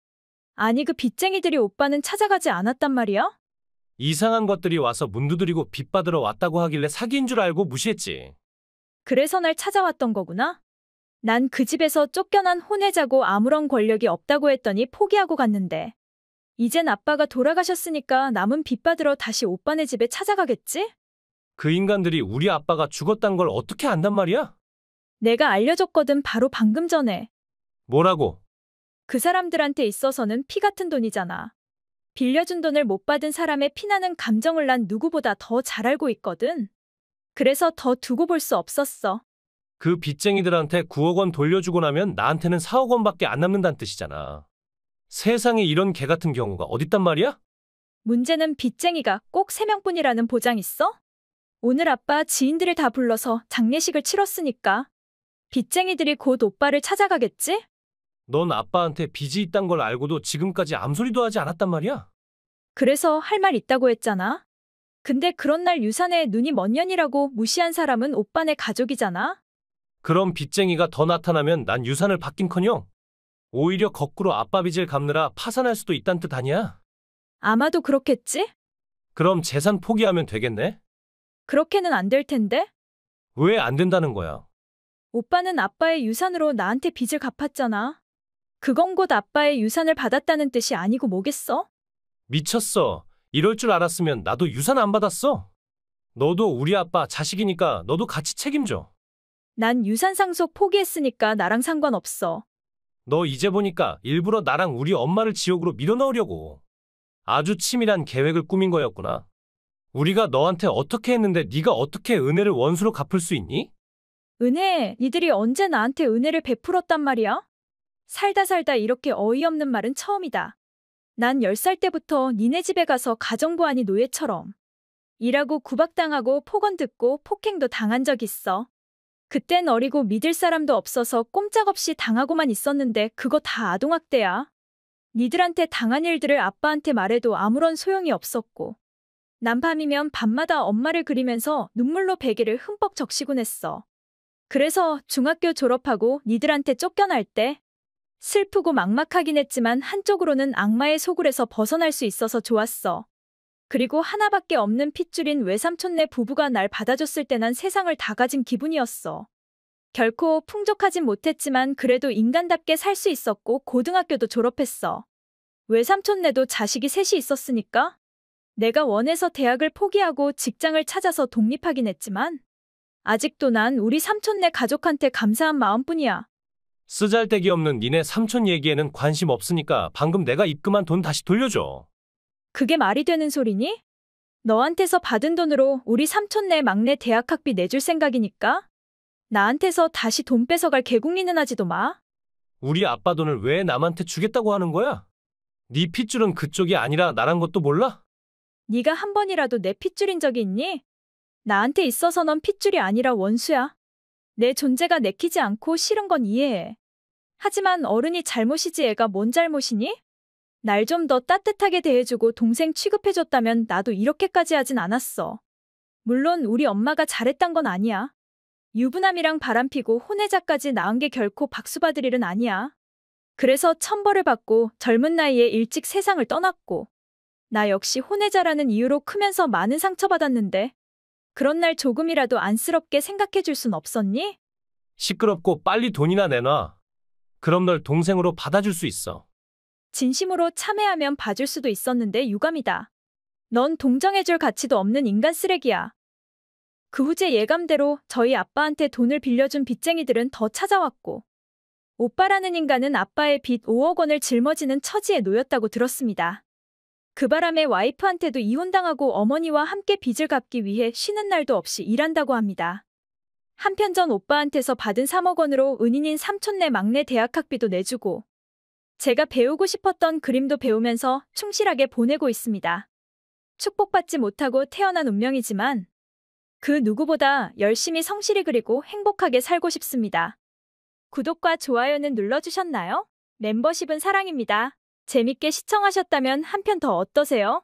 S1: 아니 그 빚쟁이들이 오빠는 찾아가지 않았단 말이야?
S2: 이상한 것들이 와서 문 두드리고 빚 받으러 왔다고 하길래 사기인 줄 알고 무시했지.
S1: 그래서 날 찾아왔던 거구나? 난 그 집에서 쫓겨난 혼외자고 아무런 권력이 없다고 했더니 포기하고 갔는데 이젠 아빠가 돌아가셨으니까 남은 빚 받으러 다시 오빠네 집에 찾아가겠지?
S2: 그 인간들이 우리 아빠가 죽었단 걸 어떻게 안단 말이야?
S1: 내가 알려줬거든 바로 방금 전에.
S2: 뭐라고?
S1: 그 사람들한테 있어서는 피 같은 돈이잖아. 빌려준 돈을 못 받은 사람의 피나는 감정을 난 누구보다 더 잘 알고 있거든. 그래서 더 두고 볼 수 없었어.
S2: 그 빚쟁이들한테 9억 원 돌려주고 나면 나한테는 4억 원밖에 안 남는다는 뜻이잖아. 세상에 이런 개 같은 경우가 어딨단 말이야?
S1: 문제는 빚쟁이가 꼭 3명뿐이라는 보장 있어? 오늘 아빠 지인들을 다 불러서 장례식을 치렀으니까 빚쟁이들이 곧 오빠를 찾아가겠지?
S2: 넌 아빠한테 빚이 있단 걸 알고도 지금까지 암소리도 하지 않았단 말이야?
S1: 그래서 할 말 있다고 했잖아. 근데 그런 날 유산에 눈이 먼 년이라고 무시한 사람은 오빠네 가족이잖아.
S2: 그럼 빚쟁이가 더 나타나면 난 유산을 받긴커녕 오히려 거꾸로 아빠 빚을 갚느라 파산할 수도 있단 뜻 아니야?
S1: 아마도 그렇겠지?
S2: 그럼 재산 포기하면 되겠네?
S1: 그렇게는 안 될 텐데?
S2: 왜 안 된다는 거야?
S1: 오빠는 아빠의 유산으로 나한테 빚을 갚았잖아. 그건 곧 아빠의 유산을 받았다는 뜻이 아니고 뭐겠어?
S2: 미쳤어. 이럴 줄 알았으면 나도 유산 안 받았어. 너도 우리 아빠 자식이니까 너도 같이 책임져.
S1: 난 유산 상속 포기했으니까 나랑 상관없어.
S2: 너 이제 보니까 일부러 나랑 우리 엄마를 지옥으로 밀어넣으려고. 아주 치밀한 계획을 꾸민 거였구나. 우리가 너한테 어떻게 했는데 네가 어떻게 은혜를 원수로 갚을 수 있니?
S1: 은혜, 니들이 언제 나한테 은혜를 베풀었단 말이야? 살다 이렇게 어이없는 말은 처음이다. 난 10살 때부터 니네 집에 가서 가정부 아니 노예처럼 일하고 구박당하고 폭언 듣고 폭행도 당한 적 있어. 그땐 어리고 믿을 사람도 없어서 꼼짝없이 당하고만 있었는데 그거 다 아동학대야. 니들한테 당한 일들을 아빠한테 말해도 아무런 소용이 없었고 난 밤이면 밤마다 엄마를 그리면서 눈물로 베개를 흠뻑 적시곤 했어. 그래서 중학교 졸업하고 니들한테 쫓겨날 때 슬프고 막막하긴 했지만 한쪽으로는 악마의 소굴에서 벗어날 수 있어서 좋았어. 그리고 하나밖에 없는 핏줄인 외삼촌네 부부가 날 받아줬을 때 난 세상을 다 가진 기분이었어. 결코 풍족하진 못했지만 그래도 인간답게 살 수 있었고 고등학교도 졸업했어. 외삼촌네도 자식이 셋이 있었으니까 내가 원해서 대학을 포기하고 직장을 찾아서 독립하긴 했지만 아직도 난 우리 삼촌네 가족한테 감사한 마음뿐이야.
S2: 쓰잘데기 없는 니네 삼촌 얘기에는 관심 없으니까 방금 내가 입금한 돈 다시 돌려줘.
S1: 그게 말이 되는 소리니? 너한테서 받은 돈으로 우리 삼촌네 막내 대학 학비 내줄 생각이니까? 나한테서 다시 돈 뺏어갈 개궁리는 하지도 마.
S2: 우리 아빠 돈을 왜 남한테 주겠다고 하는 거야? 네 핏줄은 그쪽이 아니라 나란 것도 몰라?
S1: 네가 한 번이라도 내 핏줄인 적이 있니? 나한테 있어서 넌 핏줄이 아니라 원수야. 내 존재가 내키지 않고 싫은 건 이해해. 하지만 어른이 잘못이지 애가 뭔 잘못이니? 날 좀 더 따뜻하게 대해주고 동생 취급해줬다면 나도 이렇게까지 하진 않았어. 물론 우리 엄마가 잘했단 건 아니야. 유부남이랑 바람피고 혼외자까지 낳은 게 결코 박수받을 일은 아니야. 그래서 천벌을 받고 젊은 나이에 일찍 세상을 떠났고 나 역시 혼외자라는 이유로 크면서 많은 상처받았는데 그런 날 조금이라도 안쓰럽게 생각해줄 순 없었니?
S2: 시끄럽고 빨리 돈이나 내놔. 그럼 널 동생으로 받아줄 수 있어.
S1: 진심으로 참회하면 봐줄 수도 있었는데 유감이다. 넌 동정해줄 가치도 없는 인간 쓰레기야. 그 후제 예감대로 저희 아빠한테 돈을 빌려준 빚쟁이들은 더 찾아왔고 오빠라는 인간은 아빠의 빚 5억 원을 짊어지는 처지에 놓였다고 들었습니다. 그 바람에 와이프한테도 이혼당하고 어머니와 함께 빚을 갚기 위해 쉬는 날도 없이 일한다고 합니다. 한편 전 오빠한테서 받은 3억 원으로 은인인 삼촌네 막내 대학 학비도 내주고 제가 배우고 싶었던 그림도 배우면서 충실하게 보내고 있습니다. 축복받지 못하고 태어난 운명이지만 그 누구보다 열심히 성실히 그리고 행복하게 살고 싶습니다. 구독과 좋아요는 눌러주셨나요? 멤버십은 사랑입니다. 재밌게 시청하셨다면 한 편 더 어떠세요?